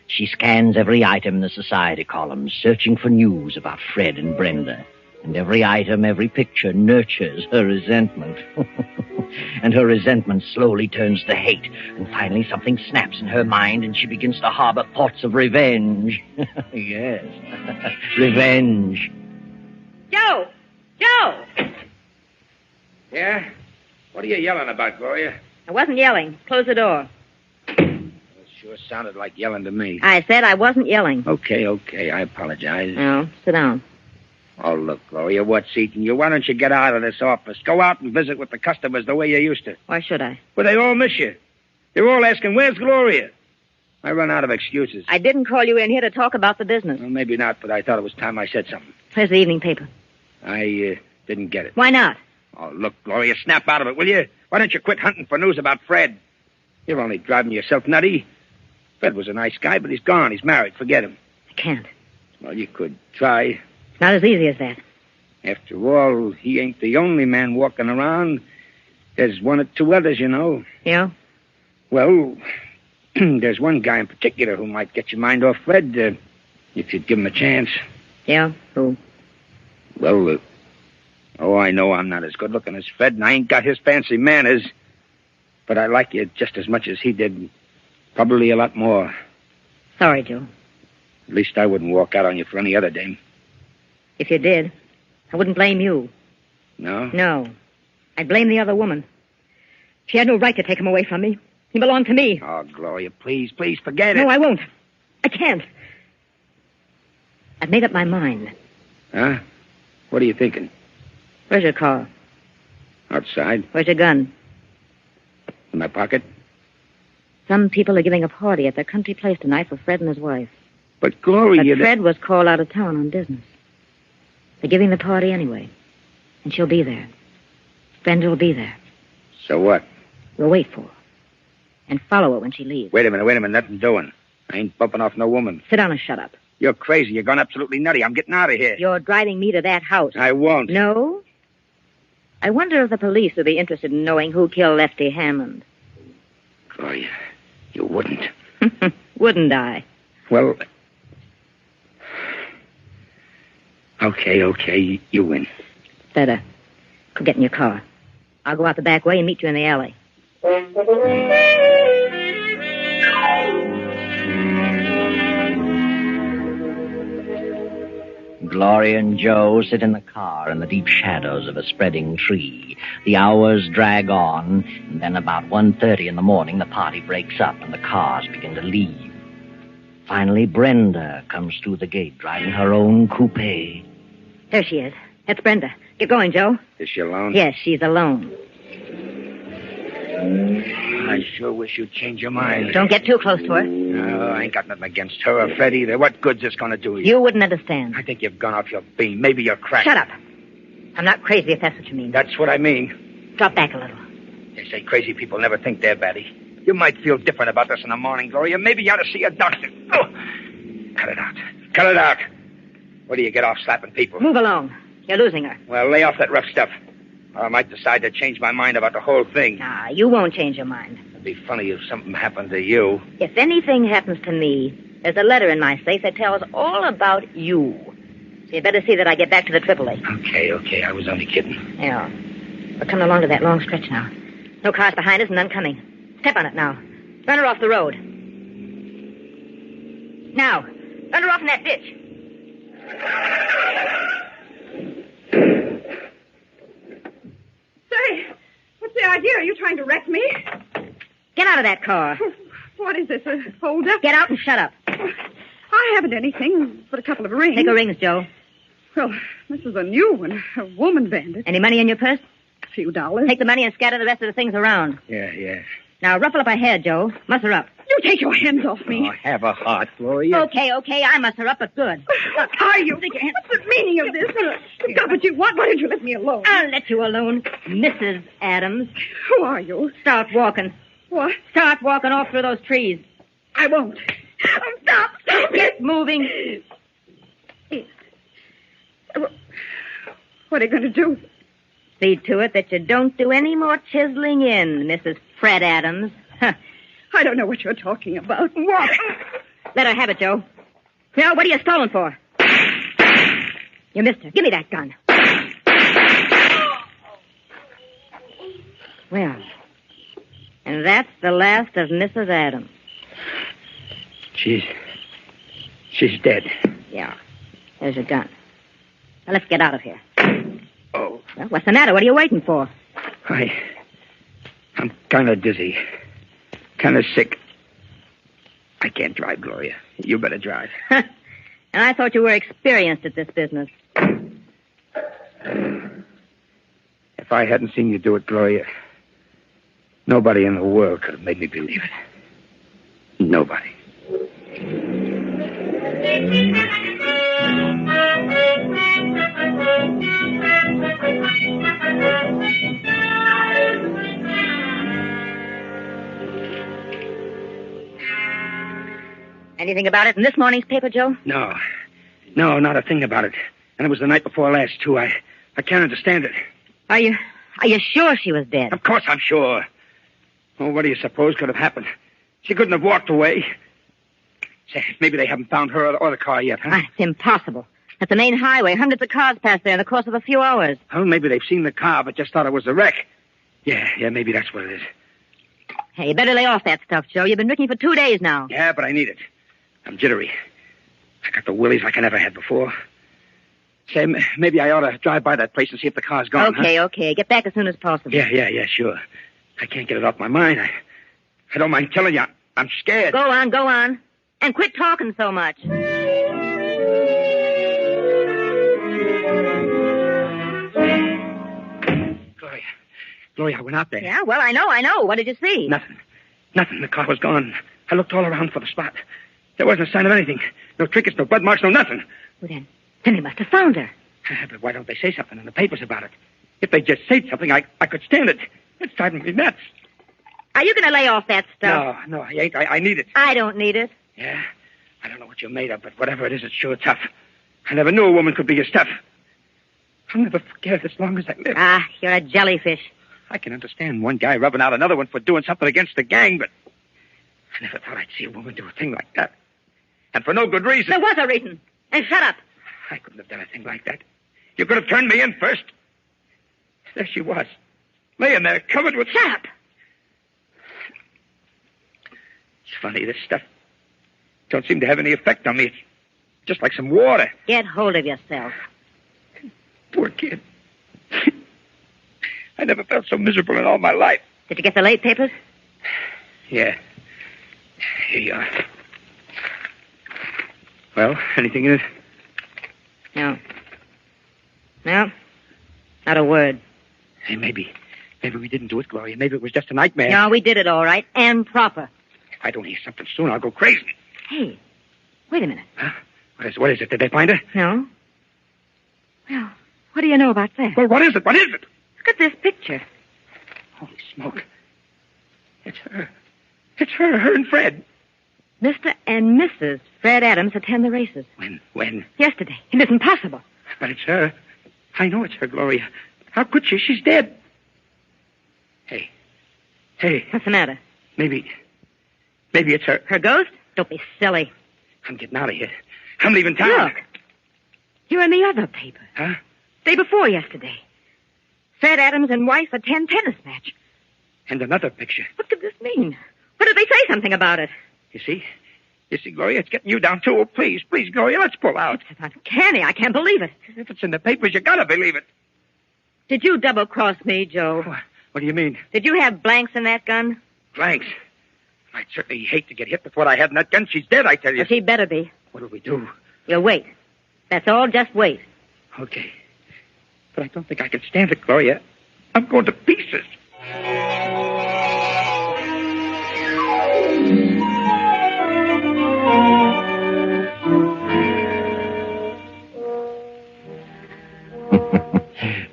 She scans every item in the society columns, searching for news about Fred and Brenda. And every item, every picture nurtures her resentment. And her resentment slowly turns to hate. And finally something snaps in her mind and she begins to harbor thoughts of revenge. Yes, revenge. Joe! Joe! Yeah? What are you yelling about, Gloria? I wasn't yelling. Close the door. It sure sounded like yelling to me. I said I wasn't yelling. Okay. I apologize. No, sit down. Oh, look, Gloria, what's eating you? Why don't you get out of this office? Go out and visit with the customers the way you used to. Why should I? Well, they all miss you. They're all asking, where's Gloria? I run out of excuses. I didn't call you in here to talk about the business. Well, maybe not, but I thought it was time I said something. Where's the evening paper? I didn't get it. Why not? Oh, look, Gloria, snap out of it, will you? Why don't you quit hunting for news about Fred? You're only driving yourself nutty. Fred was a nice guy, but he's gone. He's married. Forget him. I can't. Well, you could try. Not as easy as that. After all, he ain't the only man walking around. There's one or two others, you know. Yeah? Well, there's one guy in particular who might get your mind off Fred, if you'd give him a chance. Yeah? Who? Well, I know I'm not as good-looking as Fred, and I ain't got his fancy manners. But I like you just as much as he did. Probably a lot more. Sorry, Joe. At least I wouldn't walk out on you for any other dame. If you did, I wouldn't blame you. No? No. I'd blame the other woman. She had no right to take him away from me. He belonged to me. Oh, Gloria, please, forget it. No, I won't. I can't. I've made up my mind. Huh? What are you thinking? Where's your car? Outside. Where's your gun? In my pocket. Some people are giving a party at their country place tonight for Fred and his wife. But, Gloria... But Fred was called out of town on business. They're giving the party anyway. And she'll be there. Brenda will be there. So what? We'll wait for her. And follow her when she leaves. Wait a minute. Nothing doing. I ain't bumping off no woman. Sit down and shut up. You're crazy. You're gone absolutely nutty. I'm getting out of here. You're driving me to that house. I won't. No? I wonder if the police would be interested in knowing who killed Lefty Hammond. Gloria, you wouldn't. Wouldn't I? Well... Okay, you win. Better. Go get in your car. I'll go out the back way and meet you in the alley. Gloria and Joe sit in the car in the deep shadows of a spreading tree. The hours drag on, and then about 1:30 in the morning, the party breaks up and the cars begin to leave. Finally, Brenda comes through the gate, driving her own coupe. There she is. That's Brenda. Get going, Joe. Is she alone? Yes, she's alone. I sure wish you'd change your mind. Don't get too close to her. No, I ain't got nothing against her or Fred either. What good's this going to do you? You wouldn't understand. I think you've gone off your beam. Maybe you're cracked. Shut up. I'm not crazy, if that's what you mean. That's what I mean. Drop back a little. They say crazy people never think they're batty. You might feel different about this in the morning, Gloria. Maybe you ought to see a doctor. Oh. Cut it out. What do you get off slapping people? Move along. You're losing her. Well, lay off that rough stuff. Or I might decide to change my mind about the whole thing. Nah, you won't change your mind. It'd be funny if something happened to you. If anything happens to me, there's a letter in my safe that tells all about you. So you better see that I get back to the Tripoli. Okay. I was only kidding. Yeah. We're coming along to that long stretch now. No cars behind us and none coming. Step on it now. Run her off the road. Now, run her off in that ditch. Say, what's the idea? Are you trying to wreck me? Get out of that car. What is this, a hold-up? Get out and shut up. I haven't anything but a couple of rings. Take her rings, Joe. Well, this is a new one, a woman bandit. Any money in your purse? A few dollars. Take the money and scatter the rest of the things around. Yeah. Now, ruffle up her hair, Joe. Muss her up. You take your hands off me. Oh, have a heart, Gloria. Okay. I muss her up, but good. What are you? What's the meaning of this? You've got what you want. Why did you let me alone? I'll let you alone, Mrs. Adams. Who are you? Start walking. What? Start walking off through those trees. I won't. Stop. Get moving. What are you going to do? See to it that you don't do any more chiseling in, Mrs. Fred Adams. I don't know what you're talking about. What? Let her have it, Joe. Now, what are you stolen for? You missed her. Give me that gun. Well, and that's the last of Mrs. Adams. She's dead. Yeah. There's your gun. Now, let's get out of here. Oh. Well, what's the matter? What are you waiting for? I'm kind of dizzy. Kind of sick. I can't drive, Gloria. You better drive. And I thought you were experienced at this business. If I hadn't seen you do it, Gloria, nobody in the world could have made me believe it. Nobody. Anything about it in this morning's paper, Joe? No, not a thing about it. And it was the night before last, too. I can't understand it. Are you sure she was dead? Of course I'm sure. Well, what do you suppose could have happened? She couldn't have walked away. Say, maybe they haven't found her or the car yet, huh? It's impossible. At the main highway, hundreds of cars passed there in the course of a few hours. Well, maybe they've seen the car, but just thought it was a wreck. Yeah, maybe that's what it is. Hey, you better lay off that stuff, Joe. You've been drinking for 2 days now. Yeah, but I need it. I'm jittery. I got the willies like I never had before. Say, maybe I ought to drive by that place and see if the car's gone. Okay. Get back as soon as possible. Yeah, sure. I can't get it off my mind. I don't mind telling you, I'm scared. Go on. And quit talking so much. Gloria, I went out there. Yeah, well, I know. What did you see? Nothing. The car was gone. I looked all around for the spot. There wasn't a sign of anything. No trinkets, no blood marks, no nothing. Well, then they must have found her. But why don't they say something in the papers about it? If they just said something, I could stand it. It's driving me nuts. Are you going to lay off that stuff? No, I ain't. I need it. I don't need it. Yeah? I don't know what you're made of, but whatever it is, it's sure tough. I never knew a woman could be as tough. I'll never forget it as long as I live. You're a jellyfish. I can understand one guy rubbing out another one for doing something against the gang, but I never thought I'd see a woman do a thing like that. And for no good reason. There was a reason. And shut up. I couldn't have done a thing like that. You could have turned me in first. There she was, laying there, covered with... Shut up. It's funny, this stuff don't seem to have any effect on me. It's just like some water. Get hold of yourself. Poor kid. I never felt so miserable in all my life. Did you get the late papers? Yeah. Here you are. Well, anything in it? No. Not a word. Hey, maybe we didn't do it, Gloria. Maybe it was just a nightmare. No, we did it all right, and proper. If I don't hear something soon, I'll go crazy. Hey, wait a minute. Huh? What is it? Did they find her? No. Well, what do you know about that? Well, what is it? Look at this picture. Holy smoke. It's her. It's her and Fred. Mr. and Mrs. Fred Adams attend the races. When? Yesterday. It isn't possible. But it's her. I know it's her, Gloria. How could she? She's dead. Hey. What's the matter? Maybe it's her. Her ghost? Don't be silly. I'm getting out of here. I'm leaving town. Look. You're in the other paper. Huh? Day before yesterday. Fred Adams and wife attend tennis match. And another picture. What could this mean? What did they say something about it? You see, Gloria, it's getting you down, too. Oh, please, Gloria, let's pull out. It's uncanny. I can't believe it. If it's in the papers, you gotta believe it. Did you double-cross me, Joe? What do you mean? Did you have blanks in that gun? Blanks? I'd certainly hate to get hit with what I had in that gun. She's dead, I tell you. Well, she better be. What'll we do? You'll wait. That's all. Just wait. Okay. But I don't think I can stand it, Gloria. I'm going to pieces.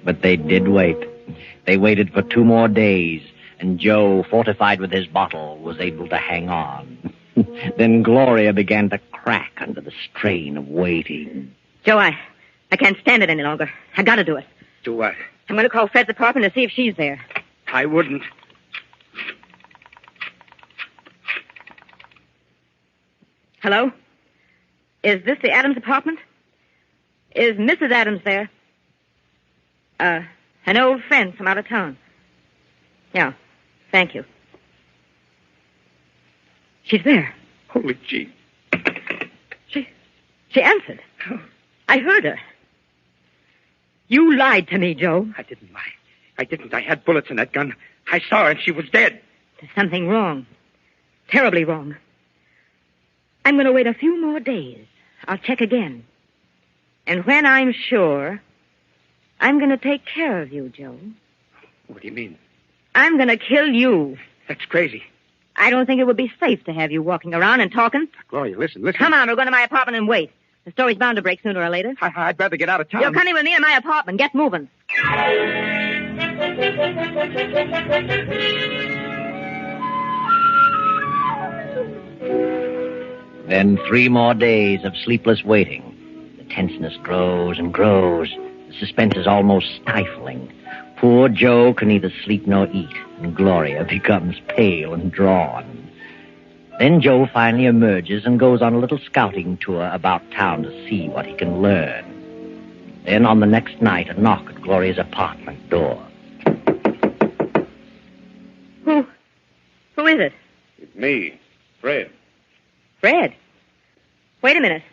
But they did wait. They waited for 2 more days, and Joe, fortified with his bottle, was able to hang on. Then Gloria began to crack under the strain of waiting. Joe, I can't stand it any longer. I gotta do it. Do what? I'm going to call Fred's apartment to see if she's there. I wouldn't. Hello? Is this the Adams apartment? Is Mrs. Adams there? An old friend from out of town. Yeah, thank you. She's there. Holy gee. She answered. I heard her. You lied to me, Joe. I didn't lie. I didn't. I had bullets in that gun. I saw her and she was dead. There's something wrong. Terribly wrong. I'm going to wait a few more days. I'll check again. And when I'm sure, I'm going to take care of you, Joe. What do you mean? I'm going to kill you. That's crazy. I don't think it would be safe to have you walking around and talking. Gloria, listen. Come on, we're going to my apartment and wait. The story's bound to break sooner or later. I'd rather get out of town. You're coming with me to my apartment. Get moving. Then 3 more days of sleepless waiting. The tenseness grows and grows. The suspense is almost stifling. Poor Joe can neither sleep nor eat, and Gloria becomes pale and drawn. Then Joe finally emerges and goes on a little scouting tour about town to see what he can learn. Then on the next night, a knock at Gloria's apartment door. Who is it? It's me, Fred. Fred? Wait a minute.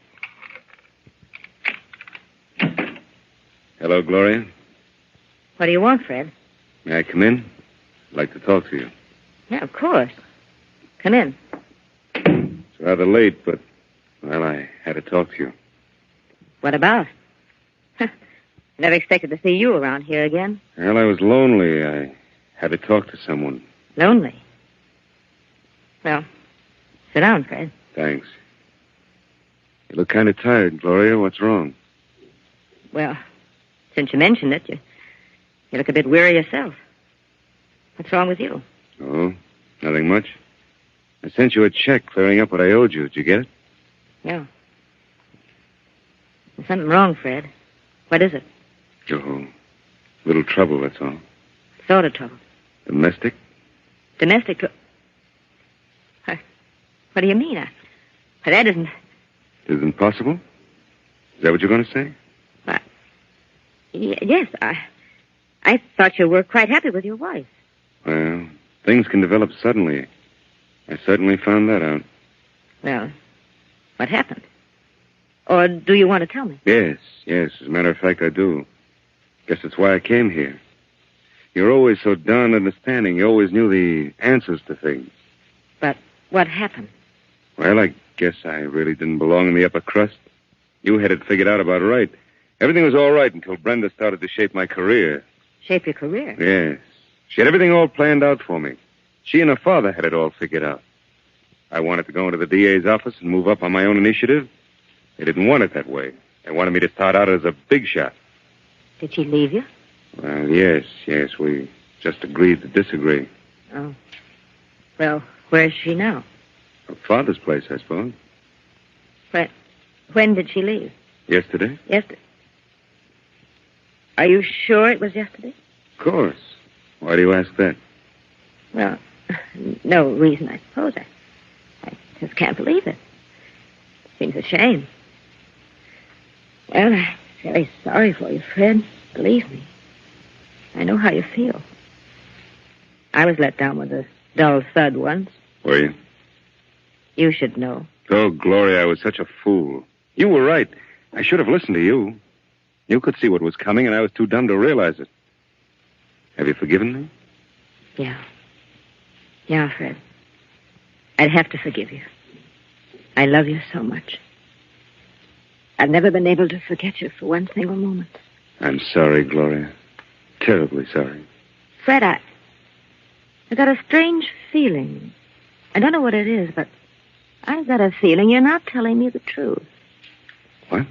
Hello, Gloria. What do you want, Fred? May I come in? I'd like to talk to you. Yeah, of course. Come in. It's rather late, but, well, I had to talk to you. What about? Never expected to see you around here again. Well, I was lonely. I had to talk to someone. Lonely? Well, sit down, Fred. Thanks. You look kind of tired, Gloria. What's wrong? Well, since you mentioned it, you look a bit weary yourself. What's wrong with you? Oh, nothing much. I sent you a check clearing up what I owed you. Did you get it? Yeah. There's something wrong, Fred. What is it? Oh, little trouble, that's all. What sort of trouble? Domestic? Domestic trouble? What do you mean? That isn't... Isn't possible? Is that what you're going to say? Yes, I thought you were quite happy with your wife. Well, things can develop suddenly. I certainly found that out. Well, what happened? Or do you want to tell me? Yes. As a matter of fact, I do. Guess that's why I came here. You're always so darn understanding. You always knew the answers to things. But what happened? Well, I guess I really didn't belong in the upper crust. You had it figured out about right. Everything was all right until Brenda started to shape my career. Shape your career? Yes. She had everything all planned out for me. She and her father had it all figured out. I wanted to go into the DA's office and move up on my own initiative. They didn't want it that way. They wanted me to start out as a big shot. Did she leave you? Well, yes. We just agreed to disagree. Oh. Well, where's she now? Her father's place, I suppose. When did she leave? Yesterday? Yesterday. Are you sure it was yesterday? Of course. Why do you ask that? Well, no reason, I suppose. I just can't believe it. Seems a shame. Well, I'm very sorry for you, Fred. Believe me. I know how you feel. I was let down with a dull thud once. Were you? You should know. Oh, Gloria, I was such a fool. You were right. I should have listened to you. You could see what was coming, and I was too dumb to realize it. Have you forgiven me? Yeah. Yeah, Fred. I'd have to forgive you. I love you so much. I've never been able to forget you for one single moment. I'm sorry, Gloria. Terribly sorry. Fred, I got a strange feeling. I don't know what it is, but I've got a feeling you're not telling me the truth. What?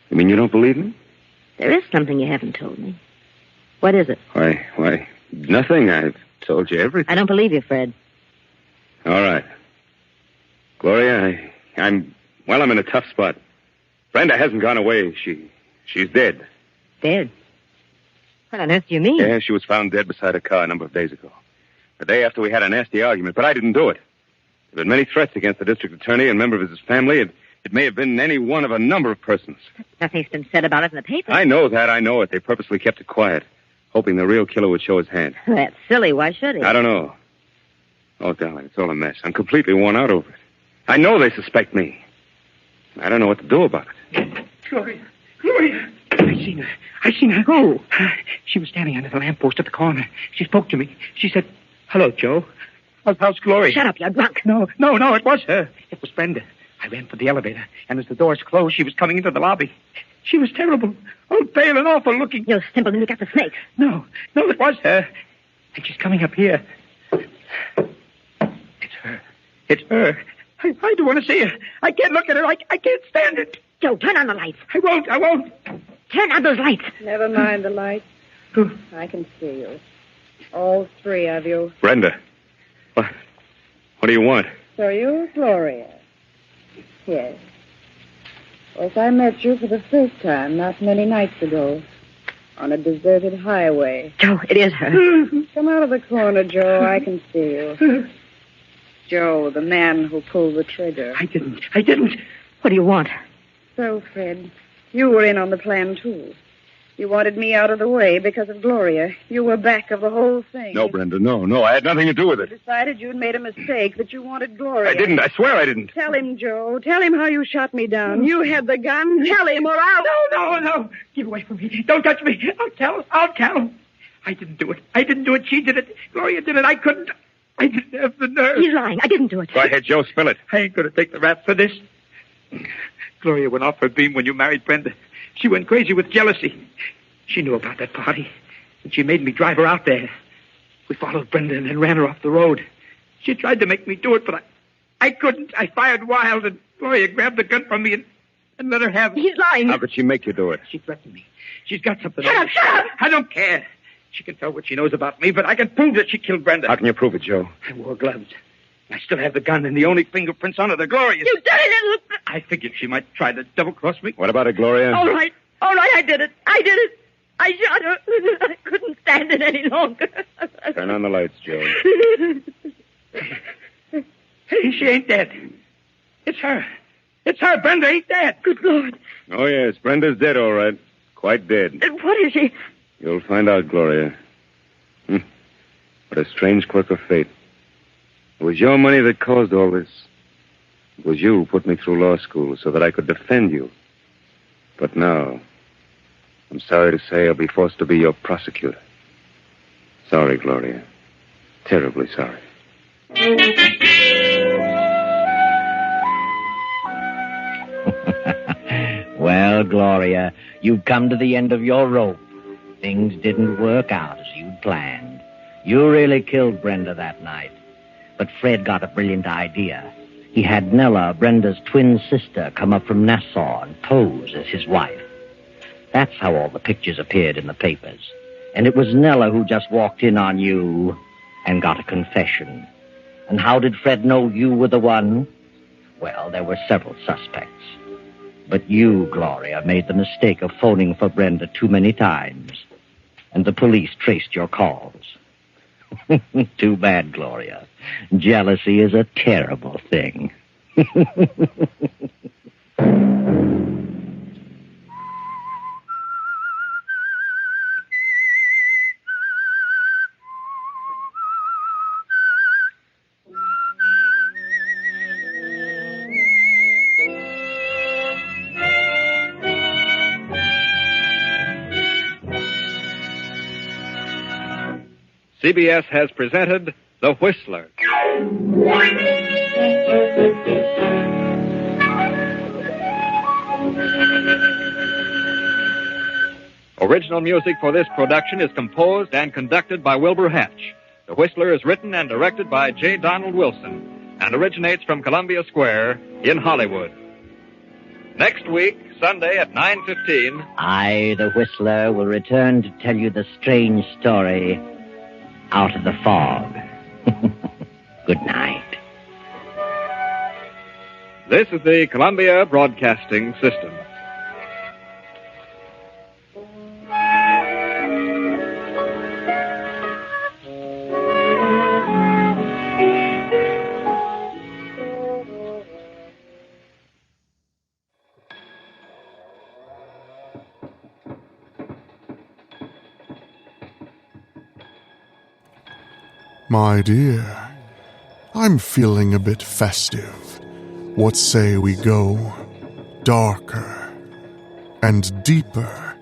You mean you don't believe me? There is something you haven't told me. What is it? Why, nothing. I've told you everything. I don't believe you, Fred. All right. Gloria, I'm in a tough spot. Brenda hasn't gone away. She's dead. Dead? What on earth do you mean? Yeah, she was found dead beside a car a number of days ago. The day after we had a nasty argument, but I didn't do it. There have been many threats against the district attorney and a member of his family. It may have been any one of a number of persons. Nothing's been said about it in the paper. I know that. I know it. They purposely kept it quiet, hoping the real killer would show his hand. That's silly. Why should he? I don't know. Oh, darling, it's all a mess. I'm completely worn out over it. I know they suspect me. I don't know what to do about it. Gloria! I seen her. Who? She was standing under the lamppost at the corner. She spoke to me. She said, "Hello, Joe. How's Gloria?" Shut up, you're drunk. No, it was her. It was Brenda. I ran for the elevator, and as the doors closed, she was coming into the lobby. She was terrible. Oh, pale and awful looking. You simpleton, you got the snakes. No, it was her. And she's coming up here. It's her. I don't want to see her. I can't look at her. I can't stand it. Joe, turn on the lights. I won't. Turn on those lights. Never mind the lights. I can see you. All three of you. Brenda. What do you want? So you're Gloria. Yes. Well, I met you for the first time not many nights ago on a deserted highway. Joe, it is her. Come out of the corner, Joe. I can see you. Joe, the man who pulled the trigger. I didn't. What do you want? So, Fred, you were in on the plan, too. You wanted me out of the way because of Gloria. You were back of the whole thing. No, Brenda, no. I had nothing to do with it. You decided you'd made a mistake, that you wanted Gloria. I didn't. I swear I didn't. Tell him, Joe. Tell him how you shot me down. You had the gun. Tell him or I'll... No. Get away from me. Don't touch me. I'll tell him. I didn't do it. She did it. Gloria did it. I couldn't. I didn't have the nerve. He's lying. I didn't do it. Go ahead, Joe. Spill it. I ain't going to take the rap for this. Gloria went off her beam when you married Brenda. She went crazy with jealousy. She knew about that party, and she made me drive her out there. We followed Brenda and then ran her off the road. She tried to make me do it, but I couldn't. I fired wild, and Gloria grabbed the gun from me and let her have it. He's lying. How could she make you do it? She threatened me. She's got something. Shut up! I don't care. She can tell what she knows about me, but I can prove that she killed Brenda. How can you prove it, Joe? I wore gloves. I still have the gun, and the only fingerprints on it are Gloria's. You dirty little... I figured she might try to double-cross me. What about it, Gloria? All right, I did it. I shot her. I couldn't stand it any longer. Turn on the lights, Joe. Hey, she ain't dead. It's her. Brenda ain't dead. Good Lord. Oh, yes, Brenda's dead, all right. Quite dead. And what is she? You'll find out, Gloria. What a strange quirk of fate. It was your money that caused all this. It was you who put me through law school so that I could defend you. But now, I'm sorry to say I'll be forced to be your prosecutor. Sorry, Gloria. Terribly sorry. Well, Gloria, you've come to the end of your rope. Things didn't work out as you'd planned. You really killed Brenda that night. But Fred got a brilliant idea. He had Nella, Brenda's twin sister, come up from Nassau and pose as his wife. That's how all the pictures appeared in the papers. And it was Nella who just walked in on you and got a confession. And how did Fred know you were the one? Well, there were several suspects. But you, Gloria, made the mistake of phoning for Brenda too many times. And the police traced your calls. Too bad, Gloria. Jealousy is a terrible thing. CBS has presented The Whistler. Original music for this production is composed and conducted by Wilbur Hatch. The Whistler is written and directed by J. Donald Wilson and originates from Columbia Square in Hollywood. Next week, Sunday at 9:15... I, the Whistler, will return to tell you the strange story Out of the Fog. Good night. This is the Columbia Broadcasting System. My dear, I'm feeling a bit festive. What say we go darker and deeper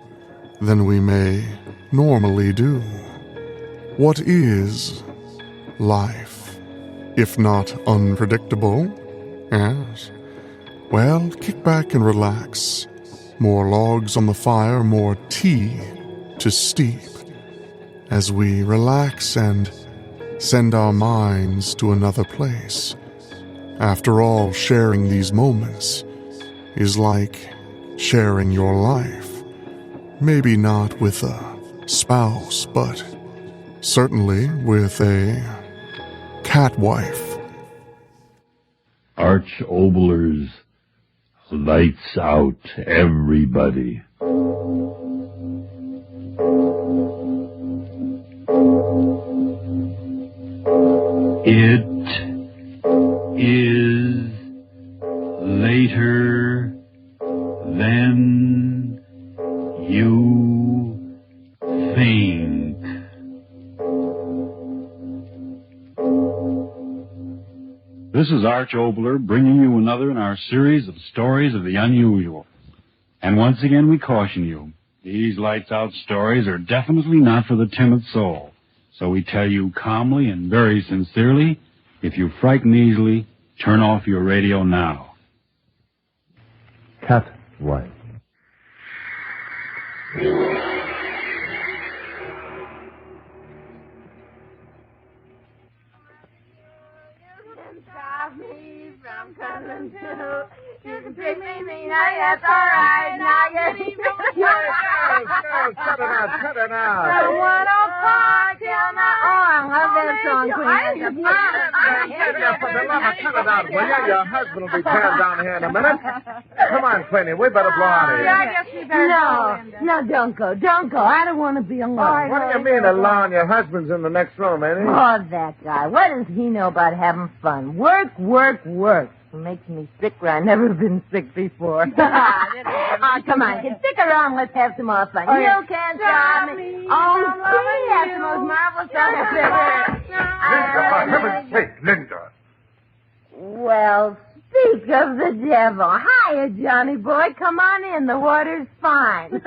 than we may normally do? What is life, if not unpredictable? Yes. Well, kick back and relax. More logs on the fire, more tea to steep, as we relax and send our minds to another place. After all, sharing these moments is like sharing your life. Maybe not with a spouse, but certainly with a cat wife. Arch Oboler's Lights Out, everybody. It is later than you think. This is Arch Oboler bringing you another in our series of stories of the unusual. And once again we caution you, these lights out stories are definitely not for the timid soul. So we tell you calmly and very sincerely, if you frighten easily, turn off your radio now. Cat wife. Stop me from coming to. You can pick me, now that's all right. Now you're Cut it out. I want to party on my I love that song, Queen. For the love of cut it out, will you? Your husband will be turned down here in a minute. Come on, Queenie, we better blow out of here. I guess we better go, Linda. No, don't go. Don't go. I don't want to be alone. What do you mean alone? Your husband's in the next room, ain't he? Oh, that guy. What does he know about having fun? Work, work, work. It makes me sick where I've never been sick before. Come on, stick around. Let's have some more fun. You can't stop me. Oh, see, that's the most marvelous song I've ever heard. Linda, for heaven's sake, Linda. Well, speak of the devil. Hiya, Johnny boy. Come on in. The water's fine.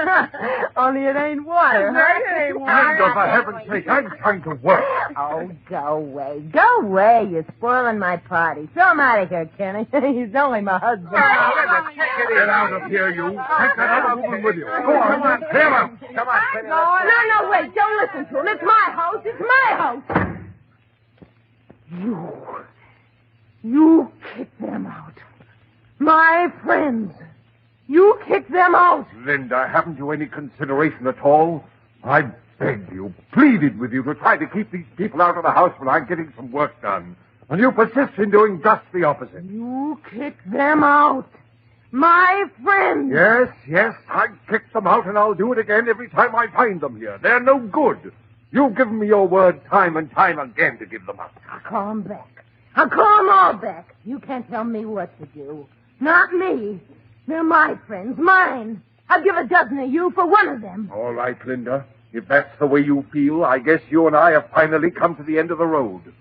Only it ain't water, huh? It ain't water. Linda, for heaven's sake, I'm trying to work. Oh, go away. Go away. You're spoiling my party. Throw him out of here, Kenny. He's only my husband. Get out of here, you. Take that other woman with you. Go on, come on, clear up. Come on, Queenie. No, wait. Don't listen to him. It's my house. It's my house. You kick them out. My friends. You kick them out. Linda, haven't you any consideration at all? I begged you, pleaded with you to try to keep these people out of the house when I'm getting some work done. And you persist in doing just the opposite. You kick them out. My friends. Yes, I kicked them out, and I'll do it again every time I find them here. They're no good. You've given me your word time and time again to give them up. I'll call them back. I'll call them all back. You can't tell me what to do. Not me. They're my friends, mine. I'll give a dozen of you for one of them. All right, Linda. If that's the way you feel, I guess you and I have finally come to the end of the road.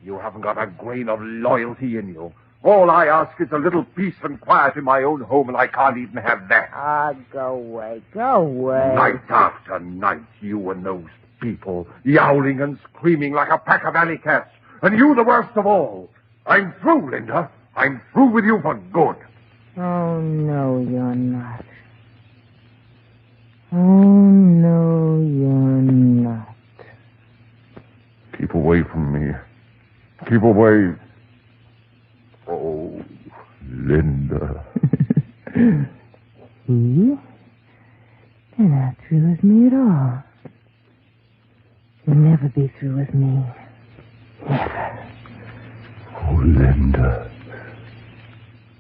You haven't got a grain of loyalty in you. All I ask is a little peace and quiet in my own home, and I can't even have that. Ah, go away. Go away. Night after night, you and those people, yowling and screaming like a pack of alley cats. And you the worst of all. I'm through, Linda. I'm through with you for good. Oh, no, you're not. Oh, no, you're not. Keep away from me. Keep away. Oh, Linda. See? They're not through with me at all. You'll never be through with me. Never. Oh, Linda.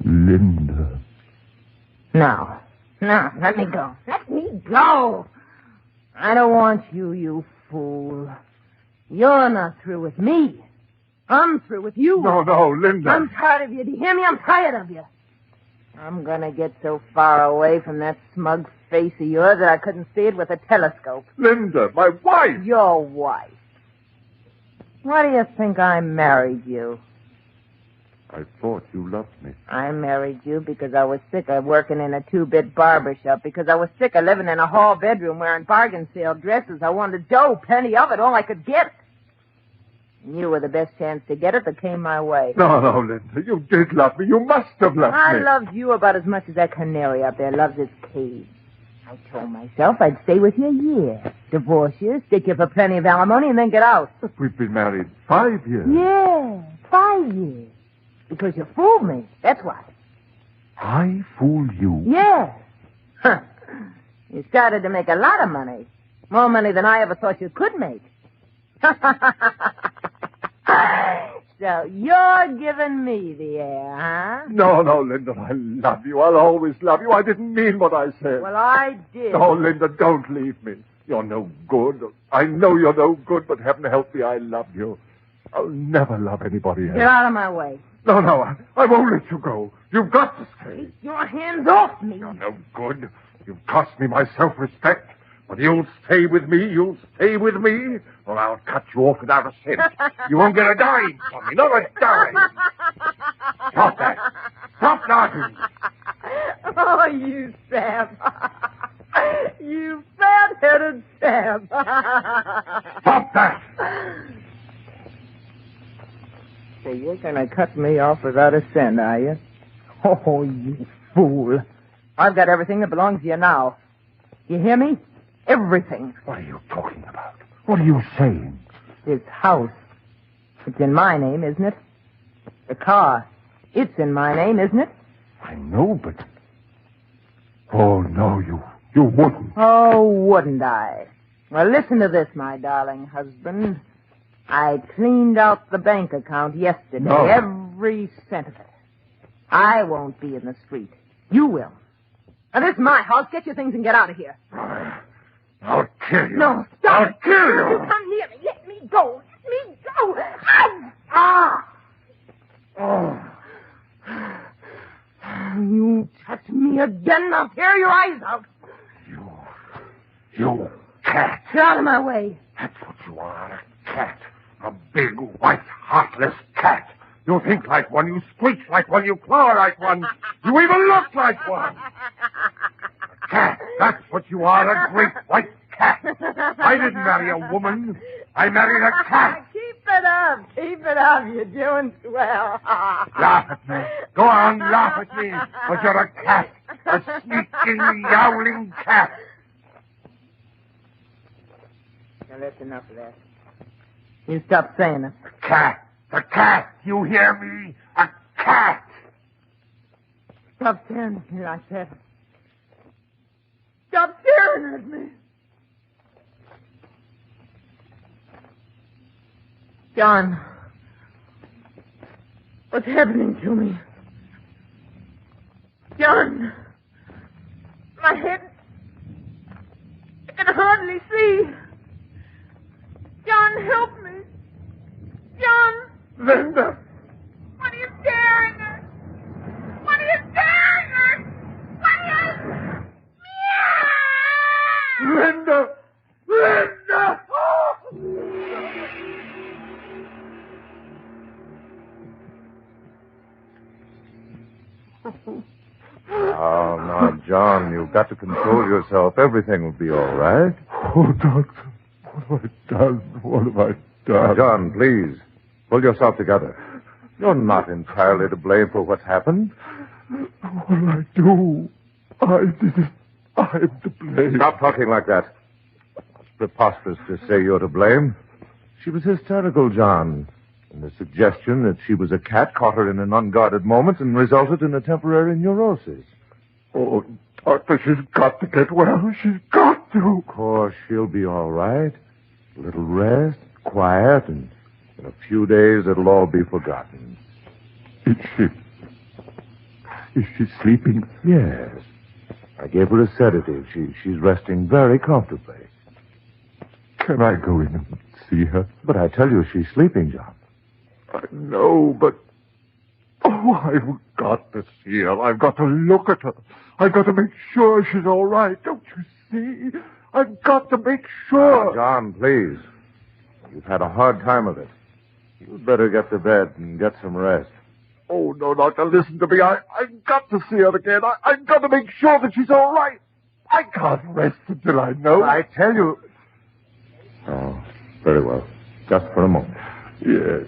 Linda. No, let me go. Let me go. I don't want you, you fool. You're not through with me. I'm through with you. No, Linda. I'm tired of you. Do you hear me? I'm tired of you. I'm gonna get so far away from that smug face of yours that I couldn't see it with a telescope. Linda, my wife. Your wife. Why do you think I married you? I thought you loved me. I married you because I was sick of working in a two-bit barber shop, because I was sick of living in a hall bedroom wearing bargain sale dresses. I wanted dough, plenty of it, all I could get. And you were the best chance to get it that came my way. No, Linda, you did love me. You must have loved me. I loved you about as much as that canary up there loves its cage. I told myself I'd stay with you a year, divorce you, stick you for plenty of alimony, and then get out. But we've been married 5 years. Yeah, 5 years. Because you fooled me, that's why. I fooled you? Yes. Huh. You started to make a lot of money. More money than I ever thought you could make. So you're giving me the air, huh? No, Linda, I love you. I'll always love you. I didn't mean what I said. Well, I did. No, Linda, don't leave me. You're no good. I know you're no good, but heaven help me, I love you. I'll never love anybody else. Get out of my way. No, I won't let you go. You've got to stay. Take your hands off me. You're no good. You've cost me my self-respect. But you'll stay with me, or I'll cut you off without a cent. You won't get a dime from me, not a dime. Stop that. Stop laughing. Oh, you Sam. You fat-headed Sam. Stop that. So you're going to cut me off without a cent, are you? Oh, you fool. I've got everything that belongs to you now. You hear me? Everything. What are you talking about? What are you saying? This house. It's in my name, isn't it? The car. It's in my name, isn't it? I know, but... Oh, no, you wouldn't. Oh, wouldn't I? Well, listen to this, my darling husband. I cleaned out the bank account yesterday. No. Every cent of it. I won't be in the street. You will. Now, this is my house. Get your things and get out of here. I'll kill you. No, stop. I'll kill you. You come near me. Let me go. Let me go. Ah! Oh. You touch me again, I'll tear your eyes out. You cat. Get out of my way. That's what you are, a cat. A big, white, heartless cat. You think like one, you screech like one, you claw like one. You even look like one. A cat, that's what you are, a great white cat. I didn't marry a woman. I married a cat. Keep it up. Keep it up. You're doing swell. Laugh at me. Go on, laugh at me. But you're a cat. A sneaking, yowling cat. Now, that's enough of that. You stop saying it. A cat. A cat. You hear me? A cat. Stop staring at me like that. Stop staring at me. John, what's happening to me? John, my head, I can hardly see. John, help me. John. Linda. What are you staring at? What are you staring at? What are you... Linda. Linda. Oh, now, John, you've got to control yourself. Everything will be all right. Oh, doctor. What have I done? What have I done? John, please, pull yourself together. You're not entirely to blame for what's happened. What did I do? I did it. I'm to blame. Stop talking like that. It's preposterous to say you're to blame. She was hysterical, John. And the suggestion that she was a cat caught her in an unguarded moment and resulted in a temporary neurosis. Oh, doctor, she's got to get well. She's got to. Of course, she'll be all right. A little rest, quiet, and in a few days it'll all be forgotten. Is she sleeping? Yes. I gave her a sedative. She's resting very comfortably. Can I go in and see her? But I tell you, she's sleeping, John. I know, but... Oh, I've got to see her. I've got to look at her. I've got to make sure she's all right. Don't you see? I've got to make sure. John, please. You've had a hard time of it. You'd better get to bed and get some rest. Oh, no, Doctor, listen to me. I've got to see her again. I've got to make sure that she's all right. I can't rest until I know. I tell you... Oh, very well. Just for a moment. Yes.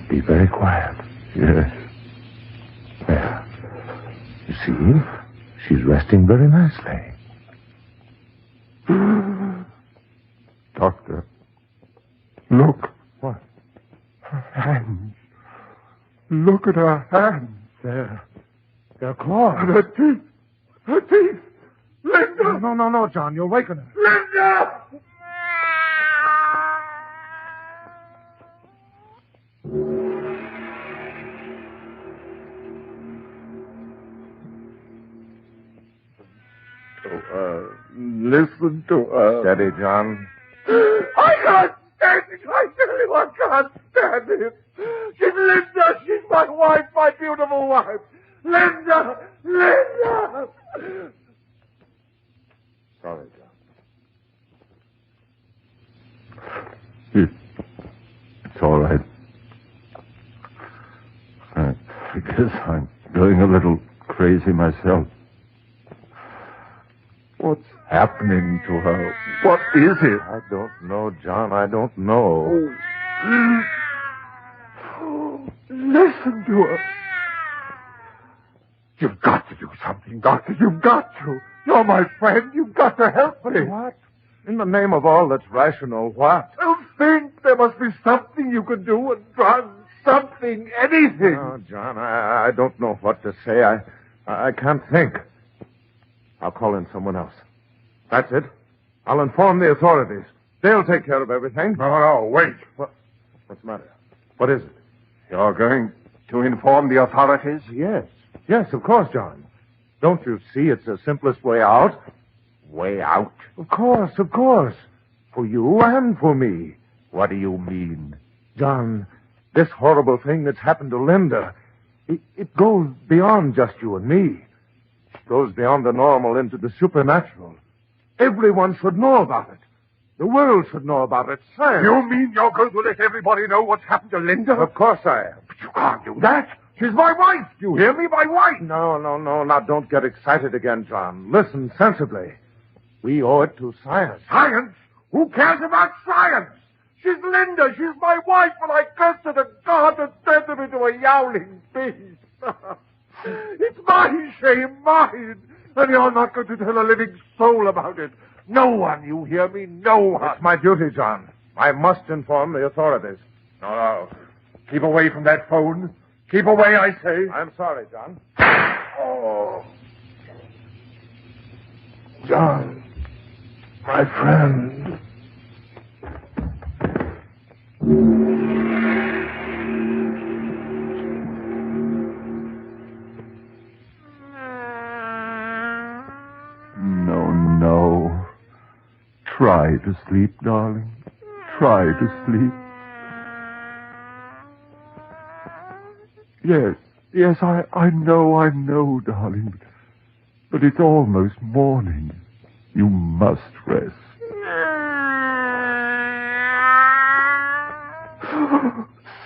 Be very quiet. Yes. There. You see? She's resting very nicely. Doctor, look. What? Her hands. Look at her hands. They're claws. And her teeth. Her teeth. Linda! No, John. You'll waken her. Linda! Listen to her. Steady, John. I can't stand it. I tell you, I can't stand it. She's Linda. She's my wife, my beautiful wife. Linda! Linda! Sorry, John. It's all right. I guess I'm going a little crazy myself. What's happening to her? What is it? I don't know, John. I don't know. Oh, listen to her. You've got to do something, Doctor. You've got to. You're my friend. You've got to help me. What? In the name of all that's rational, what? Well, think. There must be something you can do. A drug, something, anything. Oh, John, I don't know what to say. I can't think. I'll call in someone else. That's it. I'll inform the authorities. They'll take care of everything. No, wait. What's the matter? What is it? You're going to inform the authorities? Yes, of course, John. Don't you see it's the simplest way out? Way out? Of course. For you and for me. What do you mean? John, this horrible thing that's happened to Linda, it goes beyond just you and me. It goes beyond the normal into the supernatural. Everyone should know about it. The world should know about it. Science. You mean you're going to let everybody know what's happened to Linda? Of course I am. But you can't do that. She's my wife. You hear me? My wife. No. Now, don't get excited again, John. Listen sensibly. We owe it to science. Science? Who cares about science? She's Linda. She's my wife, and I curse her to God that turned her into a yowling beast. It's my shame, mine. And you're not going to tell a living soul about it. No one, you hear me? No one. It's my duty, John. I must inform the authorities. No. Keep away from that phone. Keep away, I say. I'm sorry, John. Oh. John, my friend. No. Try to sleep, darling. Try to sleep. Yes, I know, darling. But it's almost morning. You must rest.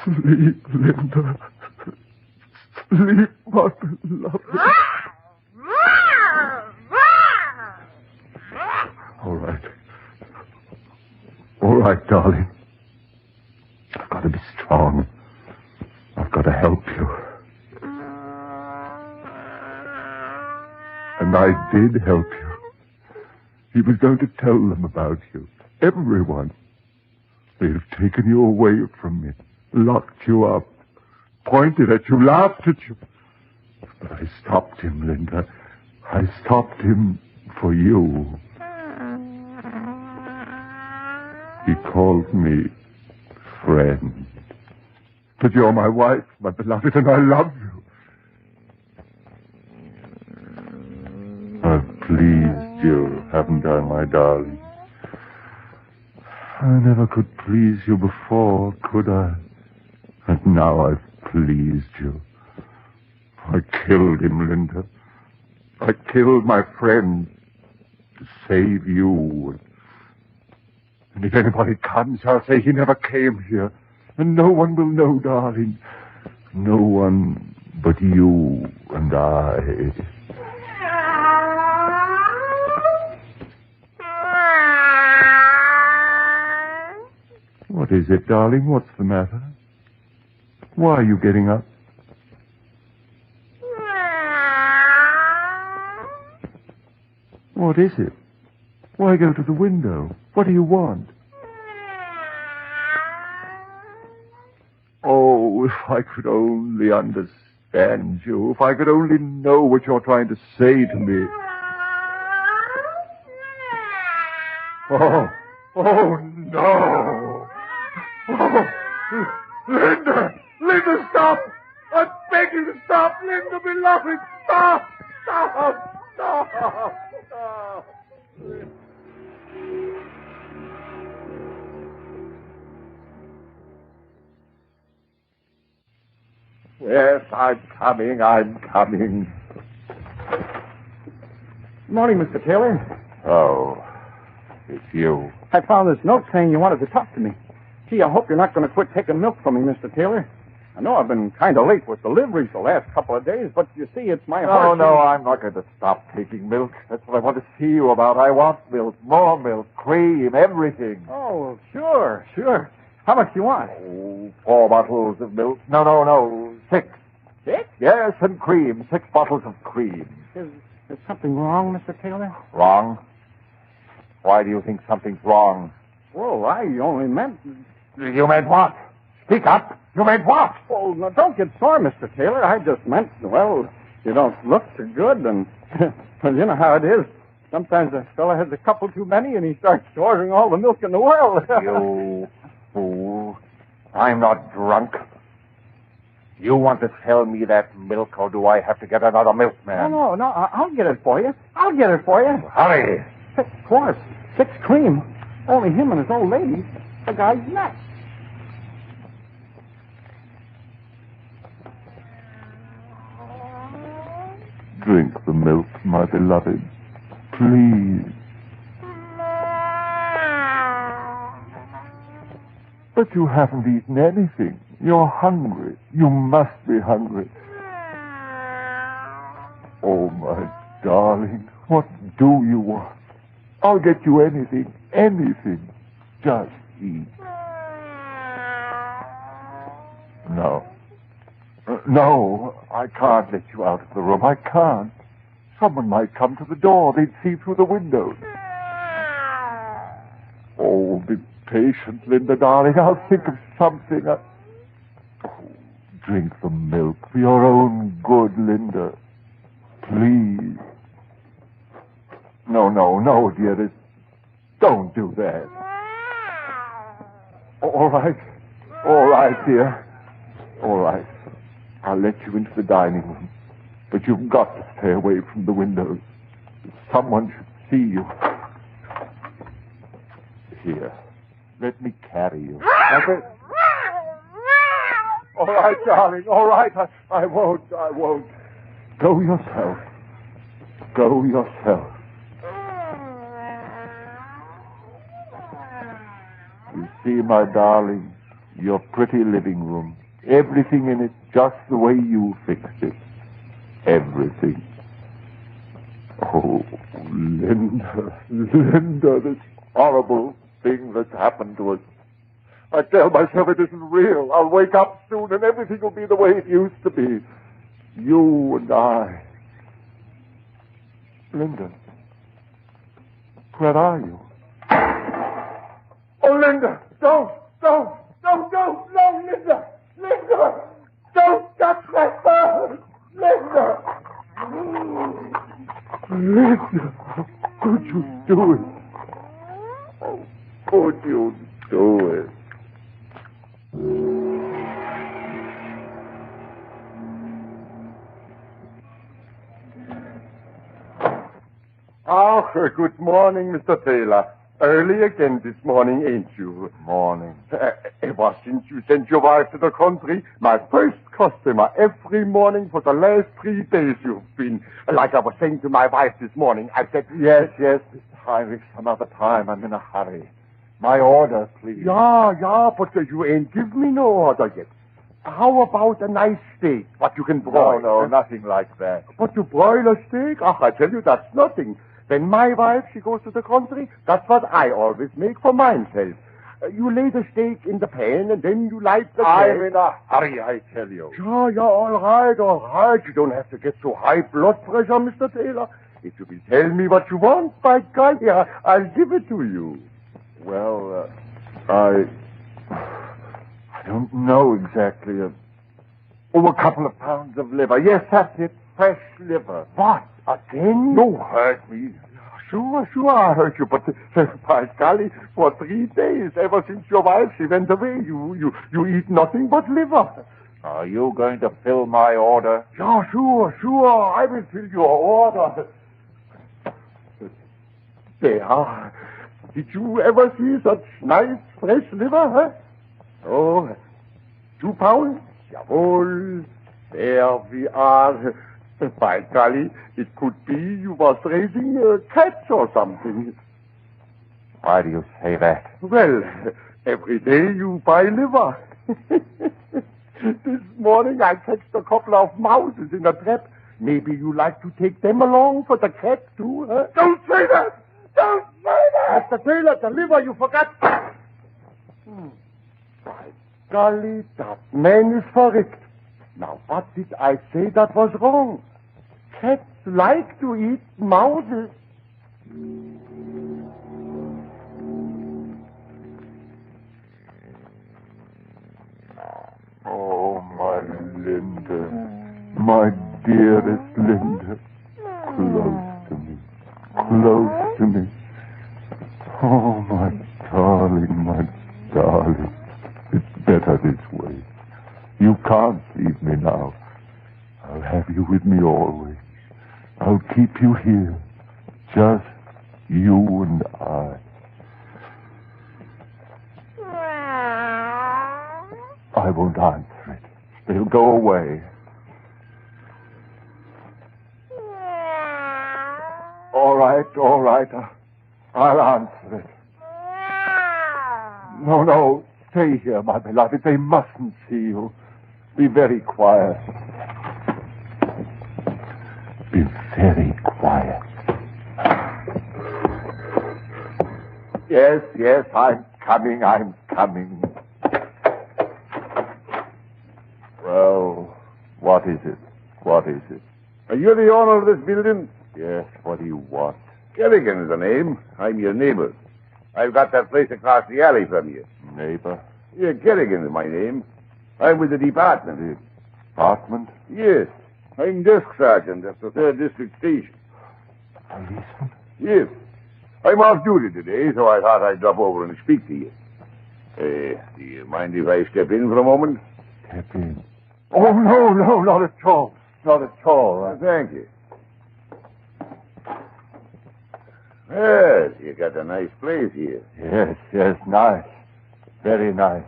Sleep, Linda. Sleep, my beloved. All right, darling. I've got to be strong. I've got to help you. And I did help you. He was going to tell them about you. Everyone. They've taken you away from me, locked you up, pointed at you, laughed at you. But I stopped him, Linda. I stopped him for you. He called me friend. But you're my wife, my beloved, and I love you. I've pleased you, haven't I, my darling? I never could please you before, could I? And now I've pleased you. I killed him, Linda. I killed my friend to save you. And if anybody comes, I'll say he never came here. And no one will know, darling. No one but you and I. What is it, darling? What's the matter? Why are you getting up? What is it? Why go to the window? What do you want? Oh, if I could only understand you. If I could only know what you're trying to say to me. Oh no! Oh, Linda! Linda, stop! I beg you to stop! Linda, beloved! Stop! Stop! Stop! Stop! Yes, I'm coming. Good morning, Mr. Taylor. Oh, it's you. I found this note saying you wanted to talk to me. Gee, I hope you're not going to quit taking milk from me, Mr. Taylor. I know I've been kind of late with deliveries the last couple of days, but you see, it's my heart. No, I'm not going to stop taking milk. That's what I want to see you about. I want milk, more milk, cream, everything. Oh, sure. How much do you want? Oh, 4 bottles of milk. No, 6. 6? Yes, and cream. 6 bottles of cream. Is something wrong, Mr. Taylor? Wrong? Why do you think something's wrong? Well, I only meant... You meant what? Speak up. You meant what? Oh, now, don't get sore, Mr. Taylor. I just meant, well, you don't look so good, and... well, you know how it is. Sometimes a fella has a couple too many, and he starts ordering all the milk in the world. You fool. I'm not drunk. You want to sell me that milk, or do I have to get another milkman? No, I'll get it for you. Hurry. 6 quarts, 6 cream. Only him and his old lady. The guy's nuts. Drink the milk, my beloved. Please. But you haven't eaten anything. You're hungry. You must be hungry. Oh, my darling, what do you want? I'll get you anything. Just eat. No, I can't let you out of the room. I can't. Someone might come to the door. They'd see through the windows. Oh, be patient, Linda, darling. I'll think of something. Drink the milk for your own good, Linda. Please. No, dearest. Don't do that. All right, dear. All right. I'll let you into the dining room. But you've got to stay away from the windows. Someone should see you. Here. Let me carry you. All right, darling. All right. I won't. Go yourself. You see, my darling, your pretty living room. Everything in it just the way you fixed it. Everything. Oh, Linda, this horrible thing that's happened to us. I tell myself it isn't real. I'll wake up soon and everything will be the way it used to be. You and I. Linda, where are you? Oh, Linda, don't, no, Linda, don't touch that bird, Linda, how could you do it? How could you do it? Oh, good morning, Mr. Taylor. Early again this morning, ain't you? Morning. Ever since you sent your wife to the country, my first customer every morning for the last 3 days you've been. Like I was saying to my wife this morning, I said... Yes, Mr. Heinrich, some other time. I'm in a hurry. My order, please. Yeah, but you ain't give me no order yet. How about a nice steak, what you can broil? No, nothing like that. But to broil a steak? I tell you, that's nothing. When my wife, she goes to the country, that's what I always make for myself. You lay the steak in the pan, and then you light the I'm gas. in a hurry, I tell you. Yeah, all right. You don't have to get so high blood pressure, Mr. Taylor. If you will tell me what you want, by God, I'll give it to you. Well, I don't know exactly. A couple of pounds of liver. Yes, that's it. Fresh liver. What? Again? You hurt me. Sure, I heard you, but by golly, for 3 days, ever since your wife, she went away, you eat nothing but liver. Are you going to fill my order? Yeah, sure, I will fill your order. There. Did you ever see such nice, fresh liver, huh? Oh, 2 pounds? Jawohl. There we are. By golly, it could be you was raising cats or something. Why do you say that? Well, every day you buy liver. This morning I catched a couple of mouses in a trap. Maybe you like to take them along for the cat too, huh? Don't say that! Don't say that! Mr. Taylor, the liver you forgot. By golly, that man is verrückt. Now, what did I say that was wrong? Cats like to eat mouses. Oh, my Linda. My dearest Linda. Close to me. Oh, my darling. It's better this way. You can't leave me now. I'll have you with me always. I'll keep you here. Just you and I. I won't answer it. They'll go away. All right. I'll answer it. No. Stay here, my beloved. They mustn't see you. Be very quiet. Be very quiet. Yes, I'm coming. Well, what is it? Are you the owner of this building? Yes, what do you want? Kerrigan is the name. I'm your neighbor. I've got that place across the alley from you. Neighbor? Yeah, Kerrigan is my name. I'm with the department. The department? Yes. I'm desk sergeant at the 3rd District Station. Policeman? Yes. I'm off duty today, so I thought I'd drop over and speak to you. Do you mind if I step in for a moment? Step in. Oh, no, not at all. Thank you. Well, you got a nice place here. Yes, nice. Very nice.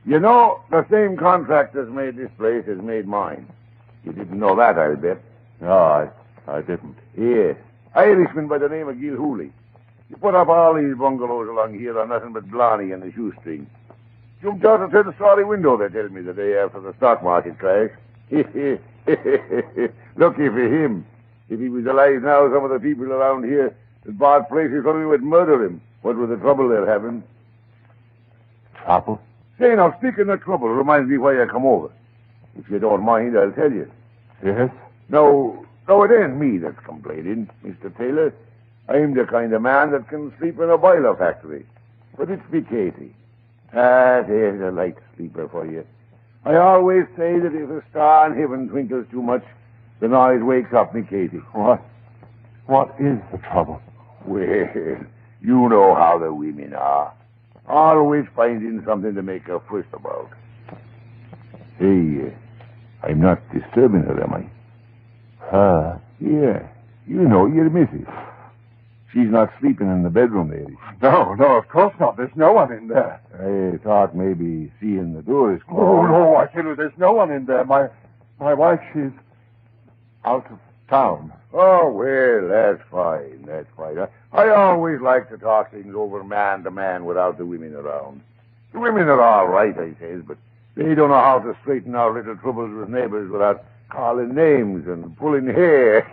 You know, the same contractors made this place as made mine. You didn't know that, I'll bet. No, I didn't. Yes. Irishman by the name of Gilhooly. You put up all these bungalows along here on nothing but blarney and the shoestring. Jumped out a 10-story window, they tell me, the day after the stock market crash. Lucky for him. If he was alive now, some of the people around here that bought places from him would murder him. What with the trouble they're having? Trouble? Say, now, speaking of trouble, reminds me why I come over. If you don't mind, I'll tell you. Yes? No, it ain't me that's complaining, Mr. Taylor. I'm the kind of man that can sleep in a boiler factory. But it's me Katie. There's a light sleeper for you. I always say that if a star in heaven twinkles too much, the noise wakes up me Katie. What is the trouble? Well, you know how the women are. Always finding something to make a fuss about. Hey, I'm not disturbing her, am I? Her? Yeah. You know, your missus. She's not sleeping in the bedroom there, is she? No, of course not. There's no one in there. I thought maybe seeing the door is closed. Oh, no, I tell you, there's no one in there. My wife, she's out Town. Oh, well, that's fine. That's fine. I always like to talk things over man to man without the women around. The women are all right, I says, but they don't know how to straighten out little troubles with neighbors without calling names and pulling hair.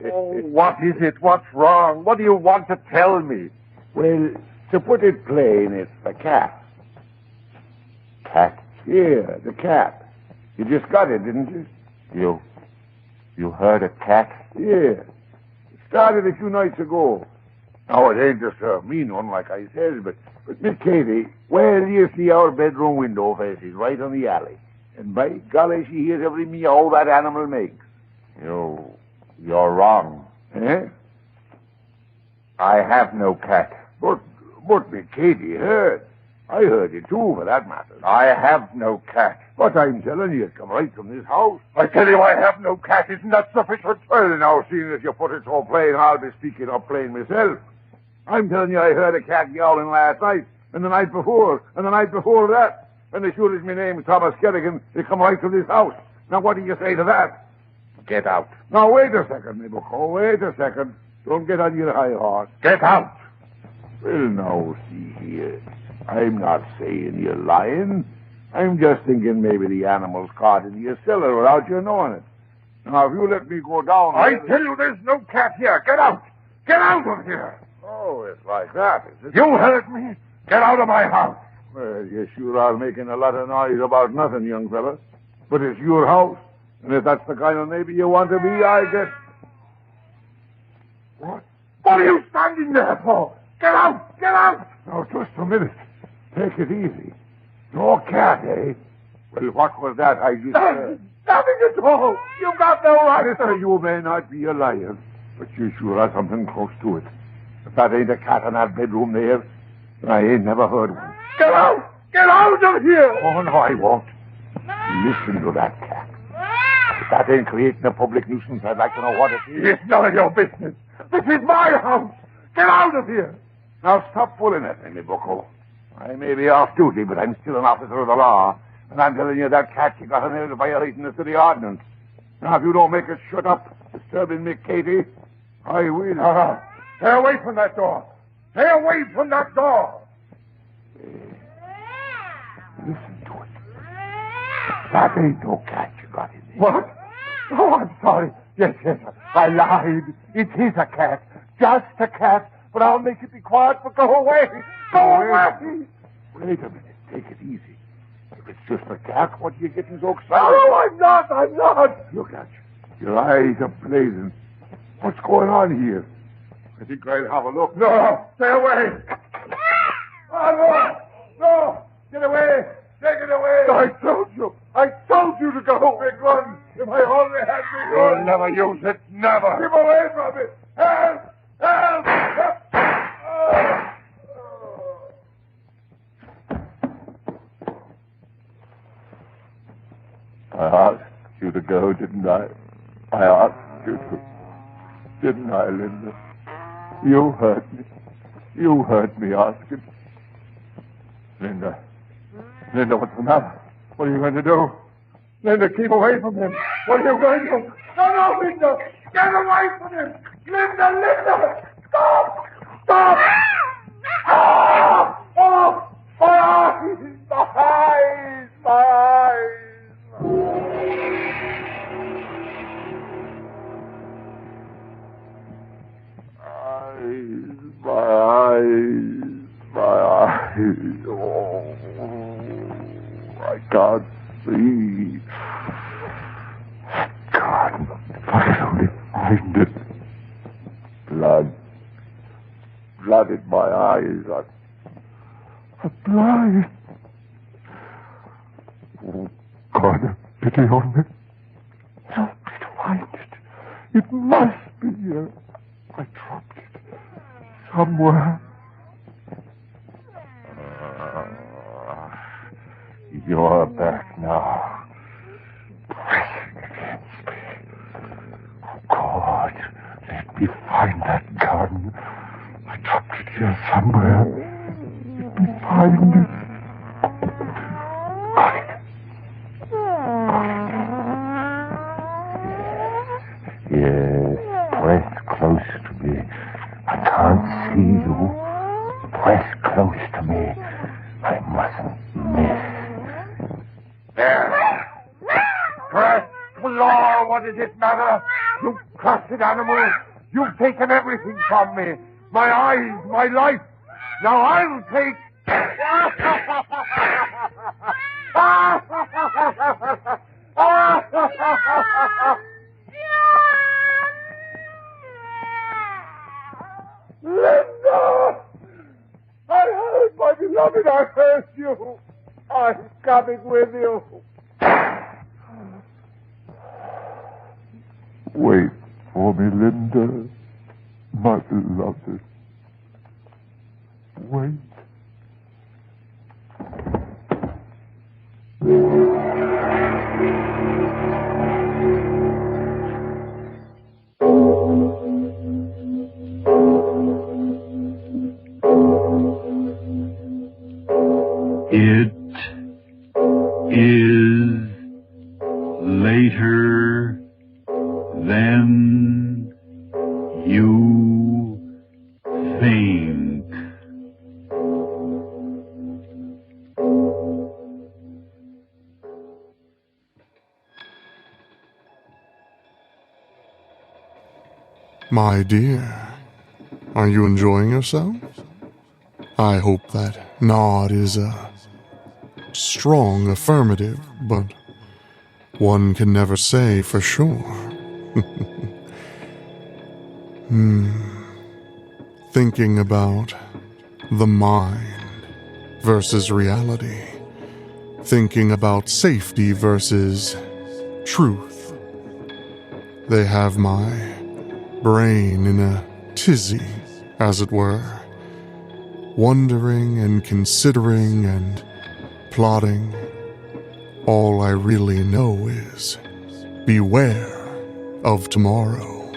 Oh, what is it? What's wrong? What do you want to tell me? Well, to put it plain, it's the cat. Cat? Yeah, the cat. You just got it, didn't you? You heard a cat? Yeah. It started a few nights ago. Now, it ain't just a mean one, like I said, but Miss Katie, well, you see our bedroom window faces right on the alley. And by golly, she hears every meow that animal makes. You're wrong. Eh? I have no cat. But Miss Katie heard. I heard it too, for that matter. I have no cat. But I'm telling you, it come right from this house. I tell you I have no cat. Isn't that sufficient? Well, now, seeing as you put it so plain, I'll be speaking up plain myself. I'm telling you, I heard a cat yowling last night, and the night before, and the night before that. And as sure as my name's Thomas Kerrigan, it come right from this house. Now, what do you say to that? Get out. Now, wait a second, my bucko. Wait a second. Don't get on your high horse. Get out. Well, now, see here. I'm not saying you're lying. I'm just thinking maybe the animal's caught in your cellar without you knowing it. Now, if you let me go down... I tell you, there's no cat here. Get out. Get out of here. Oh, it's like that, is it? You heard me. Get out of my house. Well, you sure are making a lot of noise about nothing, young fella. But it's your house. And if that's the kind of neighbor you want to be, I guess... What? What are you standing there for? Get out! Get out! Now, just a minute. Take it easy. No cat, eh? Well, what was that I just heard? Nothing at all. You've got no right Mister, you may not be a liar, but you sure are something close to it. If that ain't a cat in that bedroom there, then I ain't never heard one. Get out! Get out of here! Oh, no, I won't. Listen to that cat. If that ain't creating a public nuisance, I'd like to know what it is. It's none of your business. This is my house. Get out of here. Now, stop fooling at me, bucko. I may be off duty, but I'm still an officer of the law. And I'm telling you, that cat you got in there is violating the city ordinance. Now, if you don't make it shut up, disturbing me, Katie, I will. Stay away from that door. Stay away from that door. Listen to it. That ain't no cat you got in there. What? Oh, I'm sorry. Yes, I lied. It is a cat. Just a cat. But I'll make it be quiet, but go away. Go away. Wait a minute. Take it easy. If it's just a cat, what are you getting so excited? No, I'm not. Look at you. Your eyes are blazing. What's going on here? I think I'll have a look. No, stay away. Oh, no. Get away. Take it away. I told you to go. Big one. If I only had big one. You'll never use it. Never. Keep away from it. Help. Help. I asked you to go, didn't I? I asked you to. Didn't I, Linda? You hurt me. You hurt me asking. Linda, what's the matter? What are you going to do? Linda, keep away from him. What are you going to do? No, Linda. Get away from him. Linda. Stop. Stop. Oh, my eyes. My eyes. Oh, I can't see. God, if I could only find it. Blood in my eyes. I'm blind. Oh, God, have pity on me. Help me to find it. It must be here. I dropped it somewhere. You're back now. Pressing against me. Oh, God, let me find that gun. I dropped it here somewhere. Let me find it. Got it. what does it matter? You cursed animal. You've taken everything from me. My eyes, my life. Now I'll take... Linda! I heard, my beloved, I heard you. I'm coming with you. Wait for me, Linda, my beloved. Wait. It is later than you think. My dear, are you enjoying yourself? I hope that nod is a strong affirmative, but one can never say for sure. Thinking about the mind versus reality. Thinking about safety versus truth. They have my brain in a tizzy, as it were. Wondering and considering and plotting. All I really know is beware of tomorrow.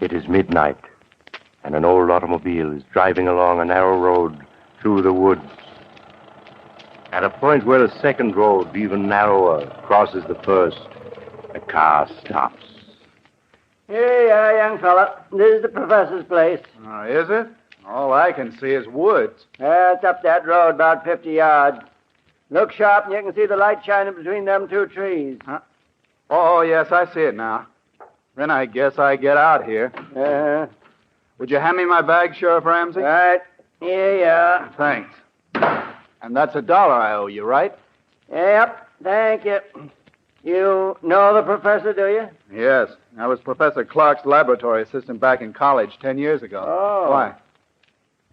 It is midnight, and an old automobile is driving along a narrow road through the woods. At a point where a second road, even narrower, crosses the first, the car stops. Here you are, young fella. This is the professor's place. Is it? All I can see is woods. It's up that road about 50 yards. Look sharp and you can see the light shining between them two trees. Huh? Oh, yes, I see it now. Then I guess I get out here. Would you hand me my bag, Sheriff Ramsey? All right. Here you are. Thanks. And that's $1 I owe you, right? Yep. Thank you. You know the professor, do you? Yes. I was Professor Clark's laboratory assistant back in college 10 years ago. Oh. Why?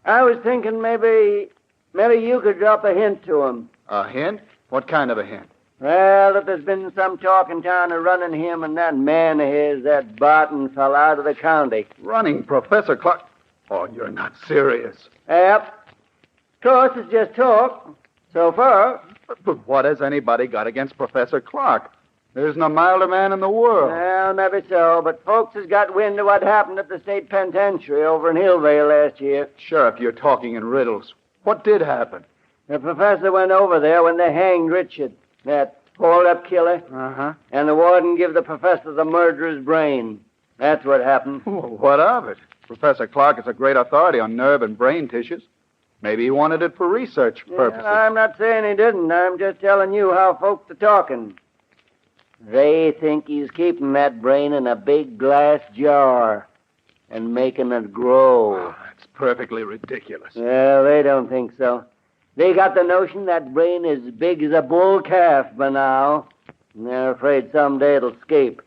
I was thinking maybe you could drop a hint to him. A hint? What kind of a hint? Well, that there's been some talk in town of running him and that man of his, that Barton fell out of the county. Running Professor Clark? Oh, you're not serious. Yep. Of course, it's just talk. So far. But what has anybody got against Professor Clark? There isn't a milder man in the world. Well, maybe so, but folks has got wind of what happened at the state penitentiary over in Hillvale last year. Sheriff, you're talking in riddles. What did happen? The professor went over there when they hanged Richard, that hold-up killer. Uh-huh. And the warden gave the professor the murderer's brain. That's what happened. Well, what of it? Professor Clark is a great authority on nerve and brain tissues. Maybe he wanted it for research purposes. I'm not saying he didn't. I'm just telling you how folks are talking. They think he's keeping that brain in a big glass jar and making it grow. Oh, that's perfectly ridiculous. Well, they don't think so. They got the notion that brain is as big as a bull calf by now, and they're afraid someday it'll escape.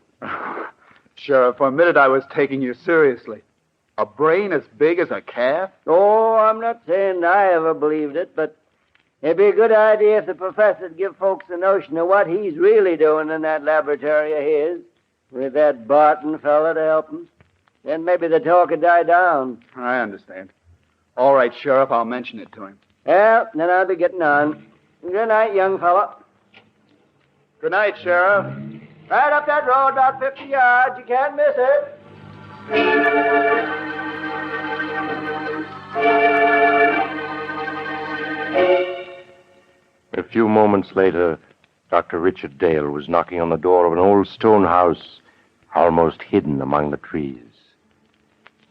Sheriff, for a minute I was taking you seriously. A brain as big as a calf? Oh, I'm not saying I ever believed it, but it'd be a good idea if the professor'd give folks a notion of what he's really doing in that laboratory of his, with that Barton fella to help him. Then maybe the talk would die down. I understand. All right, Sheriff, I'll mention it to him. Well, then I'll be getting on. Good night, young fella. Good night, Sheriff. Right up that road, about 50 yards. You can't miss it. A few moments later, Dr. Richard Dale was knocking on the door of an old stone house almost hidden among the trees.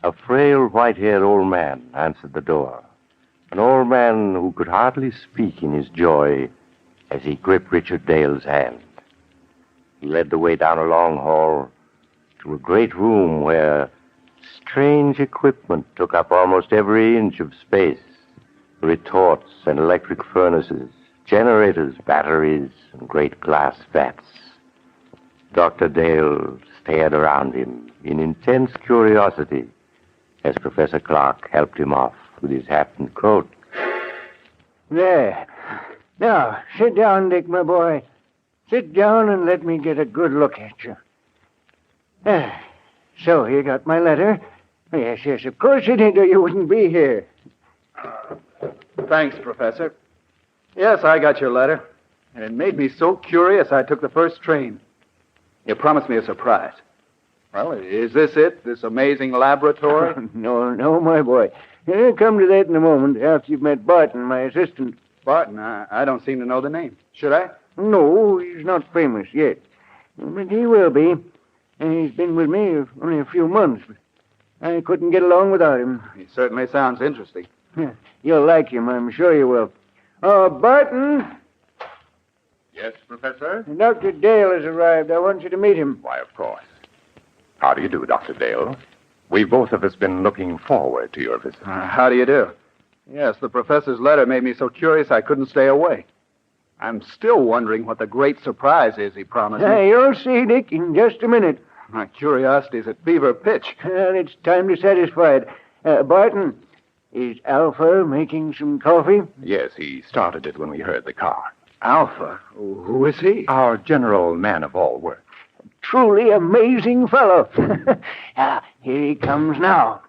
A frail, white-haired old man answered the door. An old man who could hardly speak in his joy as he gripped Richard Dale's hand. He led the way down a long hall to a great room where strange equipment took up almost every inch of space. Retorts and electric furnaces, generators, batteries, and great glass vats. Dr. Dale stared around him in intense curiosity as Professor Clark helped him off with his hat and coat. There. Now, sit down, Dick, my boy. Sit down and let me get a good look at you. So, you got my letter? Yes, of course you did, or you wouldn't be here. Thanks, Professor. Yes, I got your letter. And it made me so curious I took the first train. You promised me a surprise. Well, is this it? This amazing laboratory? No, my boy. I'll come to that in a moment after you've met Barton, my assistant. Barton? I don't seem to know the name. Should I? No, he's not famous yet. But he will be. And he's been with me only a few months. I couldn't get along without him. He certainly sounds interesting. You'll like him, I'm sure you will. Barton! Yes, Professor? Dr. Dale has arrived. I want you to meet him. Why, of course. How do you do, Dr. Dale? We've both of us been looking forward to your visit. How do you do? Yes, the professor's letter made me so curious I couldn't stay away. I'm still wondering what the great surprise is he promised me. You'll see, Dick, in just a minute. My curiosity's at fever pitch. Well, it's time to satisfy it. Barton, is Alpha making some coffee? Yes, he started it when we heard the car. Alpha? Who is he? Our general man of all work. Truly amazing fellow. Here he comes now.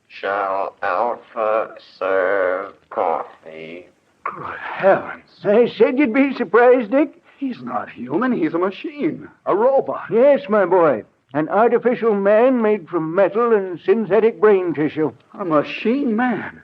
Shall Alpha serve coffee? Good heavens. I said you'd be surprised, Dick. He's not human. He's a machine. A robot. Yes, my boy. An artificial man made from metal and synthetic brain tissue. A machine man?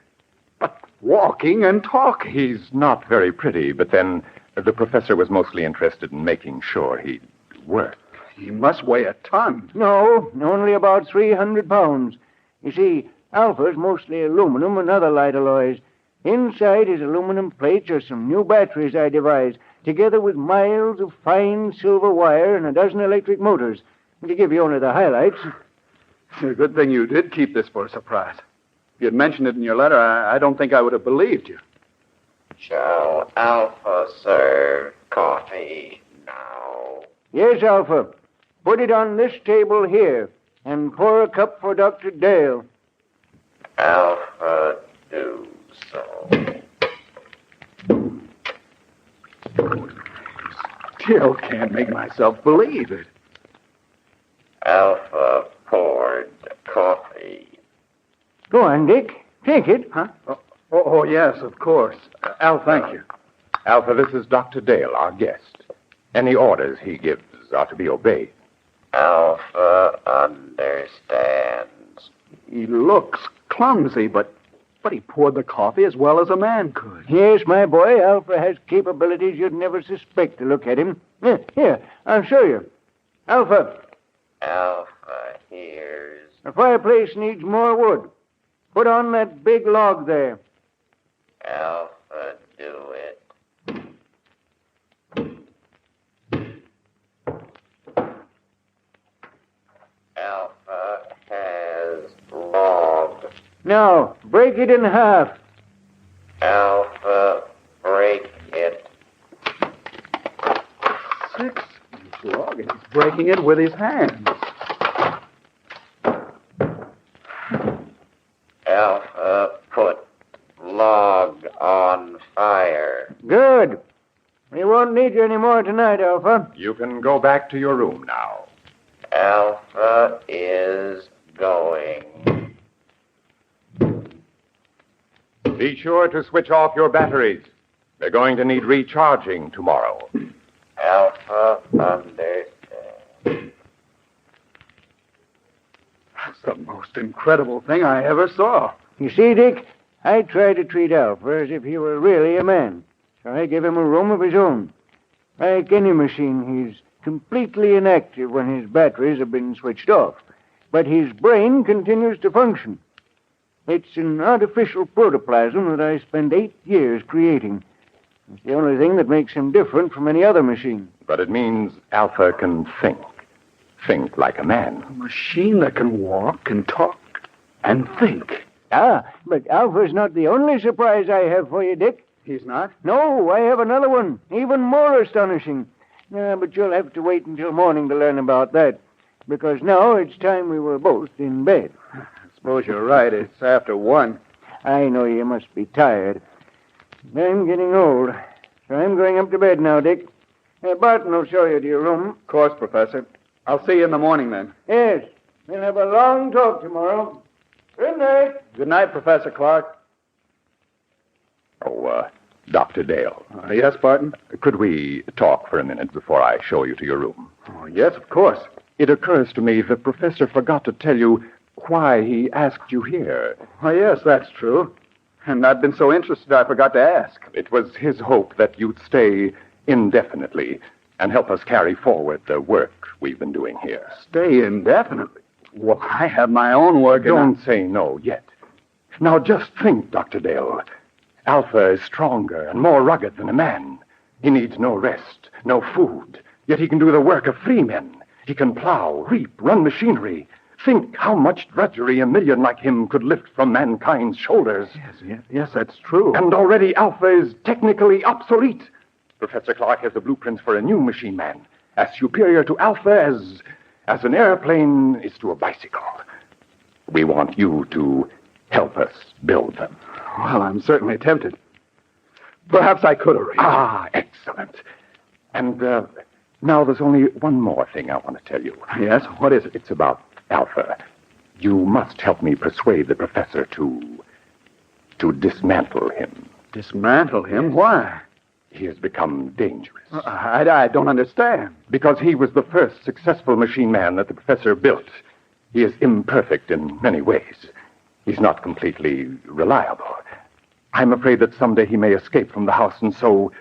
But walking and talking. He's not very pretty, but then the professor was mostly interested in making sure he'd work. He must weigh a ton. No, only about 300 pounds. You see, Alpha's mostly aluminum and other light alloys. Inside his aluminum plates are some new batteries I devised, together with miles of fine silver wire and a dozen electric motors. To give you only the highlights. It's a good thing you did keep this for a surprise. If you'd mentioned it in your letter, I don't think I would have believed you. Shall Alpha serve coffee now? Yes, Alpha. Put it on this table here, and pour a cup for Dr. Dale. Alpha do so. Still can't make myself believe it. Alpha poured coffee. Go on, Dick. Take it. Huh? Oh, yes, of course. Al, thank you. Alpha, this is Dr. Dale, our guest. Any orders he gives are to be obeyed. Alpha understands. He looks clumsy, but he poured the coffee as well as a man could. Yes, my boy, Alpha has capabilities you'd never suspect to look at him. Here, I'll show you. Alpha. Alpha hears. The fireplace needs more wood. Put on that big log there. Alpha do it. Alpha has log. Now, break it in half. Alpha break it. 6-inch log, and he's breaking it with his hands. Alpha put log on fire. Good. We won't need you anymore tonight, Alpha. You can go back to your room now. Alpha is going. Be sure to switch off your batteries. They're going to need recharging tomorrow. Alpha understands. That's the most incredible thing I ever saw. You see, Dick, I try to treat Alpha as if he were really a man. So I give him a room of his own. Like any machine, he's completely inactive when his batteries have been switched off. But his brain continues to function. It's an artificial protoplasm that I spent 8 years creating. It's the only thing that makes him different from any other machine. But it means Alpha can think. Think like a man. A machine that can walk and talk and think. Ah, but Alpha's not the only surprise I have for you, Dick. He's not? No, I have another one, even more astonishing. But you'll have to wait until morning to learn about that, because now it's time we were both in bed. I suppose you're right. It's after 1. I know you must be tired. I'm getting old, so I'm going up to bed now, Dick. Barton will show you to your room. Of course, Professor. I'll see you in the morning, then. Yes, we'll have a long talk tomorrow. Good night. Good night, Professor Clark. Oh, Dr. Dale. Yes, Barton? Could we talk for a minute before I show you to your room? Oh, yes, of course. It occurs to me the professor forgot to tell you why he asked you here. Oh, yes, that's true. And I've been so interested I forgot to ask. It was his hope that you'd stay indefinitely and help us carry forward the work we've been doing here. Stay indefinitely? Well, I have my own work. Don't say no yet. Now just think, Dr. Dale. Alpha is stronger and more rugged than a man. He needs no rest, no food. Yet he can do the work of free men. He can plow, reap, run machinery. Think how much drudgery a million like him could lift from mankind's shoulders. Yes, that's true. And already Alpha is technically obsolete. Professor Clark has the blueprints for a new machine man, as superior to Alpha as an airplane is to a bicycle. We want you to help us build them. Well, I'm certainly tempted. Perhaps I could arrange. Ah, excellent. And now there's only one more thing I want to tell you. Yes? What is it? It's about Alpha. You must help me persuade the professor to dismantle him. Dismantle him? Why? He has become dangerous. I don't understand. Because he was the first successful machine man that the professor built. He is imperfect in many ways. He's not completely reliable. I'm afraid that someday he may escape from the house and so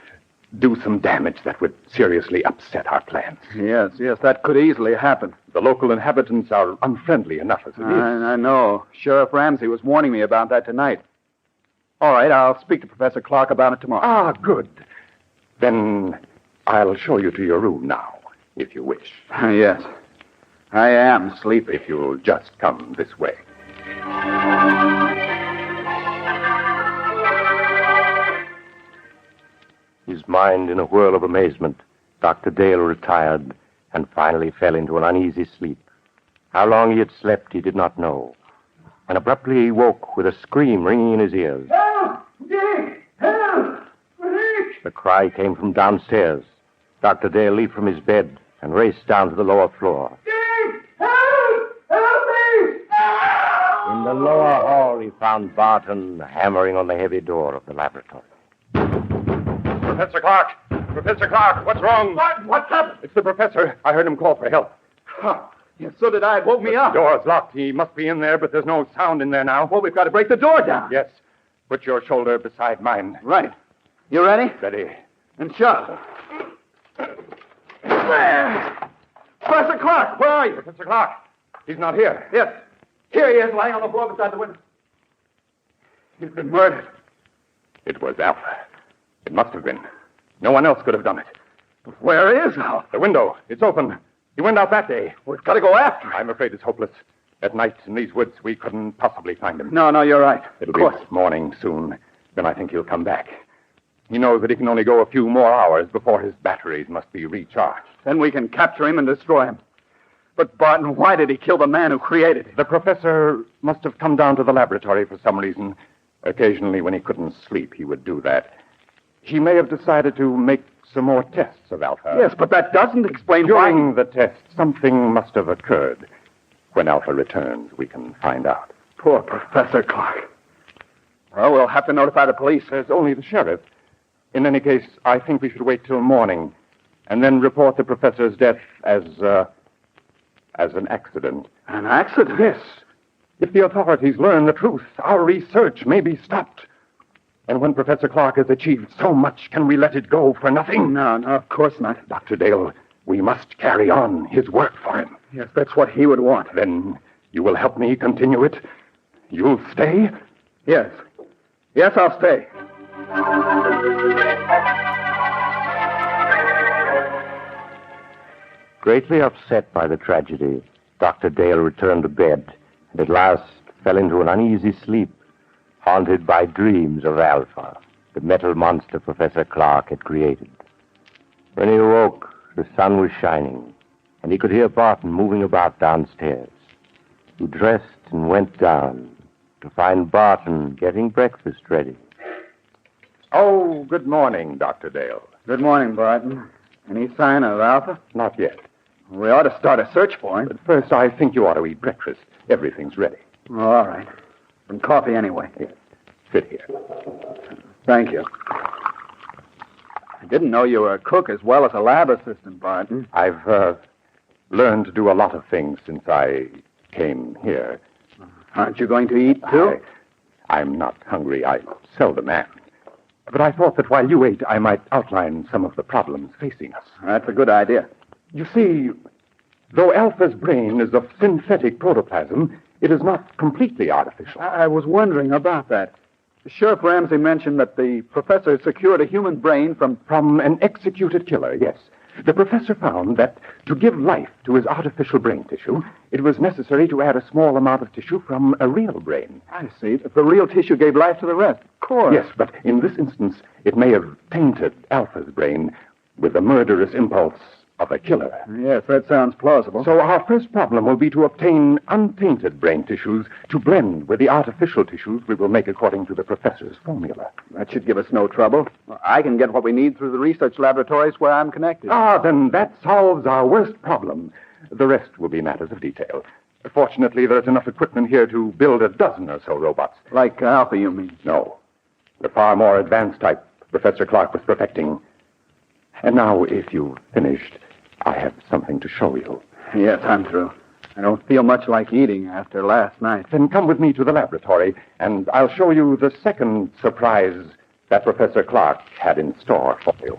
do some damage that would seriously upset our plans. Yes, that could easily happen. The local inhabitants are unfriendly enough as it is. I know. Sheriff Ramsey was warning me about that tonight. All right, I'll speak to Professor Clark about it tomorrow. Ah, good. Then I'll show you to your room now, if you wish. Yes. I am sleepy. If you'll just come this way. His mind in a whirl of amazement, Dr. Dale retired and finally fell into an uneasy sleep. How long he had slept, he did not know. And abruptly he woke with a scream ringing in his ears. Help! Dick! Help! Dick! The cry came from downstairs. Dr. Dale leaped from his bed and raced down to the lower floor. Dick! Help! Help me! Help! In the lower hall, he found Barton hammering on the heavy door of the laboratory. Professor Clark! Professor Clark, what's wrong? What's up? It's the professor. I heard him call for help. Yes, so did I. It woke me up. The door's locked. He must be in there, but there's no sound in there now. Well, we've got to break the door down. Yes. Put your shoulder beside mine. Right. You ready? Ready. And shove. There! Professor Clark, where are you? Professor Clark. He's not here. Yes. Here he is, lying on the floor beside the window. He's been murdered. It was Alpha. It must have been. No one else could have done it. But where is Alpha? The window. It's open. He went out that day. We've got to go after him. I'm afraid it's hopeless. At night in these woods, we couldn't possibly find him. No, you're right. It'll be morning soon. Then I think he'll come back. He knows that he can only go a few more hours before his batteries must be recharged. Then we can capture him and destroy him. But, Barton, why did he kill the man who created him? The professor must have come down to the laboratory for some reason. Occasionally, when he couldn't sleep, he would do that. He may have decided to make some more tests of Alpha. Yes, but that doesn't explain why... During the test, something must have occurred. When Alpha returns, we can find out. Poor Professor Clark. Well, we'll have to notify the police. There's only the sheriff. In any case, I think we should wait till morning and then report the professor's death as an accident. An accident? Yes. If the authorities learn the truth, our research may be stopped. And when Professor Clark has achieved so much, can we let it go for nothing? No, of course not. Dr. Dale, We must carry on his work for him. Yes, that's what he would want. Then you will help me continue it? You'll stay? Yes. Yes, I'll stay. Greatly upset by the tragedy, Dr. Dale returned to bed and at last fell into an uneasy sleep, haunted by dreams of Alpha, the metal monster Professor Clark had created. When he awoke, the sun was shining, and he could hear Barton moving about downstairs. He dressed and went down to find Barton getting breakfast ready. Oh, good morning, Dr. Dale. Good morning, Barton. Any sign of Alpha? Not yet. We ought to start a search for him. But first, I think you ought to eat breakfast. Everything's ready. Oh, all right. Some coffee anyway. Yes. Sit here. Thank you. I didn't know you were a cook as well as a lab assistant, Barton. I've learned to do a lot of things since I came here. Aren't you going to eat, too? I'm not hungry. I seldom am. But I thought that while you ate, I might outline some of the problems facing us. That's a good idea. You see, though Alpha's brain is of synthetic protoplasm, it is not completely artificial. I was wondering about that. Sheriff Ramsey mentioned that the professor secured a human brain from an executed killer, yes. The professor found that to give life to his artificial brain tissue, it was necessary to add a small amount of tissue from a real brain. I see. The real tissue gave life to the rest. Of course. Yes, but in this instance, it may have tainted Alpha's brain with the murderous impulse of a killer. Yes, that sounds plausible. So our first problem will be to obtain untainted brain tissues to blend with the artificial tissues we will make according to the professor's formula. That should give us no trouble. I can get what we need through the research laboratories where I'm connected. Ah, then that solves our worst problem. The rest will be matters of detail. Fortunately, there's enough equipment here to build a dozen or so robots. Like Alpha, you mean? No. The far more advanced type Professor Clark was perfecting. And now, if you've finished, I have something to show you. Yes, I'm through. I don't feel much like eating after last night. Then come with me to the laboratory, and I'll show you the second surprise that Professor Clark had in store for you.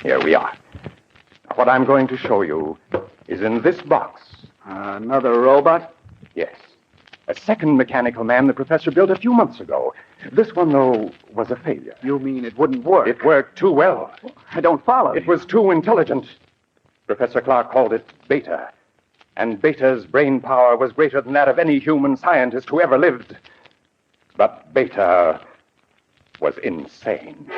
Here we are. What I'm going to show you is in this box. Another robot? Yes. A second mechanical man the professor built a few months ago. This one, though, was a failure. You mean it wouldn't work? It worked too well. I don't follow. It was too intelligent. Professor Clark called it Beta. And Beta's brain power was greater than that of any human scientist who ever lived. But Beta was insane.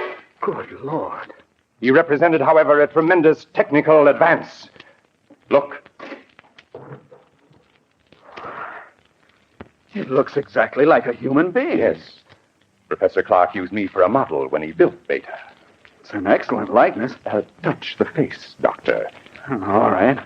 Good Lord. He represented, however, a tremendous technical advance. Look. It looks exactly like a human being. Yes. Professor Clark used me for a model when he built Beta. It's an excellent likeness. Touch the face, Doctor. All right.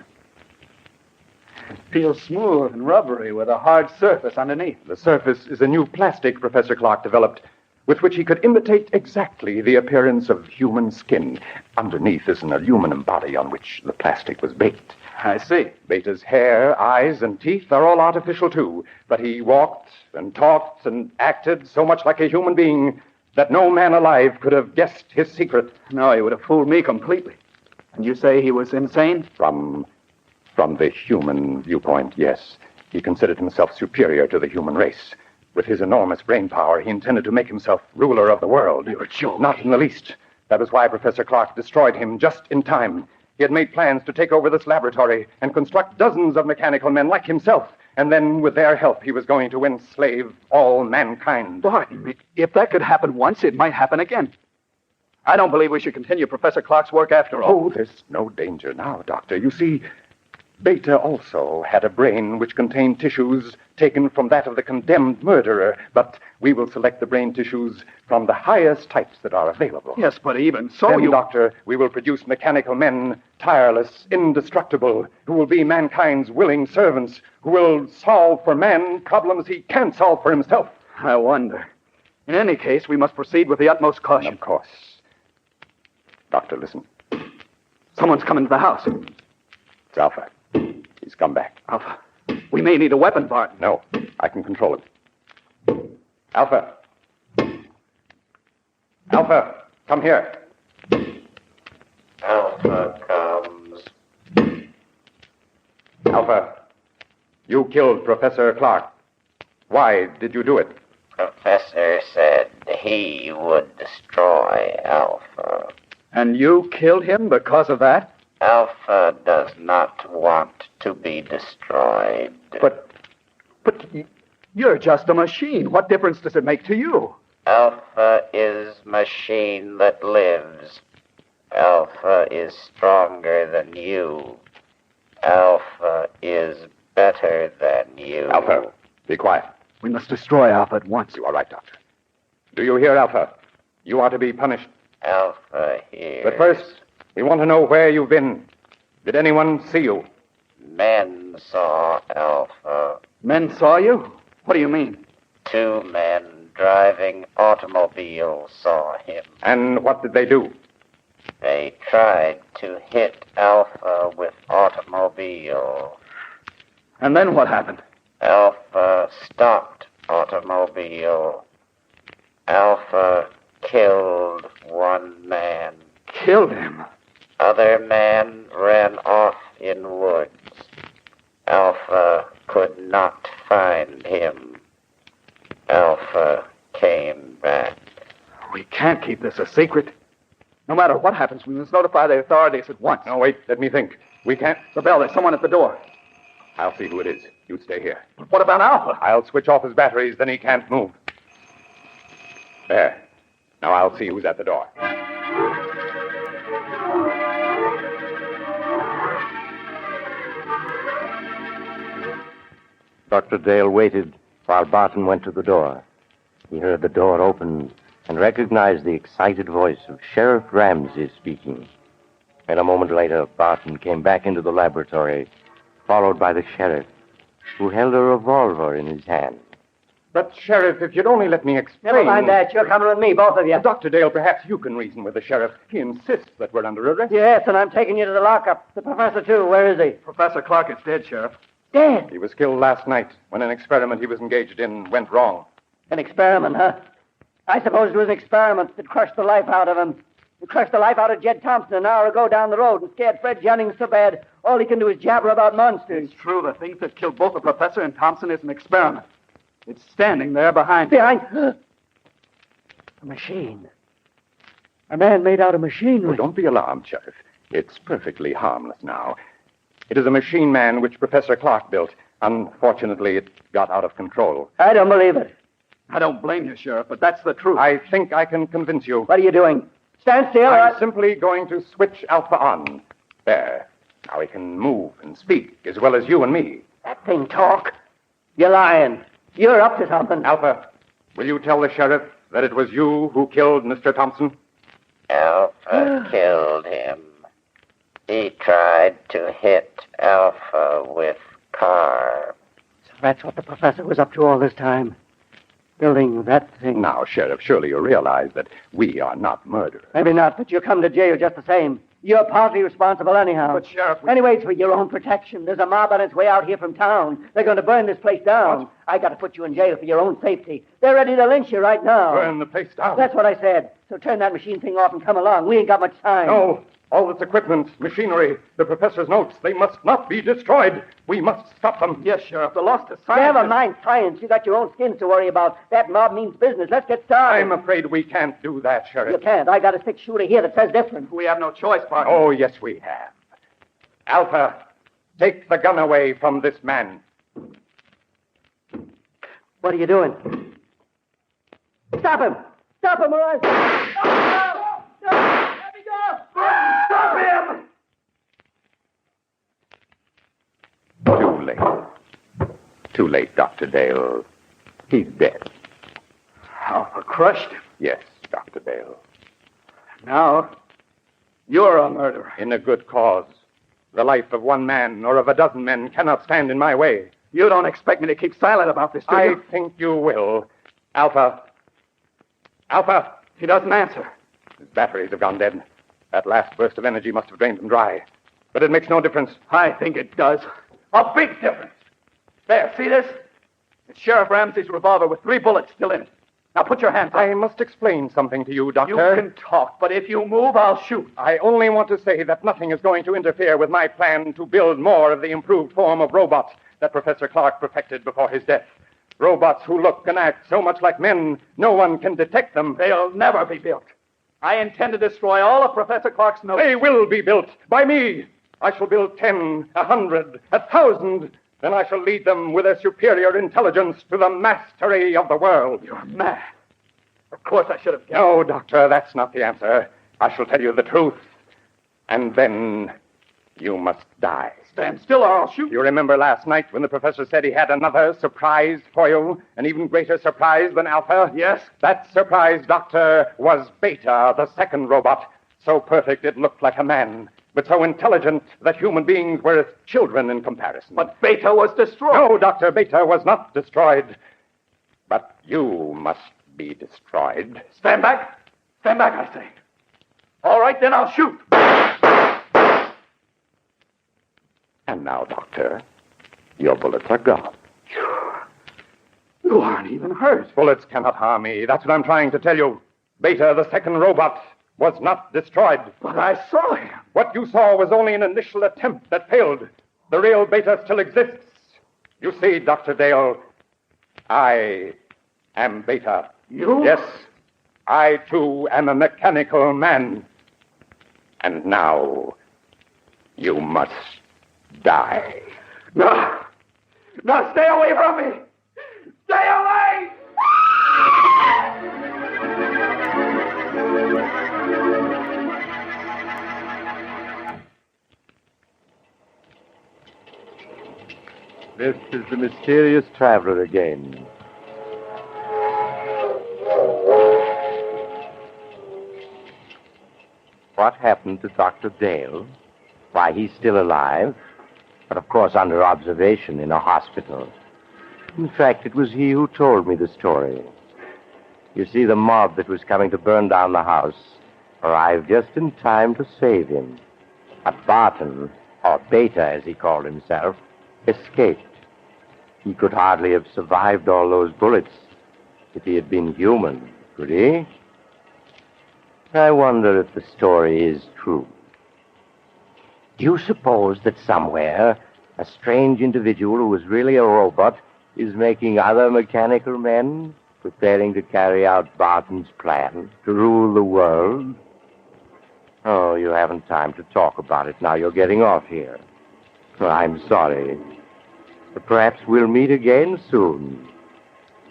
It feels smooth and rubbery with a hard surface underneath. The surface is a new plastic Professor Clark developed with which he could imitate exactly the appearance of human skin. Underneath is an aluminum body on which the plastic was baked. I see. Beta's hair, eyes, and teeth are all artificial, too. But he walked and talked and acted so much like a human being that no man alive could have guessed his secret. No, he would have fooled me completely. And you say he was insane? From the human viewpoint, yes. He considered himself superior to the human race. With his enormous brain power, he intended to make himself ruler of the world. You're joking. Not in the least. That was why Professor Clark destroyed him just in time. He had made plans to take over this laboratory and construct dozens of mechanical men like himself. And then, with their help, he was going to enslave all mankind. Barton, if that could happen once, it might happen again. I don't believe we should continue Professor Clark's work after all. Oh, there's no danger now, Doctor. You see, Beta also had a brain which contained tissues taken from that of the condemned murderer, but we will select the brain tissues from the highest types that are available. Yes, but even so, then, Doctor, we will produce mechanical men, tireless, indestructible, who will be mankind's willing servants, who will solve for man problems he can't solve for himself. I wonder. In any case, we must proceed with the utmost caution. Of course. Doctor, listen. Someone's coming to the house. It's Alpha. He's come back. Alpha, we may need a weapon, Barton. No, I can control him. Alpha. Alpha, come here. Alpha comes. Alpha, you killed Professor Clark. Why did you do it? Professor said he would destroy Alpha. And you killed him because of that? Alpha does not want to be destroyed. But you're just a machine. What difference does it make to you? Alpha is machine that lives. Alpha is stronger than you. Alpha is better than you. Alpha, be quiet. We must destroy Alpha at once. You are right, Doctor. Do you hear, Alpha? You are to be punished. Alpha here. But first, we want to know where you've been. Did anyone see you? Men saw Alpha. Men saw you? What do you mean? 2 men driving automobiles saw him. And what did they do? They tried to hit Alpha with automobile. And then what happened? Alpha stopped automobile. Alpha killed 1 man. Killed him? Other man ran off in woods. Alpha could not find him. Alpha came back. We can't keep this a secret. No matter what happens, we must notify the authorities at once. No, wait, let me think. We can't. The bell, there's someone at the door. I'll see who it is. You stay here. But what about Alpha? I'll switch off his batteries, then he can't move. There. Now I'll see who's at the door. Dr. Dale waited while Barton went to the door. He heard the door open and recognized the excited voice of Sheriff Ramsey speaking. And a moment later, Barton came back into the laboratory, followed by the sheriff, who held a revolver in his hand. But, Sheriff, if you'd only let me explain... Never mind that. You're coming with me, both of you. Dr. Dale, perhaps you can reason with the sheriff. He insists that we're under arrest. Yes, and I'm taking you to the lockup. The professor, too. Where is he? Professor Clark is dead, Sheriff. Dead? He was killed last night when an experiment he was engaged in went wrong. An experiment, huh? I suppose it was an experiment that crushed the life out of him. It crushed the life out of Jed Thompson an hour ago down the road and scared Fred Jennings so bad all he can do is jabber about monsters. It's true. The thing that killed both the professor and Thompson is an experiment. It's standing there behind... A machine. A man made out of machinery. Well, don't be alarmed, Sheriff. It's perfectly harmless now. It is a machine man which Professor Clark built. Unfortunately, it got out of control. I don't believe it. I don't blame you, Sheriff, but that's the truth. I think I can convince you. What are you doing? Stand still. I'm simply going to switch Alpha on. There. Now he can move and speak as well as you and me. That thing talk. You're lying. You're up to something. Alpha, will you tell the sheriff that it was you who killed Mr. Thompson? Alpha killed him. He tried to hit Alpha with Carr. So that's what the professor was up to all this time. Building that thing. Now, Sheriff, surely you realize that we are not murderers. Maybe not, but you'll come to jail just the same. You're partly responsible anyhow. But, Sheriff... Anyway, it's for your own protection. There's a mob on its way out here from town. They're going to burn this place down. What? I got to put you in jail for your own safety. They're ready to lynch you right now. Burn the place down? That's what I said. So turn that machine thing off and come along. We ain't got much time. No. All this equipment, machinery, the professor's notes, they must not be destroyed. We must stop them. Yes, Sheriff. The lost of science... Never mind science. You got your own skins to worry about. That mob means business. Let's get started. I'm afraid we can't do that, Sheriff. You can't. I got a 6-shooter here that says different. We have no choice, partner. Oh, yes, we have. Alpha, take the gun away from this man. What are you doing? Stop him! Stop him, Mirage! No! Let me go! Stop him! Too late. Too late, Dr. Dale. He's dead. Alpha crushed him. Yes, Dr. Dale. Now, you're a murderer. In a good cause. The life of one man or of a dozen men cannot stand in my way. You don't expect me to keep silent about this, do you? I think you will. Alpha. Alpha. He doesn't answer. His batteries have gone dead. That last burst of energy must have drained them dry. But it makes no difference. I think it does. A big difference. There, see this? It's Sheriff Ramsey's revolver with 3 bullets still in it. Now put your hands up. I must explain something to you, Doctor. You can talk, but if you move, I'll shoot. I only want to say that nothing is going to interfere with my plan to build more of the improved form of robots that Professor Clark perfected before his death. Robots who look and act so much like men, no one can detect them. They'll never be built. I intend to destroy all of Professor Clark's notes. They will be built by me. I shall build 10, 100, 1,000. Then I shall lead them with their superior intelligence to the mastery of the world. You're mad. Of course I should have guessed. No, Doctor, that's not the answer. I shall tell you the truth. And then you must die. Stand still or I'll shoot. You remember last night when the professor said he had another surprise for you? An even greater surprise than Alpha? Yes. That surprise, Doctor, was Beta, the second robot. So perfect it looked like a man, but so intelligent that human beings were as children in comparison. But Beta was destroyed. No, Doctor, Beta was not destroyed. But you must be destroyed. Stand back. Stand back, I say. All right, then I'll shoot. And now, Doctor, your bullets are gone. You aren't even hurt. Bullets cannot harm me. That's what I'm trying to tell you. Beta, the second robot, was not destroyed. But I saw him. What you saw was only an initial attempt that failed. The real Beta still exists. You see, Dr. Dale, I am Beta. You? Yes, I, too, am a mechanical man. And now, you must die. No. No, stay away from me. Stay away! This is the mysterious traveler again. What happened to Dr. Dale? Why, he's still alive, but of course under observation in a hospital. In fact, it was he who told me the story. You see, the mob that was coming to burn down the house arrived just in time to save him. But Barton, or Beta as he called himself, escaped. He could hardly have survived all those bullets if he had been human, could he? I wonder if the story is true. Do you suppose that somewhere a strange individual who is really a robot is making other mechanical men, preparing to carry out Barton's plan to rule the world? Oh, you haven't time to talk about it now. You're getting off here. Well, I'm sorry. But perhaps we'll meet again soon.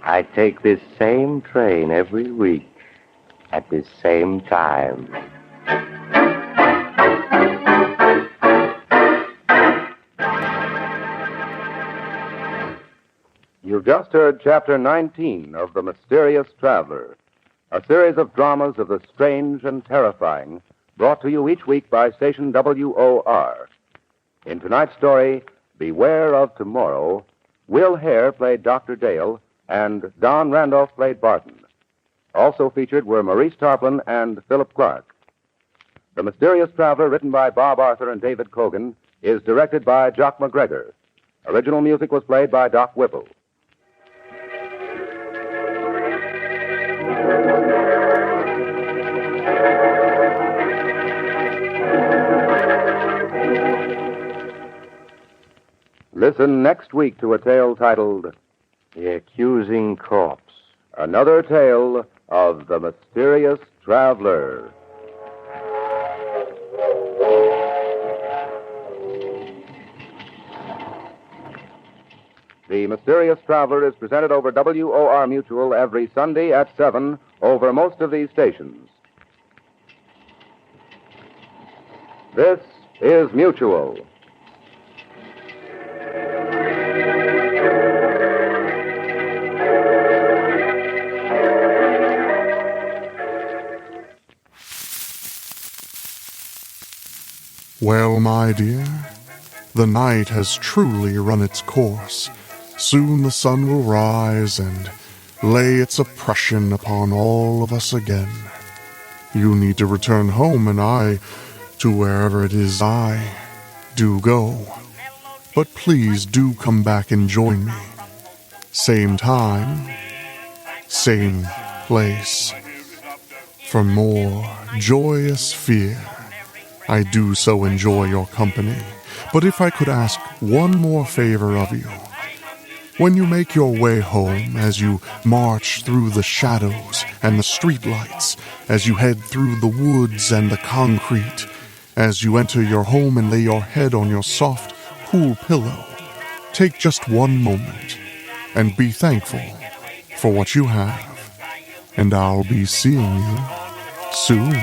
I take this same train every week at this same time. You've just heard Chapter 19 of The Mysterious Traveler, a series of dramas of the strange and terrifying, brought to you each week by station WOR. In tonight's story, Beware of Tomorrow, Will Hare played Dr. Dale, and Don Randolph played Barton. Also featured were Maurice Tarplin and Philip Clark. The Mysterious Traveler, written by Bob Arthur and David Cogan, is directed by Jock McGregor. Original music was played by Doc Whipple. Listen next week to a tale titled The Accusing Corpse. Another Tale of the Mysterious Traveler. The Mysterious Traveler is presented over WOR Mutual every Sunday at 7 over most of these stations. This is Mutual. Well, my dear, the night has truly run its course. Soon the sun will rise and lay its oppression upon all of us again. You need to return home, and I to wherever it is I do go. But please do come back and join me. same time, same place. For more joyous fear, I do so enjoy your company. But if I could ask one more favor of you, when you make your way home, as you march through the shadows and the streetlights, as you head through the woods and the concrete, as you enter your home and lay your head on your soft, cool pillow, take just one moment and be thankful for what you have. And I'll be seeing you soon.